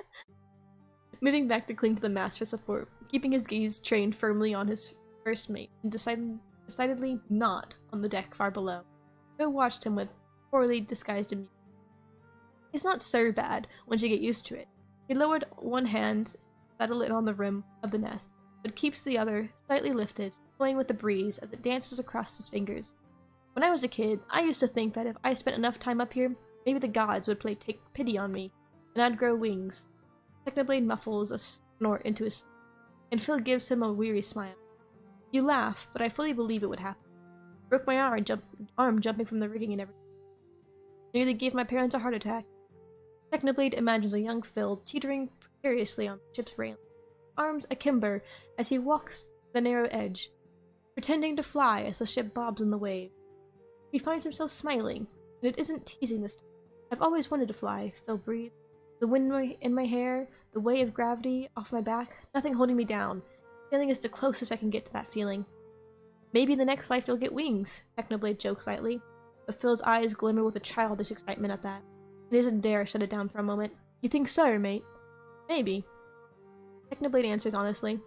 Moving back to cling to the mast for support, keeping his gaze trained firmly on his first mate, and decidedly not on the deck far below. Phil watched him with poorly disguised amusement. "It's not so bad once you get used to it." He lowered one hand, settled it on the rim of the nest, but keeps the other slightly lifted, toying with the breeze as it dances across his fingers. "When I was a kid, I used to think that if I spent enough time up here, maybe the gods would take pity on me, and I'd grow wings." Technoblade muffles a snort into his sleep, and Phil gives him a weary smile. "You laugh, but I fully believe it would happen. Broke my arm jumping from the rigging and everything. Nearly gave my parents a heart attack." Technoblade imagines a young Phil teetering precariously on the ship's railing, arms akimbo as he walks the narrow edge, pretending to fly as the ship bobs in the wave. He finds himself smiling, and it isn't teasing this time. "I've always wanted to fly," Phil breathed. "The wind in my hair, the weight of gravity off my back, nothing holding me down. Sailing is the closest I can get to that feeling." "Maybe in the next life you'll get wings," Technoblade jokes lightly, but Phil's eyes glimmer with a childish excitement at that, and he doesn't dare shut it down for a moment. "You think so, mate?" "Maybe." Technoblade answers honestly.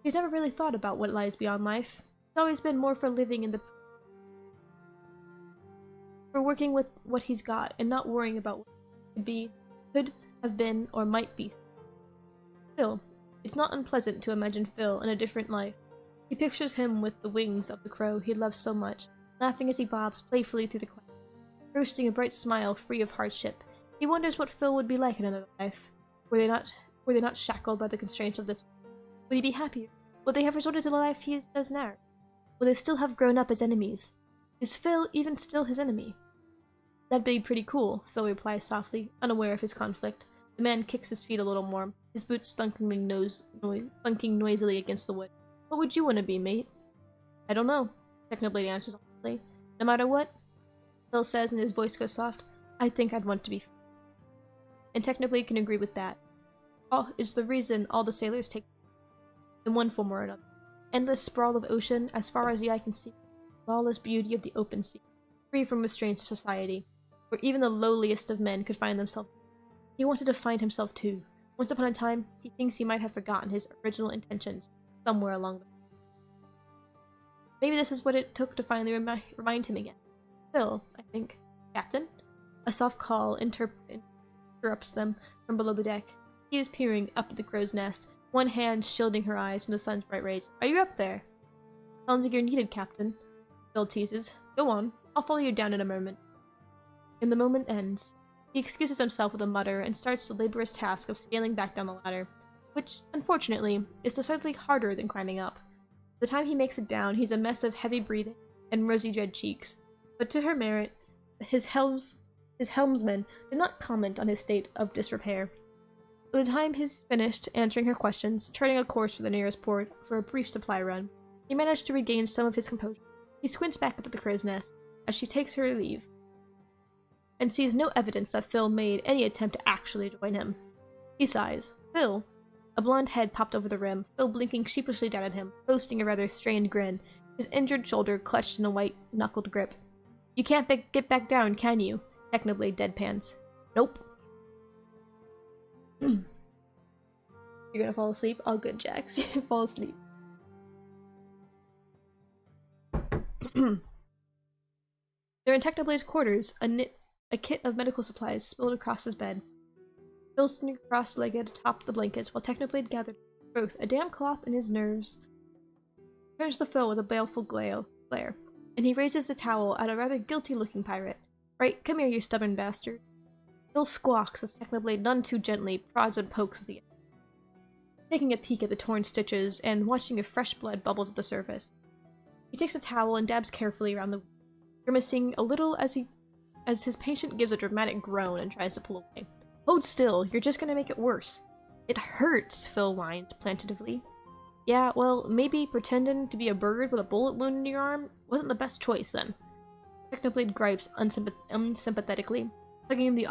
He's never really thought about what lies beyond life. He's always been more for living for working with what he's got, and not worrying about what could have been, or might be. Still, it's not unpleasant to imagine Phil in a different life. He pictures him with the wings of the crow he loves so much, laughing as he bobs playfully through the clouds, roasting a bright smile free of hardship. He wonders what Phil would be like in another life. Were they not shackled by the constraints of this? Would he be happier? Would they have resorted to the life he does now? Would they still have grown up as enemies? Is Phil even still his enemy? "That'd be pretty cool," Phil replies softly, unaware of his conflict. The man kicks his feet a little more, his boots thunking noisily against the wood. "What would you want to be, mate?" "I don't know," Technoblade answers honestly. "No matter what," Phil says, and his voice goes soft, "I think I'd want to be free." And Technoblade can agree with that. It's the reason all the sailors take in one form or another. Endless sprawl of ocean as far as the eye can see, lawless beauty of the open sea, free from restraints of society, where even the lowliest of men could find themselves. He wanted to find himself too. Once upon a time, he thinks he might have forgotten his original intentions somewhere along the way. Maybe this is what it took to finally remind him again. "Phil, I think." "Captain?" A soft call interrupts them from below the deck. He is peering up at the crow's nest, one hand shielding her eyes from the sun's bright rays. "Are you up there?" "Sounds like you're needed, Captain," Phil teases. "Go on, I'll follow you down in a moment." And the moment ends. He excuses himself with a mutter and starts the laborious task of scaling back down the ladder, which, unfortunately, is decidedly harder than climbing up. By the time he makes it down, he's a mess of heavy breathing and rosy red cheeks. But to her merit, his helmsman did not comment on his state of disrepair. By the time he's finished answering her questions, charting a course for the nearest port for a brief supply run, he managed to regain some of his composure. He squints back up at the crow's nest as she takes her leave, and sees no evidence that Phil made any attempt to actually join him. He sighs. Phil! A blonde head popped over the rim, Phil blinking sheepishly down at him, boasting a rather strained grin, his injured shoulder clutched in a white-knuckled grip. You can't get back down, can you? Technoblade deadpans. Nope. You're gonna fall asleep? Oh, good, Jax. Fall asleep. They're in Technoblade's quarters, a kit of medical supplies spilled across his bed. Phil sitting cross-legged atop the blankets while Technoblade gathered both a damp cloth and his nerves. Turns to Phil with a baleful glare, and he raises a towel at a rather guilty-looking pirate. Right, come here, you stubborn bastard. Phil squawks as Technoblade none too gently prods and pokes at the end. Taking a peek at the torn stitches and watching if fresh blood bubbles at the surface. He takes a towel and dabs carefully around the wound, grimacing a little as his patient gives a dramatic groan and tries to pull away. Hold still, you're just gonna make it worse. It hurts, Phil whines plaintively. Yeah, well, maybe pretending to be a bird with a bullet wound in your arm wasn't the best choice then. Technoblade gripes unsympathetically, tugging the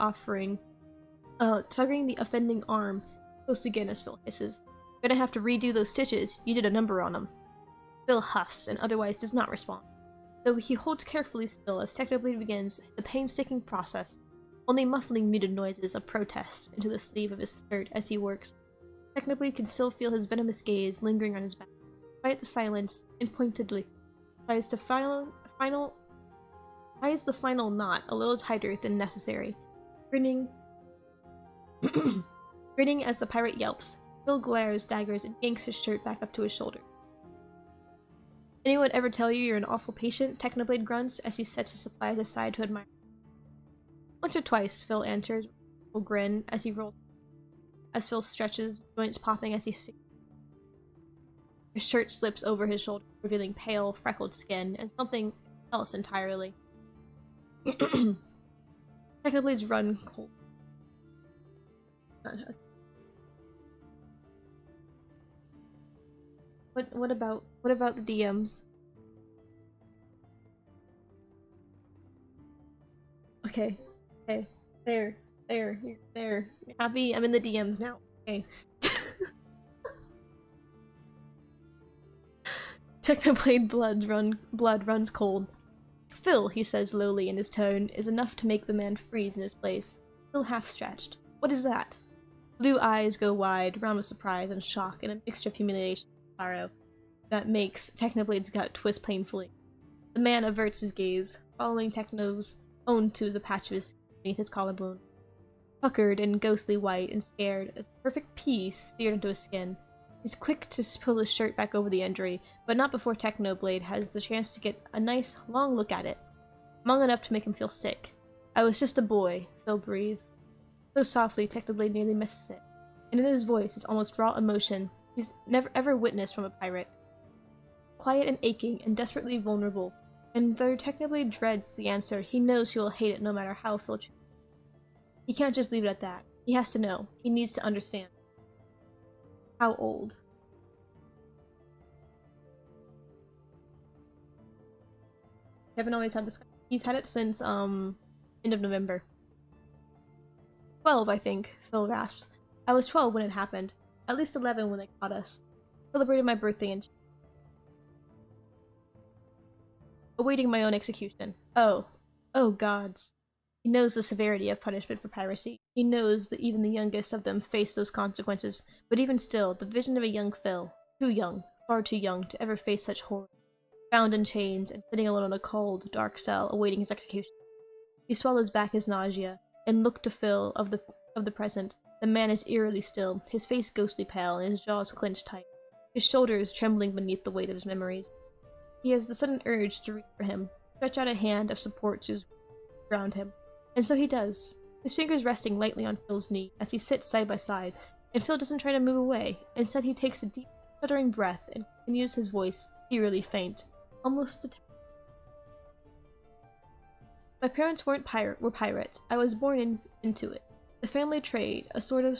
offending arm close again as Phil hisses. Gonna have to redo those stitches, you did a number on them. Phil huffs and otherwise does not respond, though he holds carefully still as Technoblade begins the painstaking process, only muffling muted noises of protest into the sleeve of his shirt as he works. Technoblade can still feel his venomous gaze lingering on his back. Despite the silence, and pointedly ties the final knot a little tighter than necessary, grinning as the pirate yelps. Phil glares, daggers, and yanks his shirt back up to his shoulder. Anyone ever tell you you're an awful patient? Technoblade grunts as he sets his supplies aside to admire. Once or twice, Phil answers with a grin as he rolls. As Phil stretches, joints popping as he speaks. His shirt slips over his shoulder, revealing pale, freckled skin and something else entirely. Technoblade's run cold. What about the DMs? Okay. There. You're happy? I'm in the DMs now. Okay. Technoblade blood runs cold. Phil, he says lowly in his tone, is enough to make the man freeze in his place, still half-stretched. What is that? Blue eyes go wide, round with surprise and shock and a mixture of humiliation and sorrow that makes Technoblade's gut twist painfully. The man averts his gaze, following Techno's own to the patch of his skin beneath his collarbone. Puckered and ghostly white and scared, as a perfect pea seared into his skin. He's quick to pull his shirt back over the injury, but not before Technoblade has the chance to get a nice, long look at it. Long enough to make him feel sick. I was just a boy, Phil breathed. So softly, Technoblade nearly misses it. And in his voice is almost raw emotion he's never ever witnessed from a pirate. Quiet and aching and desperately vulnerable. And though Technoblade dreads the answer, he knows he will hate it no matter how Phil chooses. He can't just leave it at that. He has to know. He needs to understand. How old? Kevin always had this. He's had it since, end of November. 12, I think, Phil rasps. I was 12 when it happened. At least 11 when they caught us. Celebrated my birthday and awaiting my own execution. Oh gods. He knows the severity of punishment for piracy. He knows that even the youngest of them face those consequences, but even still, the vision of a young Phil, too young, far too young to ever face such horror, bound in chains and sitting alone in a cold, dark cell awaiting his execution. He swallows back his nausea and looked to Phil of the present. The man is eerily still, his face ghostly pale and his jaws clenched tight, his shoulders trembling beneath the weight of his memories. He has the sudden urge to reach for him, stretch out a hand of support to around him. And so he does, his fingers resting lightly on Phil's knee as he sits side by side, and Phil doesn't try to move away. Instead, he takes a deep, shuddering breath and continues his voice, eerily faint, almost My parents were pirates. I was born into it. The family trade, a sort of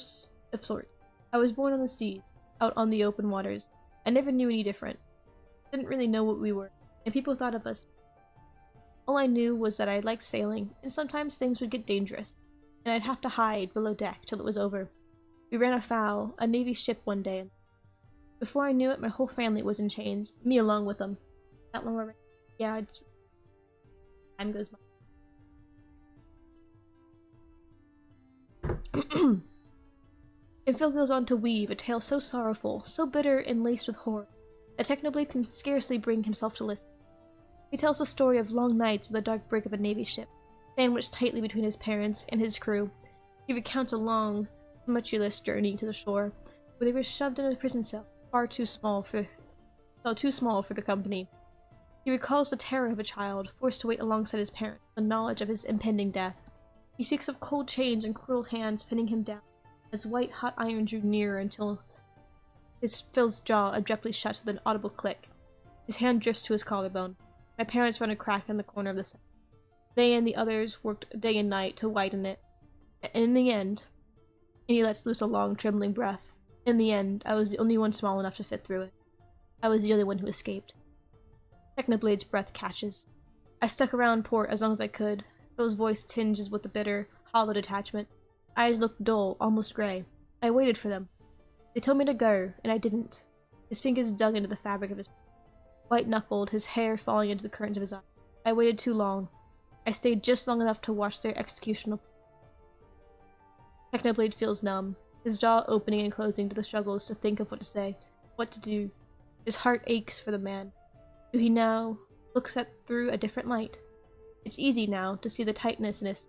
of sorts. I was born on the sea, out on the open waters. I never knew any different. Didn't really know what we were, and people thought of us. All I knew was that I liked sailing, and sometimes things would get dangerous, and I'd have to hide below deck till it was over. We ran afoul a Navy ship one day, and before I knew it, my whole family was in chains, me along with them. That long already? Yeah, it's... time goes by. And Phil goes on to weave a tale so sorrowful, so bitter and laced with horror, that Technoblade can scarcely bring himself to listen. He tells the story of long nights on the dark brig of a Navy ship, sandwiched tightly between his parents and his crew. He recounts a long, tumultuous journey to the shore, where they were shoved in a prison cell, too small for the company. He recalls the terror of a child, forced to wait alongside his parents, the knowledge of his impending death. He speaks of cold chains and cruel hands pinning him down, as white-hot iron drew nearer until Phil's jaw abruptly shut with an audible click. His hand drifts to his collarbone. My parents run a crack in the corner of the cell. They and the others worked day and night to widen it. And in the end, and he lets loose a long, trembling breath. In the end, I was the only one small enough to fit through it. I was the only one who escaped. Technoblade's breath catches. I stuck around port as long as I could. Phil's voice tinges with a bitter, hollow detachment. Eyes looked dull, almost gray. I waited for them. They told me to go, and I didn't. His fingers dug into the fabric of his white-knuckled, his hair falling into the curtains of his eyes. I waited too long. I stayed just long enough to watch their execution. Technoblade feels numb, his jaw opening and closing to the struggles to think of what to say, what to do. His heart aches for the man, who he now looks at through a different light. It's easy now to see the tightness in his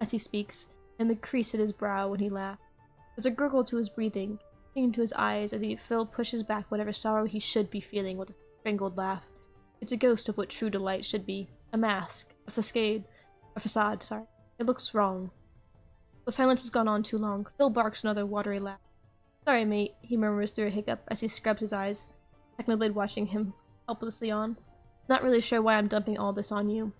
as he speaks, and the crease in his brow when he laughs. There's a gurgle to his breathing, singing to his eyes as Phil pushes back whatever sorrow he should be feeling with a strangled laugh. It's a ghost of what true delight should be. A mask. A facade, sorry. It looks wrong. The silence has gone on too long. Phil barks another watery laugh. Sorry, mate, he murmurs through a hiccup as he scrubs his eyes. Technoblade watching him helplessly on. Not really sure why I'm dumping all this on you.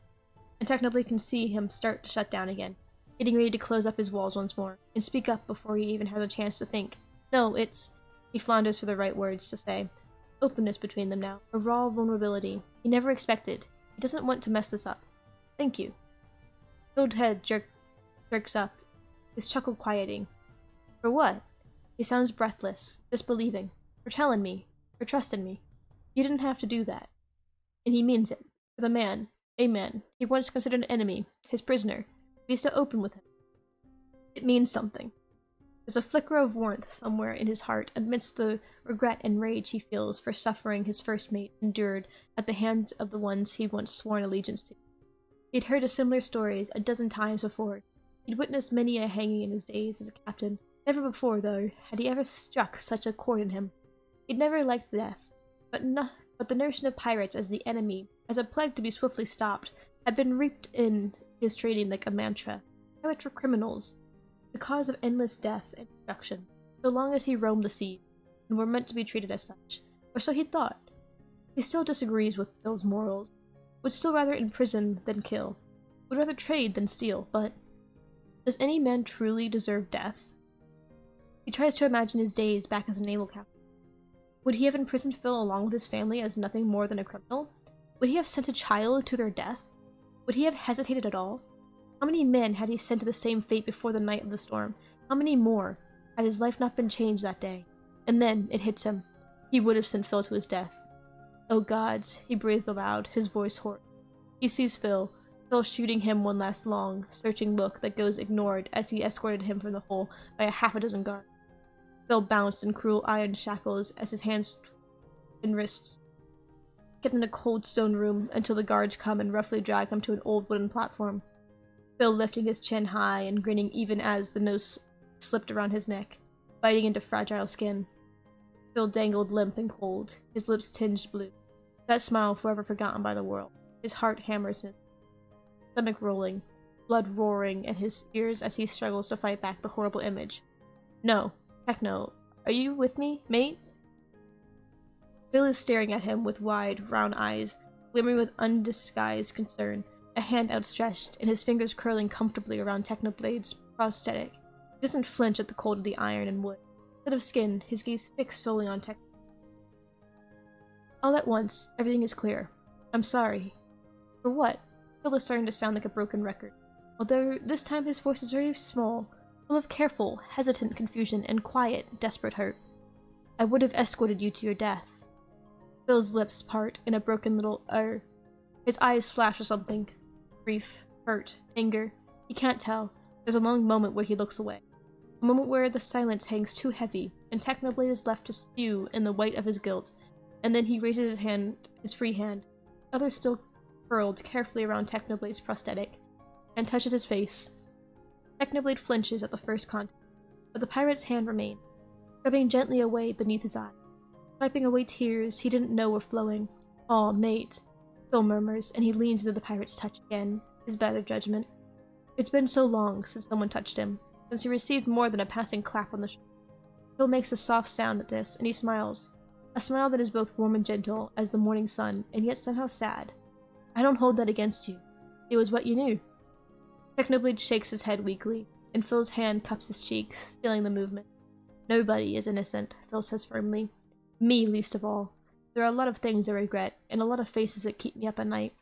And Technoblade can see him start to shut down again, getting ready to close up his walls once more, and speak up before he even has a chance to think. No, it's... He flounders for the right words to say. Openness between them now. A raw vulnerability. He never expected. He doesn't want to mess this up. Thank you. Phil's head jerks up, his chuckle quieting. For what? He sounds breathless, disbelieving. For telling me. For trusting me. You didn't have to do that. And he means it. For the man. Amen. He once considered an enemy. His prisoner. He's so open with him. It means something. There's a flicker of warmth somewhere in his heart amidst the regret and rage he feels for suffering his first mate endured at the hands of the ones he'd once sworn allegiance to. He'd heard similar stories a dozen times before. He'd witnessed many a hanging in his days as a captain. Never before, though, had he ever struck such a chord in him. He'd never liked death, but the notion of pirates as the enemy, as a plague to be swiftly stopped, had been reaped in his training like a mantra. Pirates were criminals, the cause of endless death and destruction, so long as he roamed the sea, and were meant to be treated as such. Or so he thought. He still disagrees with Phil's morals, would still rather imprison than kill, would rather trade than steal, but does any man truly deserve death? He tries to imagine his days back as a naval captain. Would he have imprisoned Phil along with his family as nothing more than a criminal? Would he have sent a child to their death? Would he have hesitated at all? How many men had he sent to the same fate before the night of the storm? How many more had his life not been changed that day? And then it hits him. He would have sent Phil to his death. Oh gods, he breathed aloud, his voice hoarse. He sees Phil shooting him one last long, searching look that goes ignored as he escorted him from the hole by a half a dozen guards. Phil bounced in cruel iron shackles as his hands and wrists kept in a cold stone room until the guards come and roughly drag him to an old wooden platform. Phil lifting his chin high and grinning even as the noose slipped around his neck, biting into fragile skin. Phil dangled limp and cold, his lips tinged blue. That smile forever forgotten by the world. His heart hammers in his stomach rolling, blood roaring in his ears as he struggles to fight back the horrible image. No. Techno, are you with me, mate? Phil is staring at him with wide, round eyes, glimmering with undisguised concern, a hand outstretched, and his fingers curling comfortably around Technoblade's prosthetic. He doesn't flinch at the cold of the iron and wood. Instead of skin, his gaze fixed solely on Tech. All at once, everything is clear. I'm sorry. For what? Phil is starting to sound like a broken record. Although this time his voice is very small, full of careful, hesitant confusion and quiet, desperate hurt. I would have escorted you to your death. Phil's lips part in a broken little His eyes flash with something. Grief, hurt, anger. He can't tell. There's a long moment where he looks away. A moment where the silence hangs too heavy, and Technoblade is left to stew in the weight of his guilt. And then he raises his hand, his free hand, the other still curled carefully around Technoblade's prosthetic, and touches his face. Technoblade flinches at the first contact, but the pirate's hand remains, rubbing gently away beneath his eye, wiping away tears he didn't know were flowing. Aw, mate, Phil murmurs, and he leans into the pirate's touch again, his better judgment. It's been so long since someone touched him, since he received more than a passing clap on the shoulder. Phil makes a soft sound at this, and he smiles. A smile that is both warm and gentle as the morning sun, and yet somehow sad. I don't hold that against you. It was what you knew. Technoblade shakes his head weakly, and Phil's hand cups his cheek, stilling the movement. Nobody is innocent, Phil says firmly. Me least of all. There are a lot of things I regret, and a lot of faces that keep me up at night.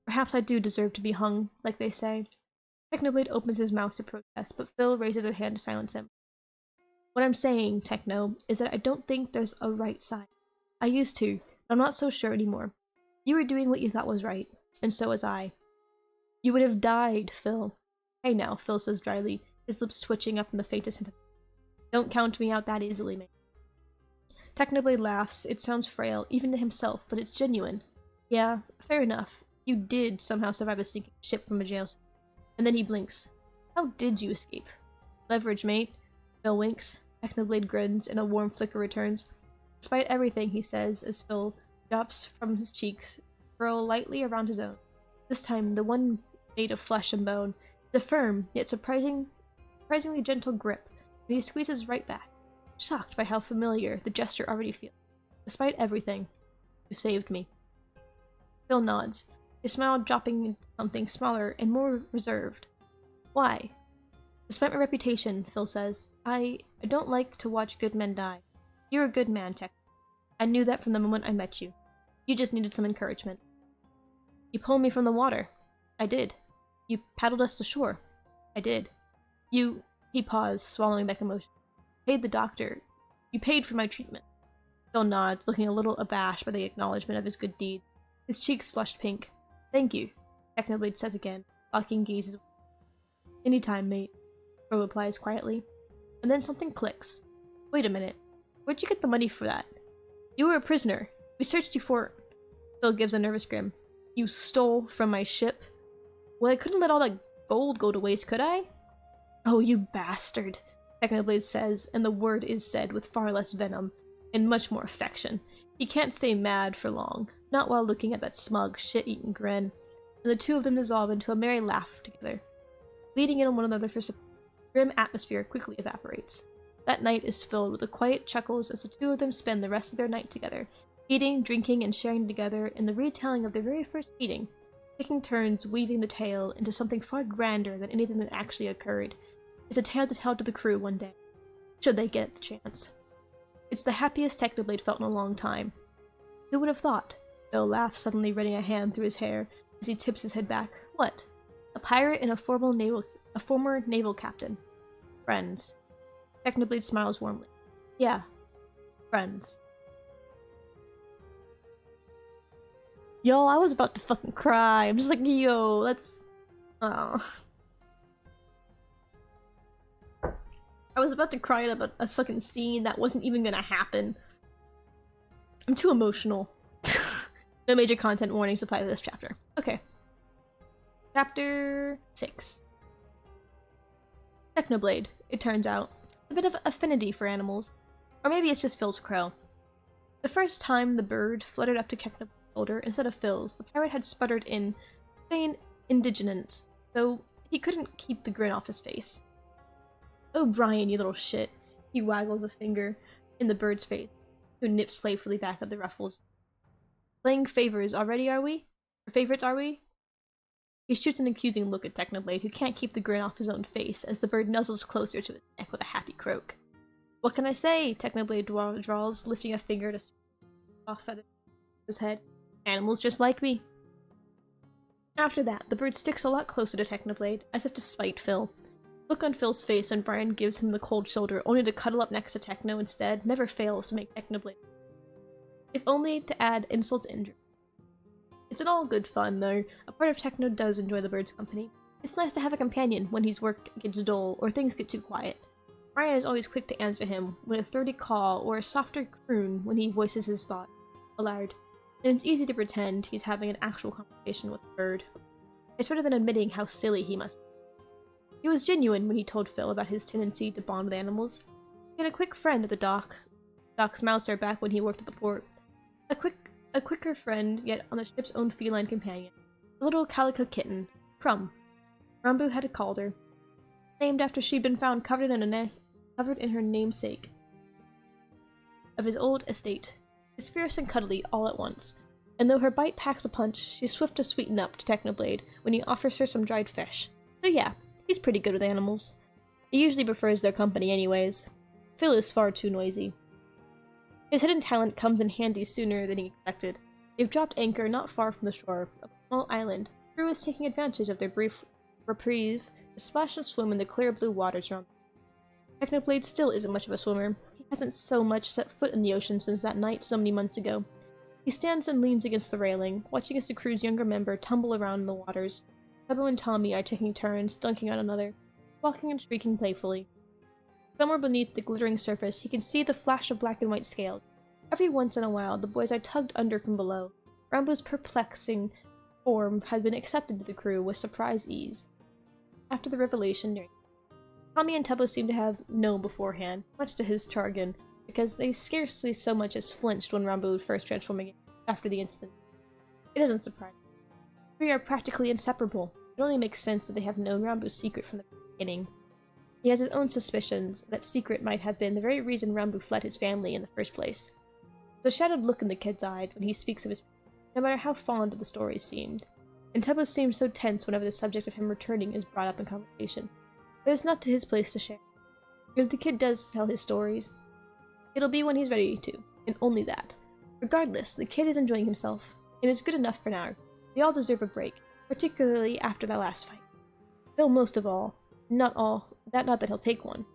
Perhaps I do deserve to be hung, like they say. Technoblade opens his mouth to protest, but Phil raises a hand to silence him. What I'm saying, Techno, is that I don't think there's a right side. I used to, but I'm not so sure anymore. You were doing what you thought was right, and so was I. You would have died, Phil. Hey now, Phil says dryly, his lips twitching up in the faintest hint of... Don't count me out that easily, mate. Technoblade laughs. It sounds frail, even to himself, but it's genuine. Yeah, fair enough. You did somehow survive a sinking ship from a jail cell. And then he blinks. How did you escape? Leverage, mate. Phil winks. Technoblade grins, and a warm flicker returns. Despite everything, he says, as Phil drops from his cheeks, curl lightly around his own. This time, the one made of flesh and bone, is a firm, yet surprisingly gentle grip, and he squeezes right back, shocked by how familiar the gesture already feels. Despite everything, you saved me. Phil nods, his smile dropping into something smaller and more reserved. Why? Despite my reputation, Phil says, I don't like to watch good men die. You're a good man, Tech. I knew that from the moment I met you. You just needed some encouragement. You pulled me from the water. I did. You paddled us to shore. I did. You... He paused, swallowing back emotion. Paid the doctor. You paid for my treatment. Phil nods, looking a little abashed by the acknowledgement of his good deed. His cheeks flushed pink. Thank you, Technoblade says again, locking gazes. Anytime, mate, Phil replies quietly. And then something clicks. Wait a minute. Where'd you get the money for that? You were a prisoner. We searched you for... Phil gives a nervous grin. You stole from my ship? Well, I couldn't let all that gold go to waste, could I? Oh, you bastard, Technoblade says, and the word is said with far less venom, and much more affection. He can't stay mad for long, not while looking at that smug, shit-eaten grin, and the two of them dissolve into a merry laugh together. Leading in on one another for support, the grim atmosphere quickly evaporates. That night is filled with the quiet chuckles as the two of them spend the rest of their night together, eating, drinking, and sharing together in the retelling of their very first meeting, taking turns weaving the tale into something far grander than anything that actually occurred. It's a tale to tell to the crew one day, should they get the chance. It's the happiest Technoblade felt in a long time. Who would have thought? Phil laughs, suddenly running a hand through his hair as he tips his head back. What? A pirate and a former naval captain. Friends. Technoblade smiles warmly. Yeah, friends. Yo, I was about to fucking cry. I'm just like, yo, that's... Oh. I was about to cry about a fucking scene that wasn't even gonna happen. I'm too emotional. No major content warnings apply to this chapter. Okay. Chapter 6. Technoblade, it turns out. A bit of affinity for animals. Or maybe it's just Phil's crow. The first time the bird fluttered up to Technoblade's shoulder instead of Phil's, the pirate had sputtered in feign indigenance, though he couldn't keep the grin off his face. Oh, Brian, you little shit. He waggles a finger in the bird's face, who nips playfully back at the ruffles. Playing favors already, are we? Or favorites, are we? He shoots an accusing look at Technoblade, who can't keep the grin off his own face as the bird nuzzles closer to his neck with a happy croak. "What can I say?" Technoblade drawls, lifting a finger to soft feather his head. "Animals just like me." After that, the bird sticks a lot closer to Technoblade, as if to spite Phil. Look on Phil's face when Brian gives him the cold shoulder, only to cuddle up next to Techno instead, never fails to make Technoblade. If only to add insult to injury. It's in all good fun, though. A part of Techno does enjoy the bird's company. It's nice to have a companion when his work gets dull or things get too quiet. Brian is always quick to answer him with a throaty call or a softer croon when he voices his thought aloud, and it's easy to pretend he's having an actual conversation with the bird. It's better than admitting how silly he must be. He was genuine when he told Phil about his tendency to bond with animals. He had a quick friend at the Doc's mouser back when he worked at the port. A quicker friend, yet on the ship's own feline companion. A little calico kitten, Crumb. Rambu had called her, named after she'd been found covered in her namesake of his old estate. It's fierce and cuddly all at once, and though her bite packs a punch, she's swift to sweeten up to Technoblade when he offers her some dried fish. So yeah, he's pretty good with animals. He usually prefers their company anyways. Phil is far too noisy. His hidden talent comes in handy sooner than he expected. They've dropped anchor not far from the shore, of a small island. The crew is taking advantage of their brief reprieve to splash and swim in the clear blue waters around. Technoblade still isn't much of a swimmer. He hasn't so much set foot in the ocean since that night so many months ago. He stands and leans against the railing, watching as the crew's younger member tumble around in the waters. Tubbo and Tommy are taking turns, dunking on another, walking and shrieking playfully. Somewhere beneath the glittering surface, he can see the flash of black and white scales. Every once in a while, the boys are tugged under from below. Rambo's perplexing form had been accepted to the crew with surprise ease. After the revelation, Tommy and Tubbo seem to have known beforehand, much to his chagrin, because they scarcely so much as flinched when Rambo first transformed again after the incident. It doesn't surprise me. The three are practically inseparable. It only makes sense that they have known Rambo's secret from the beginning. He has his own suspicions that secret might have been the very reason Rambo fled his family in the first place. There's a shadowed look in the kid's eye when he speaks of his no matter how fond of the stories seemed, and Tubbo seems so tense whenever the subject of him returning is brought up in conversation. But it's not to his place to share. If the kid does tell his stories, it'll be when he's ready to, and only that. Regardless, the kid is enjoying himself, and it's good enough for now. They all deserve a break, particularly after that last fight. Phil most of all. Not that he'll take one.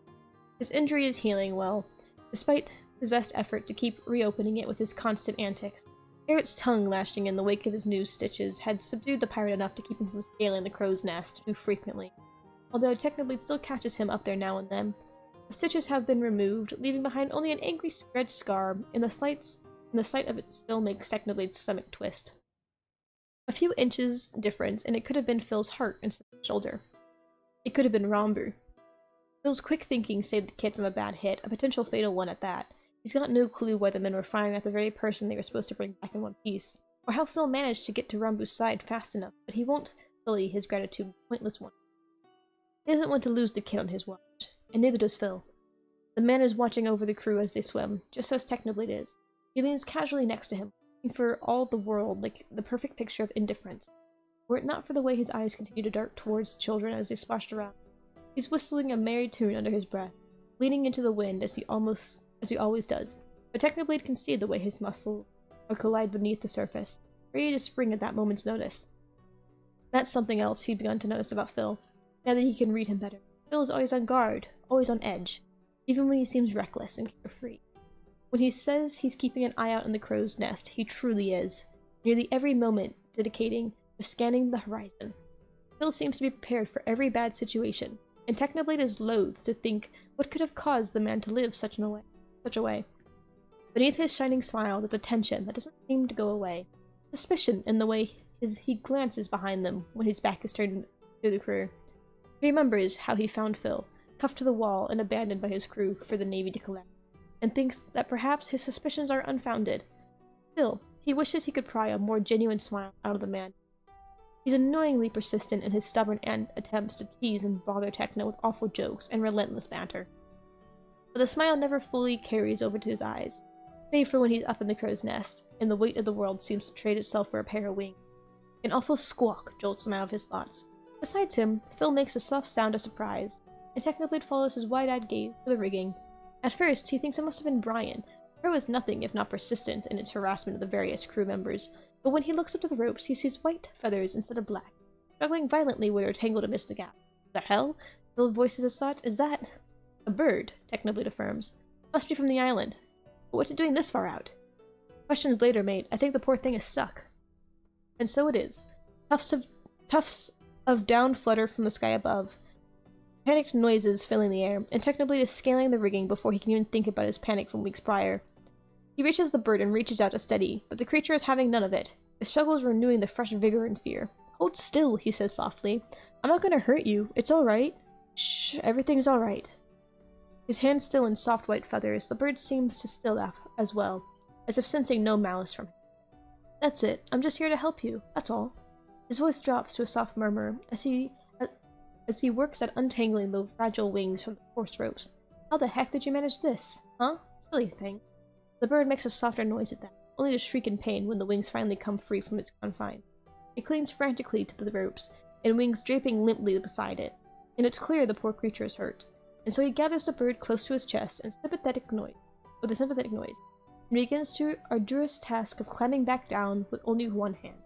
His injury is healing well, despite his best effort to keep reopening it with his constant antics. Eric's tongue lashing in the wake of his new stitches had subdued the pirate enough to keep him from scaling the crow's nest too frequently. Although Technoblade still catches him up there now and then, the stitches have been removed, leaving behind only an angry red scar, and the sight of it still makes Technoblade's stomach twist. A few inches difference, and it could have been Phil's heart instead of his shoulder. It could have been Rambu. Phil's quick thinking saved the kid from a bad hit, a potential fatal one at that. He's got no clue why the men were firing at the very person they were supposed to bring back in one piece, or how Phil managed to get to Rambu's side fast enough, but he won't sully his gratitude with a pointless one. He doesn't want to lose the kid on his watch, and neither does Phil. The man is watching over the crew as they swim, just as Technoblade is. He leans casually next to him, looking for all the world like the perfect picture of indifference. Were it not for the way his eyes continue to dart towards the children as they splashed around. He's whistling a merry tune under his breath, leaning into the wind as he always does. But Technoblade can see the way his muscles are collide beneath the surface, ready to spring at that moment's notice. That's something else he'd begun to notice about Phil, now that he can read him better. Phil is always on guard, always on edge, even when he seems reckless and carefree. When he says he's keeping an eye out on the crow's nest, he truly is, nearly every moment dedicating to scanning the horizon. Phil seems to be prepared for every bad situation, and Technoblade is loath to think what could have caused the man to live such a way. Beneath his shining smile there's a tension that doesn't seem to go away, suspicion in the way he glances behind them when his back is turned to the crew. He remembers how he found Phil, cuffed to the wall and abandoned by his crew for the Navy to collect, and thinks that perhaps his suspicions are unfounded. Still, he wishes he could pry a more genuine smile out of the man. He's annoyingly persistent in his stubborn attempts to tease and bother Techno with awful jokes and relentless banter. But the smile never fully carries over to his eyes, save for when he's up in the crow's nest, and the weight of the world seems to trade itself for a pair of wings. An awful squawk jolts him out of his thoughts. Besides him, Phil makes a soft sound of surprise, and Technoblade follows his wide-eyed gaze to the rigging. At first, he thinks it must have been Brian. Her was nothing if not persistent in its harassment of the various crew members, but when he looks up to the ropes, he sees white feathers instead of black, struggling violently where they're tangled amidst the gap. The hell? Phil voices his thoughts. Is that a bird? Technoblade affirms. Must be from the island. But what's it doing this far out? Questions later, mate. I think the poor thing is stuck. And so it is. Tufts of down flutter from the sky above. Panicked noises filling the air, and Technoblade is scaling the rigging before he can even think about his panic from weeks prior. He reaches the bird and reaches out to steady, but the creature is having none of it. The struggle is renewing the fresh vigor and fear. Hold still, he says softly. I'm not gonna hurt you. It's alright. Shh, everything's alright. His hand still in soft white feathers, the bird seems to still up as well, as if sensing no malice from him. That's it. I'm just here to help you. That's all. His voice drops to a soft murmur as he works at untangling the fragile wings from the coarse ropes. How the heck did you manage this? Huh? Silly thing. The bird makes a softer noise at that, only to shriek in pain when the wings finally come free from its confine. It clings frantically to the ropes, and wings draping limply beside it, and it's clear the poor creature is hurt. And so he gathers the bird close to his chest with a sympathetic noise, and begins to arduous task of climbing back down with only one hand.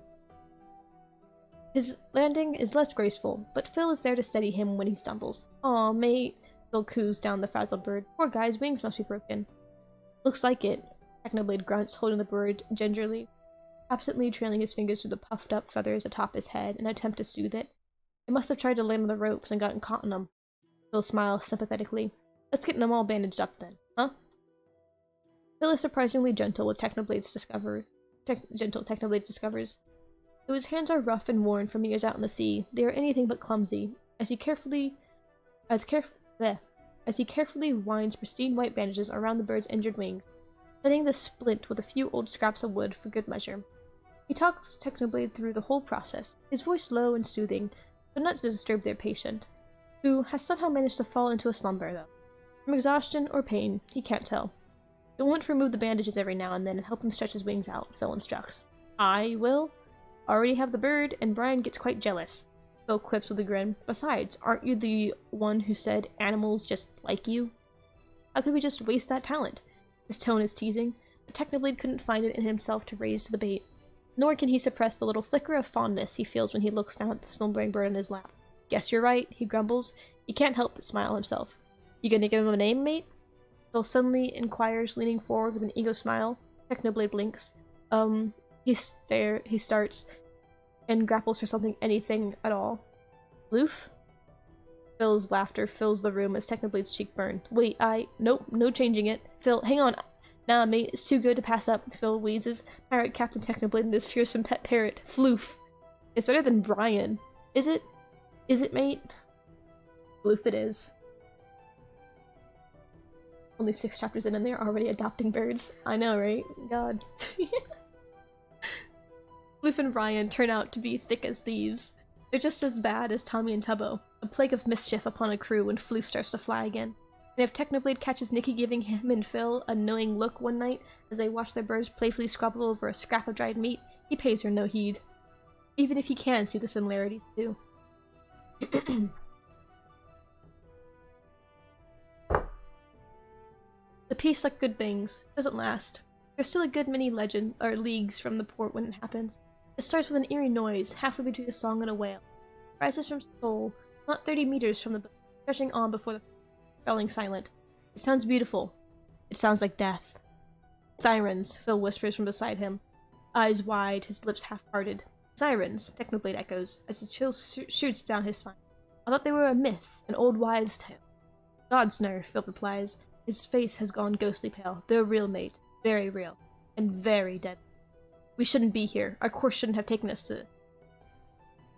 His landing is less graceful, but Phil is there to steady him when he stumbles. Aw, mate, Phil coos down the frazzled bird. Poor guy's wings must be broken. Looks like it, Technoblade grunts, holding the bird gingerly, absently trailing his fingers through the puffed-up feathers atop his head in an attempt to soothe it. It must have tried to land on the ropes and gotten caught in them. Phil smiles sympathetically. Let's get them all bandaged up then, huh? Phil is surprisingly gentle with Technoblade's discovers. Though his hands are rough and worn from years out in the sea, they are anything but clumsy, as he carefully winds pristine white bandages around the bird's injured wings, setting the splint with a few old scraps of wood for good measure. He talks Technoblade through the whole process, his voice low and soothing, but not to disturb their patient, who has somehow managed to fall into a slumber, though. From exhaustion or pain, he can't tell. You'll want to remove the bandages every now and then and help him stretch his wings out, Phil instructs. I will. Already have the bird, and Brian gets quite jealous. Phil quips with a grin. Besides, aren't you the one who said animals just like you? How could we just waste that talent? His tone is teasing, but Technoblade couldn't find it in himself to raise to the bait. Nor can he suppress the little flicker of fondness he feels when he looks down at the slumbering bird in his lap. Guess you're right, he grumbles. He can't help but smile himself. You gonna give him a name, mate? Phil suddenly inquires, leaning forward with an ego smile. Technoblade blinks. He starts and grapples for anything at all. Floof? Phil's laughter fills the room as Technoblade's cheek burn. Wait, nope, no changing it. Phil, hang on. Nah, mate, it's too good to pass up, Phil wheezes. Pirate Captain Technoblade and his fearsome pet parrot. Floof. It's better than Brian. Is it? Is it, mate? Floof it is. Only 6 chapters in and they're already adopting birds. I know, right? God. Floof and Brian turn out to be thick as thieves. They're just as bad as Tommy and Tubbo, a plague of mischief upon a crew when Floof starts to fly again. And if Technoblade catches Nikki giving him and Phil a knowing look one night as they watch their birds playfully squabble over a scrap of dried meat, he pays her no heed. Even if he can see the similarities too. The peace, like good things, doesn't last. There's still a good many leagues from the port when it happens. It starts with an eerie noise, halfway between a song and a wail. It rises from Seoul, not 30 meters from the boat, stretching on before the falling silent. It sounds beautiful. It sounds like death. Sirens, Phil whispers from beside him, eyes wide, his lips half-parted. Sirens, Technoblade echoes, as a chill shoots down his spine. I thought they were a myth, an old wives' tale. God's nerve, Phil replies. His face has gone ghostly pale. They're real, mate. Very real. And very dead. We shouldn't be here. Our course shouldn't have taken us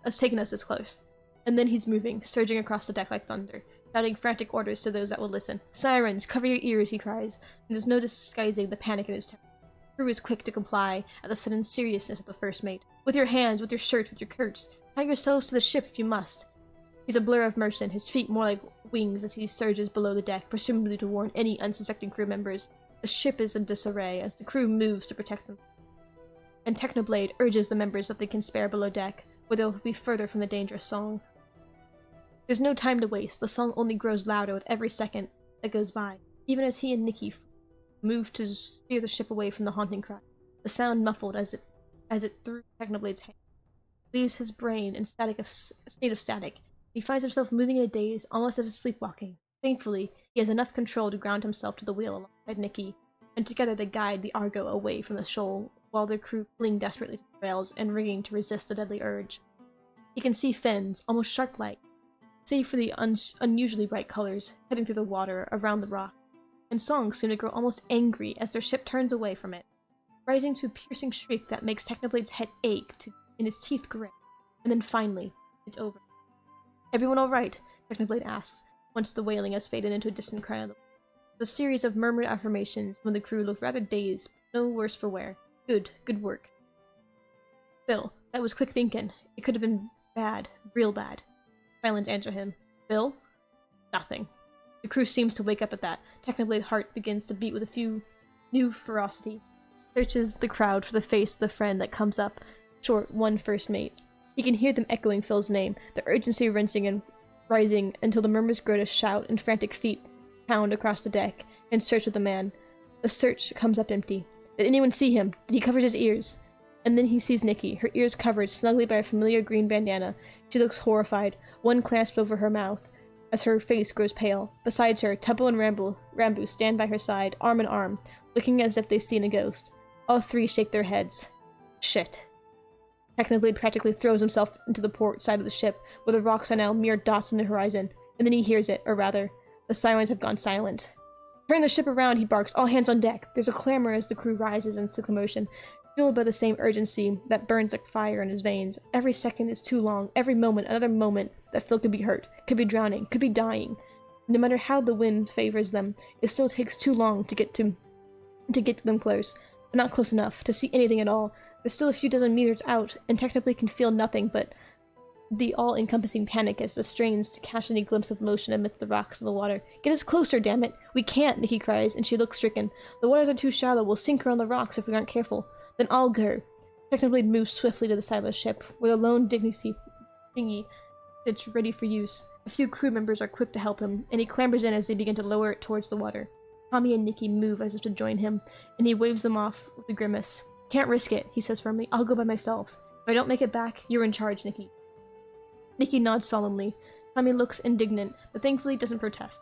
this close. And then he's moving, surging across the deck like thunder, shouting frantic orders to those that will listen. Sirens, cover your ears, he cries, and there's no disguising the panic in his tone. The crew is quick to comply at the sudden seriousness of the first mate. With your hands, with your shirt, with your curts, tie yourselves to the ship if you must. He's a blur of motion, his feet more like wings as he surges below the deck, presumably to warn any unsuspecting crew members. The ship is in disarray as the crew moves to protect them. and Technoblade urges the members that they can spare below deck, where they will be further from the dangerous song. There's no time to waste. The song only grows louder with every second that goes by, even as he and Nikki move to steer the ship away from the haunting cry. The sound muffled as it through Technoblade's hand leaves his brain in state of static. He finds himself moving in a daze, almost as if sleepwalking. Thankfully, he has enough control to ground himself to the wheel alongside Nikki, and together they guide the Argo away from the shoal, while their crew cling desperately to the rails and rigging to resist the deadly urge. He can see fins, almost shark-like, save for the unusually bright colors, heading through the water around the rock, and songs seem to grow almost angry as their ship turns away from it, rising to a piercing shriek that makes Technoblade's head ache and his teeth grit. And then finally, it's over. "Everyone alright?" Technoblade asks, once the wailing has faded into a distant cry. A series of murmured affirmations when the crew look rather dazed, but no worse for wear. Good work. "Phil, that was quick thinking. It could have been bad, real bad." Silence answer him. "Phil?" Nothing. The crew seems to wake up at that. Technoblade's heart begins to beat with a few new ferocity. Searches the crowd for the face of the friend that comes up short one first mate. He can hear them echoing Phil's name, the urgency rising until the murmurs grow to shout and frantic feet pound across the deck in search of the man. The search comes up empty. Did anyone see him? Did he cover his ears? And then he sees Nikki, her ears covered snugly by a familiar green bandana. She looks horrified, one clasped over her mouth, as her face grows pale. Besides her, Tubbo and Rambo stand by her side, arm in arm, looking as if they've seen a ghost. All three shake their heads. Shit. Technoblade practically throws himself into the port side of the ship, where the rocks are now mere dots on the horizon, and then he hears it, or rather, the sirens have gone silent. "Turn the ship around," he barks, "all hands on deck." There's a clamor as the crew rises into commotion, fueled by the same urgency that burns like fire in his veins. Every second is too long, every moment another moment that Phil could be hurt, could be drowning, could be dying. No matter how the wind favors them, it still takes too long to get to them close, but not close enough to see anything at all. They're still a few dozen meters out, and technically can feel nothing but the all-encompassing panic as the strains to catch any glimpse of motion amidst the rocks and the water. "Get us closer, damn it! We can't!" Nikki cries, and she looks stricken. "The waters are too shallow, we'll sink her on the rocks if we aren't careful." "Then I'll go." Technoblade moves swiftly to the side of the ship, where the lone dignity dinghy sits ready for use. A few crew members are quick to help him, and he clambers in as they begin to lower it towards the water. Tommy and Nikki move as if to join him, and he waves them off with a grimace. "Can't risk it," he says firmly. "I'll go by myself. If I don't make it back, you're in charge, Nikki." Nikki nods solemnly. Tommy looks indignant, but thankfully doesn't protest,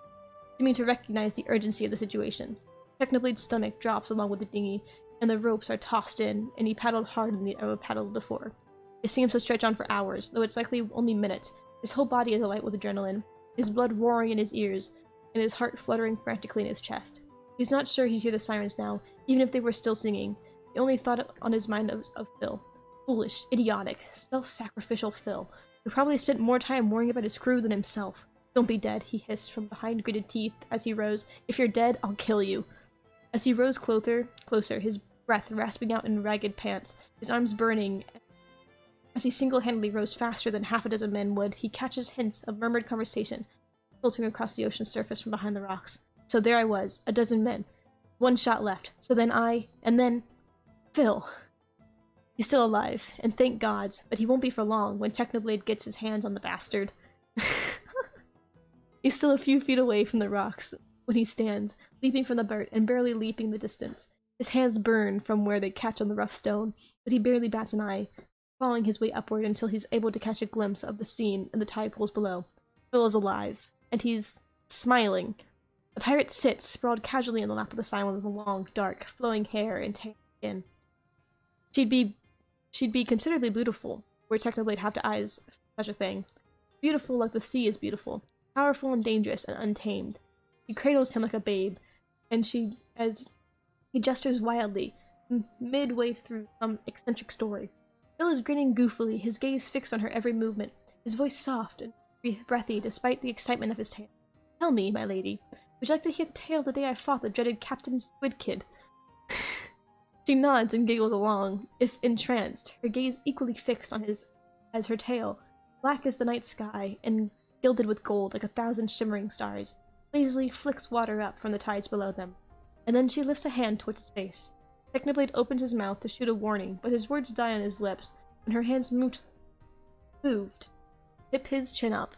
seeming to recognize the urgency of the situation. Technoblade's stomach drops along with the dinghy, and the ropes are tossed in, and he paddled harder than he'd ever paddled before. It seems to stretch on for hours, though it's likely only minutes. His whole body is alight with adrenaline, his blood roaring in his ears, and his heart fluttering frantically in his chest. He's not sure he'd hear the sirens now, even if they were still singing. The only thought on his mind was of Phil. Foolish, idiotic, self-sacrificial Phil, who probably spent more time worrying about his crew than himself. "Don't be dead," he hissed from behind gritted teeth as he rose. "If you're dead, I'll kill you." As he rose closer, his breath rasping out in ragged pants, his arms burning. As he single-handedly rose faster than half a dozen men would, he catches hints of murmured conversation filtering across the ocean's surface from behind the rocks. "So there I was, a dozen men. One shot left. So then and then... Phil." He's still alive, and thank God, but he won't be for long when Technoblade gets his hands on the bastard. He's still a few feet away from the rocks when he stands, leaping from the boat and barely leaping the distance. His hands burn from where they catch on the rough stone, but he barely bats an eye, following his way upward until he's able to catch a glimpse of the scene in the tide pools below. Phil is alive, and he's smiling. The pirate sits, sprawled casually in the lap of the Simon with long, dark, flowing hair and tan skin. She'd be considerably beautiful, were Technoblade have to eyes for such a thing. Beautiful like the sea is beautiful, powerful and dangerous and untamed. She cradles him like a babe, and as he gestures wildly, midway through some eccentric story. Phil is grinning goofily, his gaze fixed on her every movement, his voice soft and breathy despite the excitement of his tale. "Tell me, my lady, would you like to hear the tale of the day I fought the dreaded Captain Squidkid?" She nods and giggles along, if entranced, her gaze equally fixed on his as her tale, black as the night sky and gilded with gold like 1,000 shimmering stars, lazily flicks water up from the tides below them, and then she lifts a hand towards his face. Technoblade opens his mouth to shoot a warning, but his words die on his lips when her hands moved. Tip his chin up.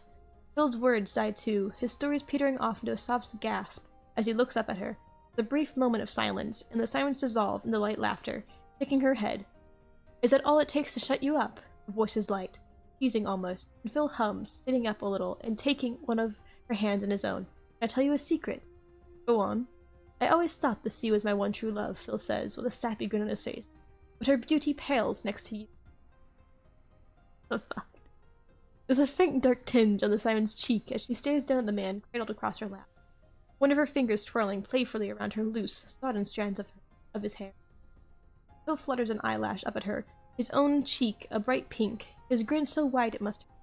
Phil's words die too, his stories petering off into a soft gasp as he looks up at her. The brief moment of silence, and the silence dissolved into light laughter, shaking her head. Is that all it takes to shut you up? The voice is light, teasing almost, and Phil hums, sitting up a little and taking one of her hands in his own. Can I tell you a secret? Go on. I always thought the sea was my one true love, Phil says, with a sappy grin on his face. But her beauty pales next to you. What the fuck? There's a faint dark tinge on the siren's cheek as she stares down at the man cradled across her lap, one of her fingers twirling playfully around her loose, sodden strands of his hair. Phil flutters an eyelash up at her, his own cheek a bright pink, his grin so wide it must hurt.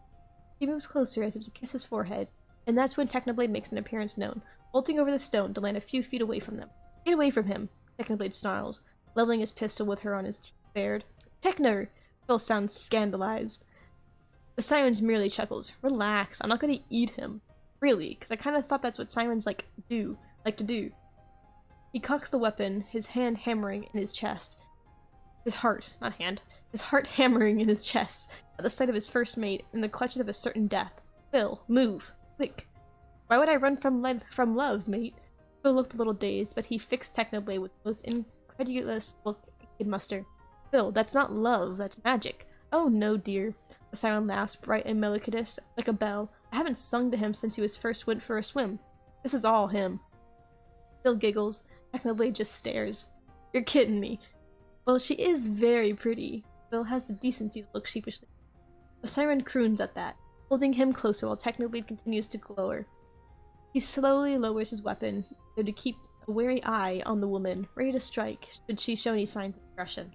She moves closer as if to kiss his forehead, and that's when Technoblade makes an appearance known, vaulting over the stone to land a few feet away from them. Get away from him, Technoblade snarls, leveling his pistol with her on his teeth bared. Techno! Phil sounds scandalized. The siren's merely chuckles. Relax, I'm not gonna eat him. Really, because I kind of thought that's what sirens like to do. He cocks the weapon, his hand hammering in his chest. His heart hammering in his chest at the sight of his first mate in the clutches of a certain death. Phil, move. Quick. Why would I run from love, mate? Phil looked a little dazed, but he fixed Technoblade with the most incredulous look he could muster. Phil, that's not love, that's magic. Oh no, dear. The siren laughs, bright and melodious, like a bell. I haven't sung to him since he was first went for a swim. This is all him. Phil giggles. Technoblade just stares. You're kidding me. Well, she is very pretty. Phil has the decency to look sheepishly. The siren croons at that, holding him closer while Technoblade continues to glower. He slowly lowers his weapon, though to keep a wary eye on the woman, ready to strike should she show any signs of aggression.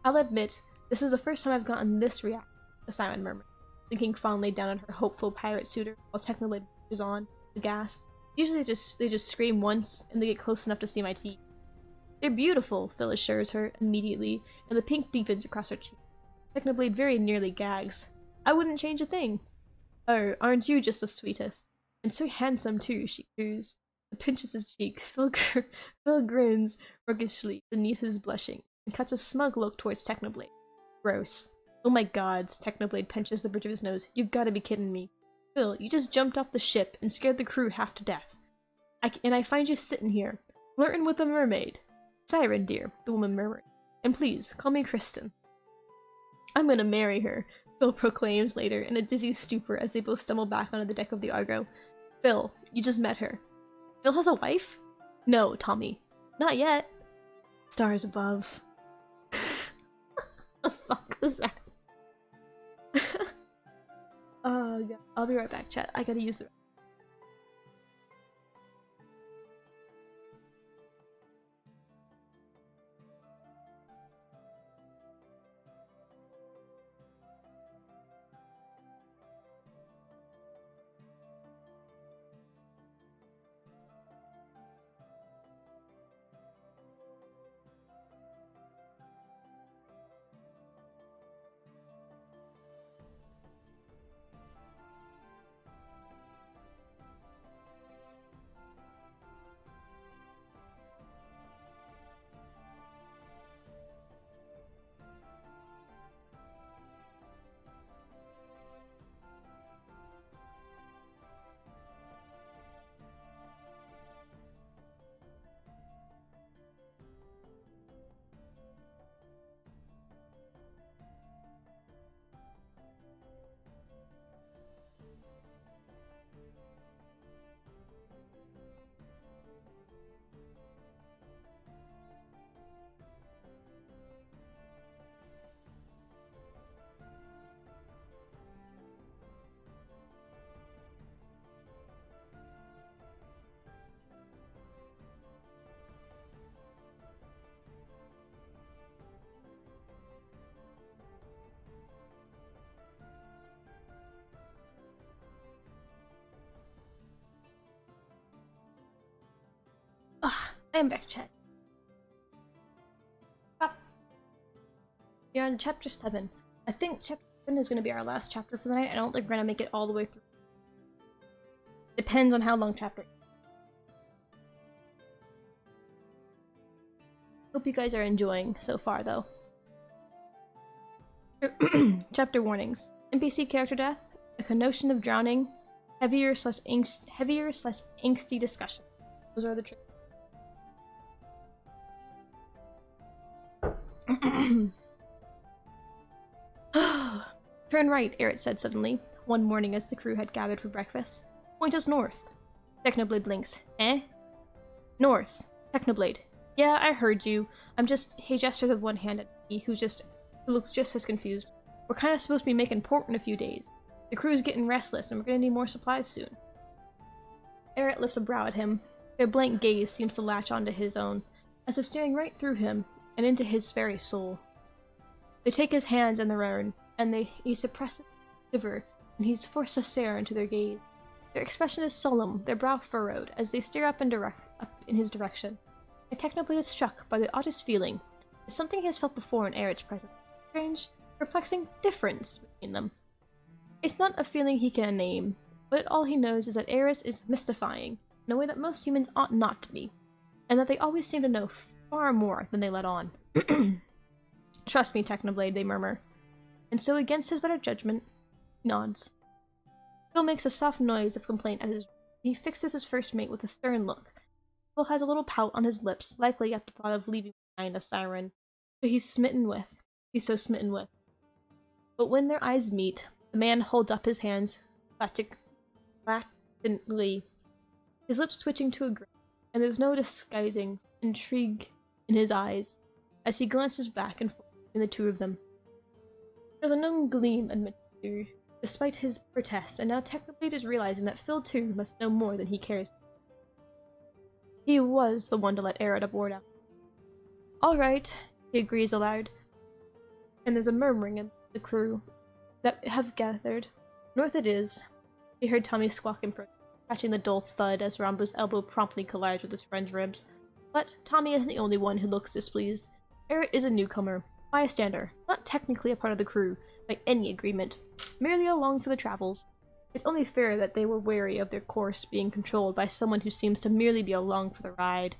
I'll admit, this is the first time I've gotten this reaction, the siren murmured, blinking fondly down at her hopeful pirate suitor while Technoblade pushes on, aghast. Usually they just scream once, and they get close enough to see my teeth. They're beautiful, Phil assures her immediately, and the pink deepens across her cheek. Technoblade very nearly gags. I wouldn't change a thing. Oh, aren't you just the sweetest? And so handsome too, she coos. And pinches his cheek. Phil grins roguishly beneath his blushing, and cuts a smug look towards Technoblade. Gross. Oh my god, Technoblade pinches the bridge of his nose. You've gotta be kidding me. Phil, you just jumped off the ship and scared the crew half to death. I find you sitting here, flirting with a mermaid. Siren, dear, the woman murmured. And please, call me Kristen. I'm gonna marry her, Phil proclaims later in a dizzy stupor as they both stumble back onto the deck of the Argo. Phil, you just met her. Phil has a wife? No, Tommy. Not yet. Stars above. The fuck was that? Oh god. I'll be right back, chat. I gotta use the I am back, chat. You're on chapter 7. I think chapter 7 is going to be our last chapter for the night. I don't think we're going to make it all the way through. Depends on how long chapter. Hope you guys are enjoying so far, though. Chapter warnings. NPC character death, a connotation of drowning, heavier slash angsty discussion. Those are the triggers. Turn right, Eret said suddenly, one morning as the crew had gathered for breakfast. Point us north. Technoblade blinks. Eh? North. Technoblade. Yeah, I heard you. He gestures with one hand at me, who looks just as confused. We're kind of supposed to be making port in a few days. The crew's getting restless, and we're gonna need more supplies soon. Eret lifts a brow at him. Their blank gaze seems to latch onto his own, as if staring right through him and into his very soul. They take his hands in their own, and he suppresses a shiver, and he's forced to stare into their gaze. Their expression is solemn, their brow furrowed, as they stare up in his direction. And Technoblade is struck by the oddest feeling. It's something he has felt before in Eret's presence. Strange, perplexing difference between them. It's not a feeling he can name, but all he knows is that Eret is mystifying, in a way that most humans ought not to be, and that they always seem to know far more than they let on. Trust me, Technoblade, they murmur. And so, against his better judgment, he nods. Phil makes a soft noise of complaint at he fixes his first mate with a stern look. Phil has a little pout on his lips, likely at the thought of leaving behind a siren, who he's so smitten with. But when their eyes meet, the man holds up his hands blatantly, his lips twitching to a grin, and there's no disguising intrigue in his eyes as he glances back and forth between the two of them. There's a known gleam amidst the two, despite his protest, and now Technoblade is realizing that Phil too must know more than he cares. He was the one to let Eret aboard him. Alright, he agrees aloud, and there's a murmuring in the crew that have gathered. North it is. He heard Tommy squawk in protest, catching the dull thud as Rambo's elbow promptly collides with his friend's ribs. But Tommy isn't the only one who looks displeased. Eret is a newcomer, bystander, not technically a part of the crew, by any agreement, merely along for the travels. It's only fair that they were wary of their course being controlled by someone who seems to merely be along for the ride.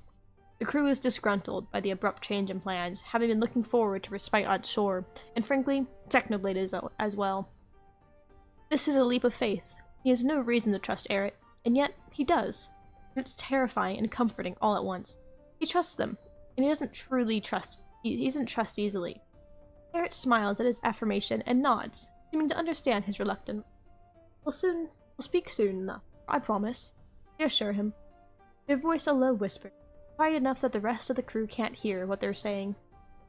The crew is disgruntled by the abrupt change in plans, having been looking forward to respite on shore, and frankly, Technoblade is as well. This is a leap of faith. He has no reason to trust Eret, and yet he does. And it's terrifying and comforting all at once. He trusts them, and he doesn't trust easily. Eret smiles at his affirmation and nods, seeming to understand his reluctance. We'll speak soon enough, I promise. They assure him, their voice a low whisper, quiet enough that the rest of the crew can't hear what they're saying.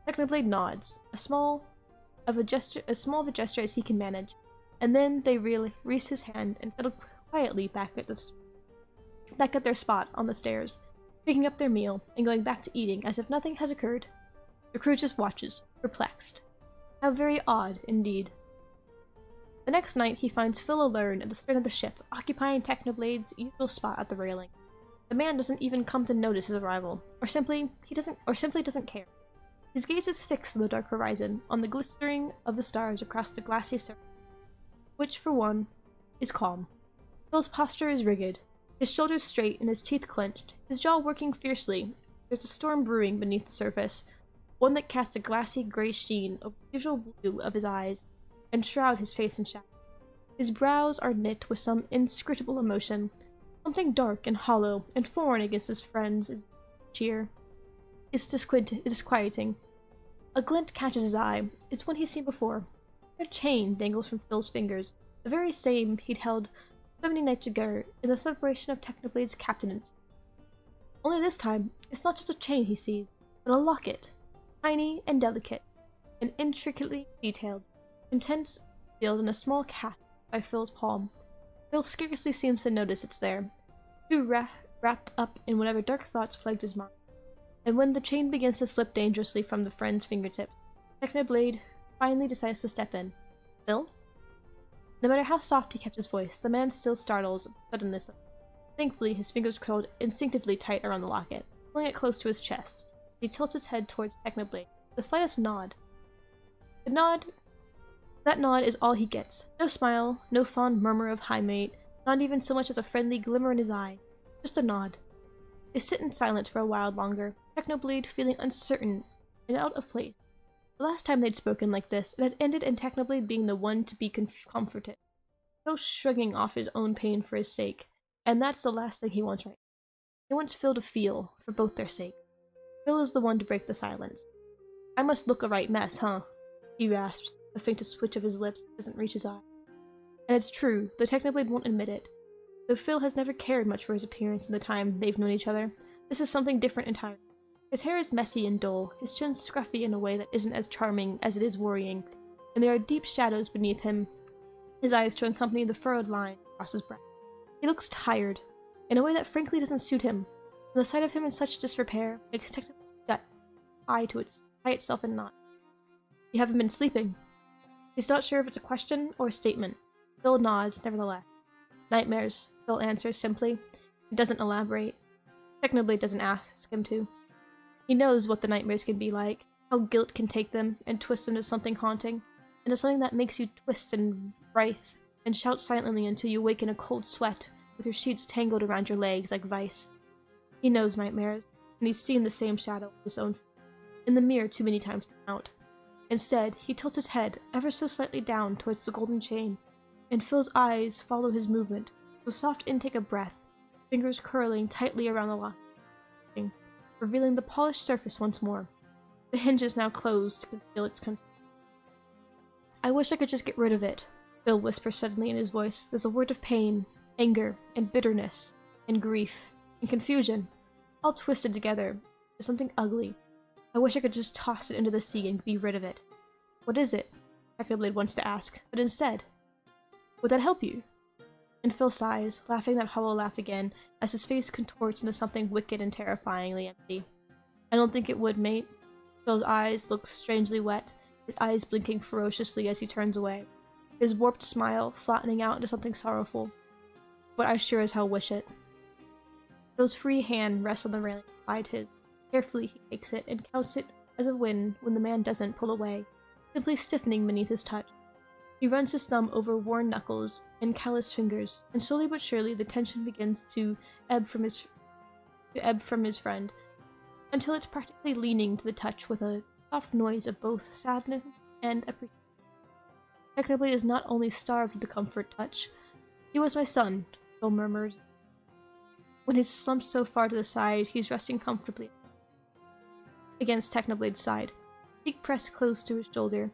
Technoblade nods, as small of a gesture as he can manage, and then they raise his hand and settle quietly back at their spot on the stairs, picking up their meal and going back to eating as if nothing has occurred. The crew just watches, perplexed. How very odd, indeed. The next night, he finds Phil alone at the stern of the ship, occupying Technoblade's usual spot at the railing. The man doesn't even come to notice his arrival, or simply doesn't care. His gaze is fixed on the dark horizon, on the glistering of the stars across the glassy surface, which, for one, is calm. Phil's posture is rigid, his shoulders straight and his teeth clenched, his jaw working fiercely. There's a storm brewing beneath the surface, one that casts a glassy gray sheen over the usual blue of his eyes, and shroud his face in shadow. His brows are knit with some inscrutable emotion, something dark and hollow and foreign against his friend's cheer. It's disquieting. A glint catches his eye. It's one he's seen before. A chain dangles from Phil's fingers, the very same he'd held so many nights ago in the celebration of Technoblade's captaincy. Only this time, it's not just a chain he sees, but a locket, tiny and delicate, and intricately detailed, intense, sealed in a small clasp by Phil's palm. Phil scarcely seems to notice it's there, too wrapped up in whatever dark thoughts plagued his mind. And when the chain begins to slip dangerously from the friend's fingertips, Technoblade finally decides to step in. Phil? No matter how soft he kept his voice, the man still startles at the suddenness of it. Thankfully, his fingers curled instinctively tight around the locket, pulling it close to his chest. He tilts his head towards Technoblade, the slightest nod. That nod is all he gets. No smile, no fond murmur of "Hi, mate," not even so much as a friendly glimmer in his eye. Just a nod. They sit in silence for a while longer. Technoblade feeling uncertain and out of place. The last time they'd spoken like this, it had ended in Technoblade being the one to be comforted. Phil shrugging off his own pain for his sake, and that's the last thing he wants right now. He wants Phil to feel, for both their sake. Phil is the one to break the silence. "I must look a right mess, huh?" he rasps, the faintest switch of his lips that doesn't reach his eye. And it's true, though Technoblade won't admit it. Though Phil has never cared much for his appearance in the time they've known each other, this is something different entirely. His hair is messy and dull, his chin scruffy in a way that isn't as charming as it is worrying, and there are deep shadows beneath him, his eyes to accompany the furrowed line across his brow. He looks tired, in a way that frankly doesn't suit him, and the sight of him in such disrepair makes Technoblade's gut tie itself in knots. "You haven't been sleeping." He's not sure if it's a question or a statement. Phil nods, nevertheless. "Nightmares," Phil answers simply, and doesn't elaborate. Technoblade doesn't ask him to. He knows what the nightmares can be like, how guilt can take them and twist them to something haunting, into something that makes you twist and writhe, and shout silently until you wake in a cold sweat, with your sheets tangled around your legs like vice. He knows nightmares, and he's seen the same shadow of his own in the mirror too many times to count. Instead, he tilts his head ever so slightly down towards the golden chain, and Phil's eyes follow his movement, with a soft intake of breath, fingers curling tightly around the lock, revealing the polished surface once more. The hinge is now closed to conceal its content. "I wish I could just get rid of it," Phil whispers suddenly in his voice. There's a word of pain, anger, and bitterness, and grief, and confusion, all twisted together into something ugly. "I wish I could just toss it into the sea and be rid of it." "What is it?" Technoblade wants to ask, but instead, "Would that help you?" And Phil sighs, laughing that hollow laugh again, as his face contorts into something wicked and terrifyingly empty. "I don't think it would, mate." Phil's eyes look strangely wet, his eyes blinking ferociously as he turns away, his warped smile flattening out into something sorrowful. "But I sure as hell wish it." Phil's free hand rests on the railing beside his. Carefully he takes it and counts it as a win when the man doesn't pull away, simply stiffening beneath his touch. He runs his thumb over worn knuckles and calloused fingers, and slowly but surely the tension begins to ebb from his friend, until it's practically leaning to the touch with a soft noise of both sadness and appreciation. Technoblade is not only starved of the comfort touch. "He was my son," Phil murmurs. When he's slumped so far to the side, he's resting comfortably against Technoblade's side, cheek pressed close to his shoulder.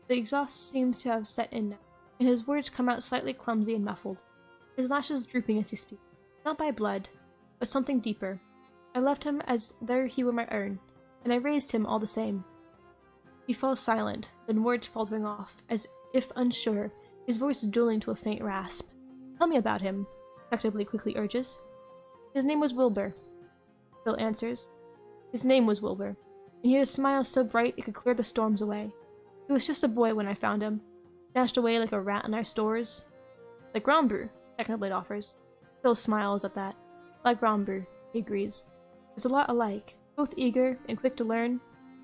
The exhaust seems to have set in now, and his words come out slightly clumsy and muffled, his lashes drooping as he speaks. Not by blood, but something deeper. "I loved him as though he were my own, and I raised him all the same." He falls silent, then words faltering off, as if unsure, his voice dulling to a faint rasp. "Tell me about him," Technoblade quickly urges. "His name was Wilbur," Phil answers. His name was Wilbur, and he had a smile so bright it could clear the storms away. He was just a boy when I found him, dashed away like a rat in our stores. "Like Rombu," Technoblade offers. Phil smiles at that. "Like Rombu," he agrees. "There's a lot alike, both eager and quick to learn,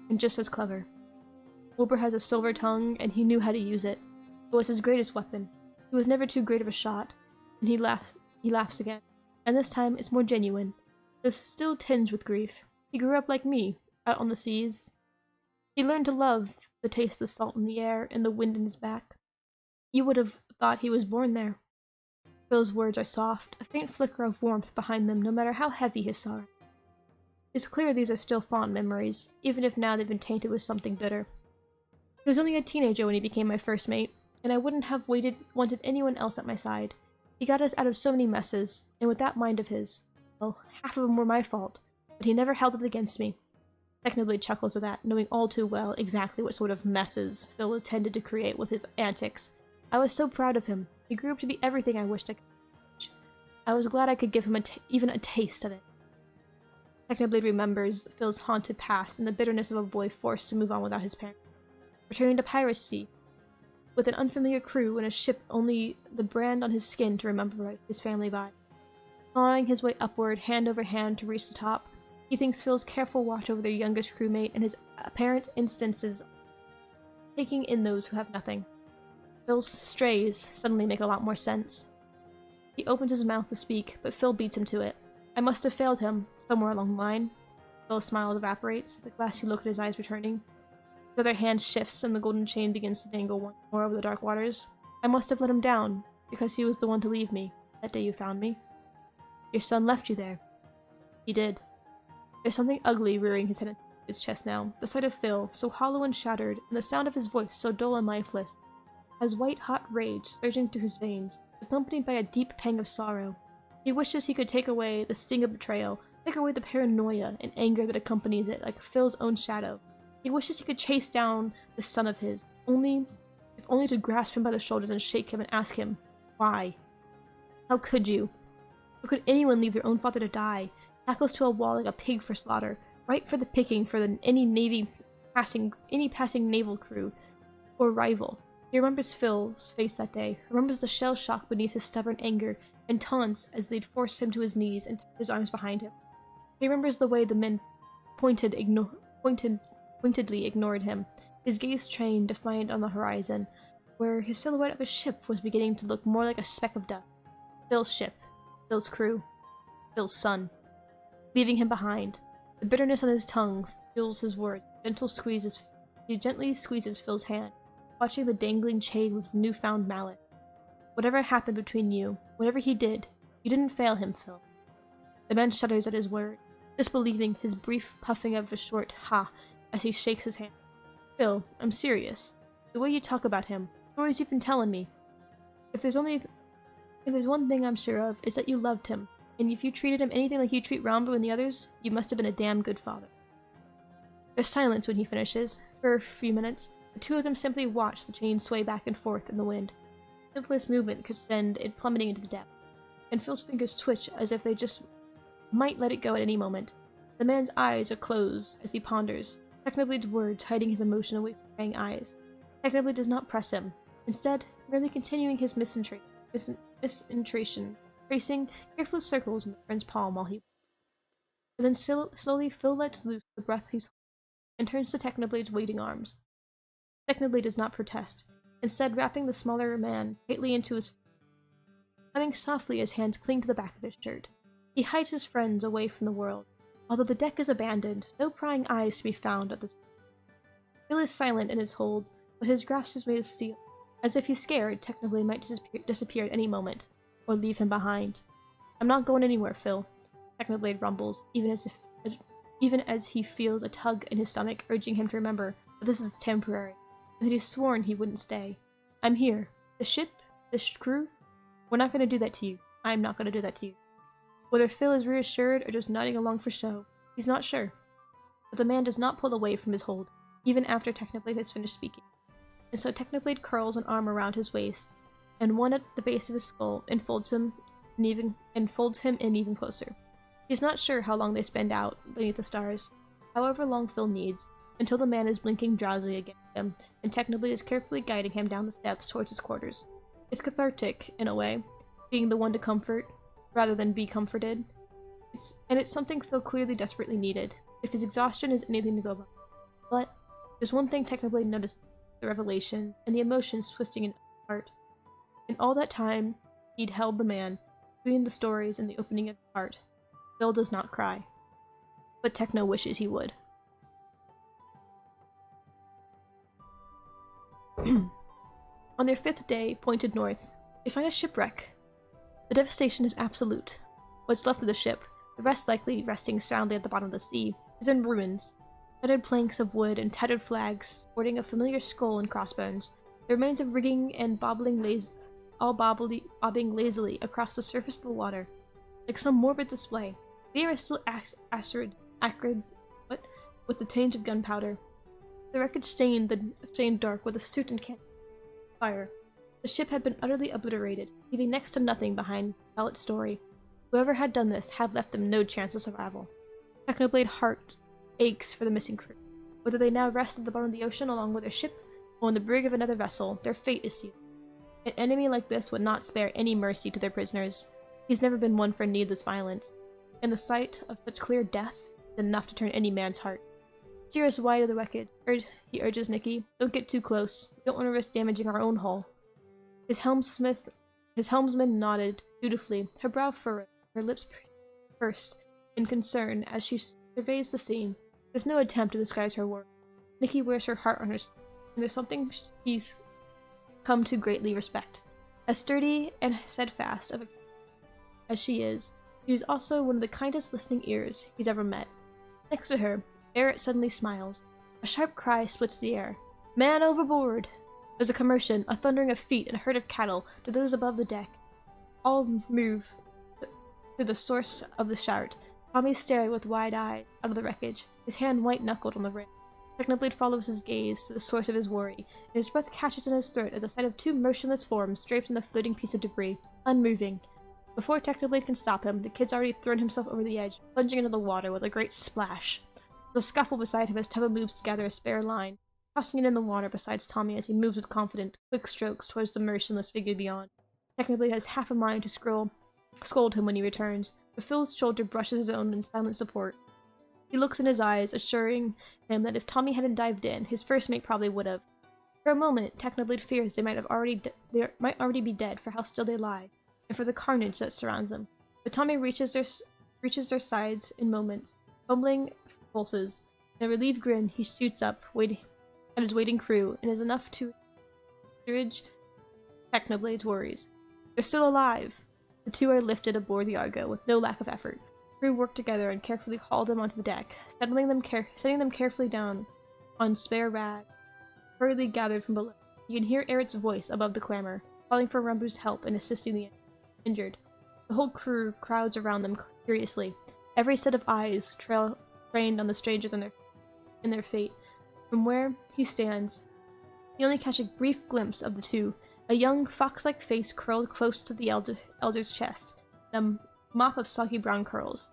and just as clever. Wilbur has a silver tongue, and he knew how to use it. It was his greatest weapon. He was never too great of a shot." And he laughs again, and this time it's more genuine, though still tinged with grief. "He grew up like me, out on the seas. He learned to love the taste of salt in the air and the wind in his back. You would have thought he was born there." Phil's words are soft, a faint flicker of warmth behind them no matter how heavy his sorrow. It's clear these are still fond memories, even if now they've been tainted with something bitter. "He was only a teenager when he became my first mate, and I wouldn't have wanted anyone else at my side. He got us out of so many messes, and with that mind of his, well, half of them were my fault, but he never held it against me." Technoblade chuckles at that, knowing all too well exactly what sort of messes Phil intended to create with his antics. "I was so proud of him. He grew up to be everything I wished I could. I was glad I could give him even a taste of it." Technoblade remembers Phil's haunted past and the bitterness of a boy forced to move on without his parents, returning to piracy with an unfamiliar crew and a ship only the brand on his skin to remember his family by. Clawing his way upward, hand over hand to reach the top, he thinks Phil's careful watch over their youngest crewmate and his apparent instances taking in those who have nothing. Phil's strays suddenly make a lot more sense. He opens his mouth to speak, but Phil beats him to it. "I must have failed him, somewhere along the line." Phil's smile evaporates, the glassy look in his eyes returning. His other hand shifts and the golden chain begins to dangle once more over the dark waters. I must have let him down, because he was the one to leave me, that day you found me. Your son left you there. He did. There's something ugly rearing his head into his chest now. The sight of Phil, so hollow and shattered, and the sound of his voice so dull and lifeless, has white-hot rage surging through his veins, accompanied by a deep pang of sorrow. He wishes he could take away the sting of betrayal, take away the paranoia and anger that accompanies it, like Phil's own shadow. He wishes he could chase down this son of his, if only to grasp him by the shoulders and shake him and ask him, why? How could you? How could anyone leave their own father to die, tackles to a wall like a pig for slaughter, ripe for the picking for any passing naval crew or rival? He remembers Phil's face that day, remembers the shell shock beneath his stubborn anger, and taunts as they'd forced him to his knees and tied his arms behind him. He remembers the way the men pointedly ignored him, his gaze trained defiant on the horizon, where his silhouette of a ship was beginning to look more like a speck of dust. Phil's ship, Phil's crew, Phil's son. Leaving him behind. The bitterness on his tongue fuels his words. He gently squeezes Phil's hand, watching the dangling chain with newfound malice. Whatever happened between you, whatever he did, you didn't fail him, Phil. The man shudders at his word, disbelieving his brief puffing of a short ha as he shakes his hand. Phil, I'm serious. The way you talk about him, stories you've been telling me. If there's one thing I'm sure of, is that you loved him, and if you treated him anything like you treat Rambo and the others, you must have been a damn good father. There's silence when he finishes. For a few minutes, the two of them simply watch the chain sway back and forth in the wind. The simplest movement could send it plummeting into the depths, and Phil's fingers twitch as if they just might let it go at any moment. The man's eyes are closed as he ponders, Technoblade's words hiding his emotion away from praying eyes. Technoblade does not press him, instead, merely continuing his misentration, tracing careful circles in the friend's palm while he. And then slowly Phil lets loose the breath he's holding and turns to Technoblade's waiting arms. Technoblade does not protest, instead wrapping the smaller man tightly into his humming softly as hands cling to the back of his shirt. He hides his friends away from the world. Although the deck is abandoned, no prying eyes to be found at this. Phil is silent in his hold, but his grasp is made of steel. As if he's scared, Technoblade might disappear at any moment, or leave him behind. I'm not going anywhere, Phil, Technoblade rumbles, even as he feels a tug in his stomach urging him to remember that this is temporary, and that he's sworn he wouldn't stay. I'm here. The ship, the crew, we're not going to do that to you. I'm not going to do that to you. Whether Phil is reassured or just nodding along for show, he's not sure. But the man does not pull away from his hold, even after Technoblade has finished speaking. And so Technoblade curls an arm around his waist, and one at the base of his skull, and folds him in even closer. He's not sure how long they spend out beneath the stars, however long Phil needs, until the man is blinking drowsily against him, and Technoblade is carefully guiding him down the steps towards his quarters. It's cathartic, in a way, being the one to comfort, rather than be comforted. It's something Phil clearly desperately needed, if his exhaustion is anything to go by. But there's one thing Technoblade noticed: the revelation, and the emotions twisting in his heart. In all that time, he'd held the man, between the stories and the opening of his heart. Phil does not cry. But Techno wishes he would. On their 5th day, pointed north, they find a shipwreck. The devastation is absolute. What's left of the ship, the rest likely resting soundly at the bottom of the sea, is in ruins. Shattered planks of wood and tattered flags, sporting a familiar skull and crossbones, the remains of rigging and bobbing lazily across the surface of the water, like some morbid display. The air is still acrid, with the taint of gunpowder. The wreckage stained dark with a soot and fire. The ship had been utterly obliterated, leaving next to nothing behind to tell its story. Whoever had done this had left them no chance of survival. Technoblade heart aches for the missing crew. Whether they now rest at the bottom of the ocean along with their ship, or in the brig of another vessel, their fate is sealed. An enemy like this would not spare any mercy to their prisoners. He's never been one for needless violence, and the sight of such clear death is enough to turn any man's heart. Steer us wide of the wreckage, he urges Nikki. Don't get too close. We don't want to risk damaging our own hull. His helmsman nodded dutifully, her brow furrowed, her lips pursed in concern as she surveys the scene. There's no attempt to disguise her work. Nikki wears her heart on her sleeve, and there's something she's come to greatly respect. As sturdy and steadfast as she is also one of the kindest listening ears he's ever met. Next to her, Eric suddenly smiles. A sharp cry splits the air. Man overboard! There's a commotion, a thundering of feet, and a herd of cattle to those above the deck. All move to the source of the shout. Tommy's staring with wide eyes out of the wreckage, his hand white-knuckled on the rail. Technoblade follows his gaze to the source of his worry, and his breath catches in his throat at the sight of two motionless forms draped in the floating piece of debris, unmoving. Before Technoblade can stop him, the kid's already thrown himself over the edge, plunging into the water with a great splash. There's a scuffle beside him as Tubba moves to gather a spare line, tossing it in the water beside Tommy as he moves with confident, quick strokes towards the motionless figure beyond. Technoblade has half a mind to scold him when he returns, but Phil's shoulder brushes his own in silent support. He looks in his eyes, assuring him that if Tommy hadn't dived in, his first mate probably would have. For a moment, Technoblade fears they might already be dead for how still they lie, and for the carnage that surrounds them. But Tommy reaches their sides in moments, fumbling pulses. In a relieved grin, he shoots up, waiting at his waiting crew, and is enough to assuage Technoblade's worries. They're still alive! The two are lifted aboard the Argo with no lack of effort. Crew work together and carefully haul them onto the deck, setting them carefully down on spare rags, hurriedly gathered from below. You can hear Eric's voice above the clamor, calling for Rumbu's help in assisting the injured. The whole crew crowds around them curiously, every set of eyes trained on the strangers and their fate. From where he stands, you only catch a brief glimpse of the two, a young, fox-like face curled close to the elder's chest, and a mop of soggy brown curls.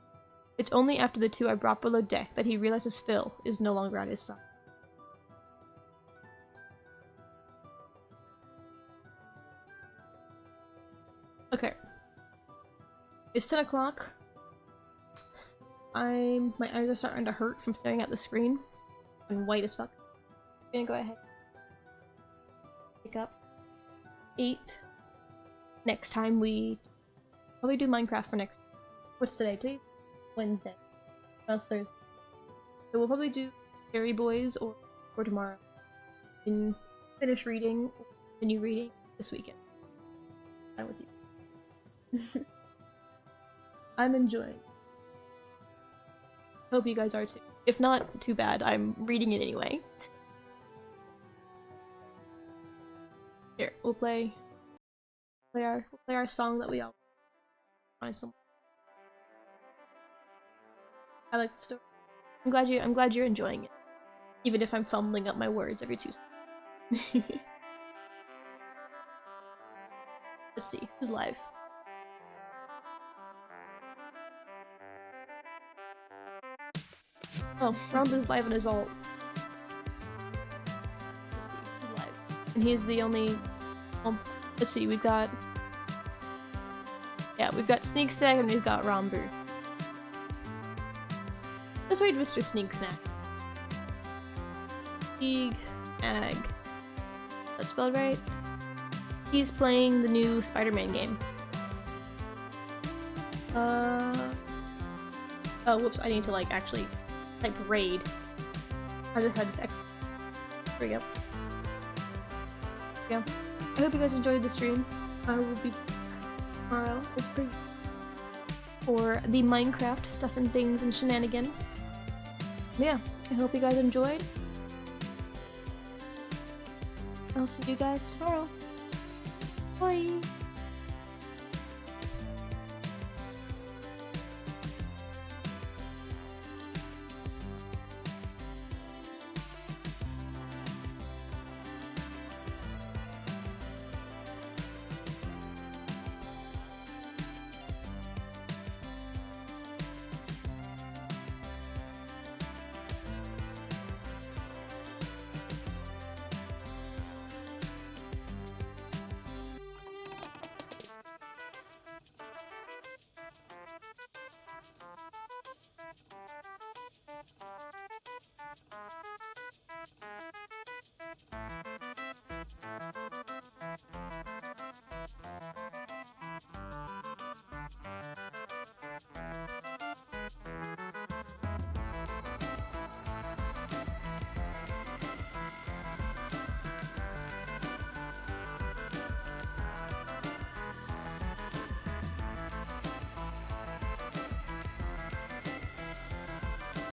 It's only after the two are brought below deck that he realizes Phil is no longer at his side. Okay. It's 10 o'clock. My eyes are starting to hurt from staring at the screen. I'm white as fuck. I'm gonna go ahead. Pick up 8. Next time we probably do Minecraft for next. What's today? Today? Wednesday. Else Thursday. So we'll probably do Fairy Boys or tomorrow. And finish reading or continue reading this weekend. I'm with you. I'm enjoying. Hope you guys are too. If not, too bad. I'm reading it anyway. Here, we'll play our song that we all find some. I like the story. I'm glad you're enjoying it, even if I'm fumbling up my words every 2 seconds. Let's see who's live. Oh, Rambo's live on his alt. Let's see who's live, and he's the only. Let's see, we've got Sneak Snack and we've got Rambu. Let's read Mr. Sneak Snack. Ag. That's spelled right. He's playing the new Spider-Man game. Oh, whoops! I need to actually type raid. I just had this X. There we go. Yeah. I hope you guys enjoyed the stream. I will be tomorrow for the Minecraft stuff and things and shenanigans. Yeah, I hope you guys enjoyed. I'll see you guys tomorrow. Bye!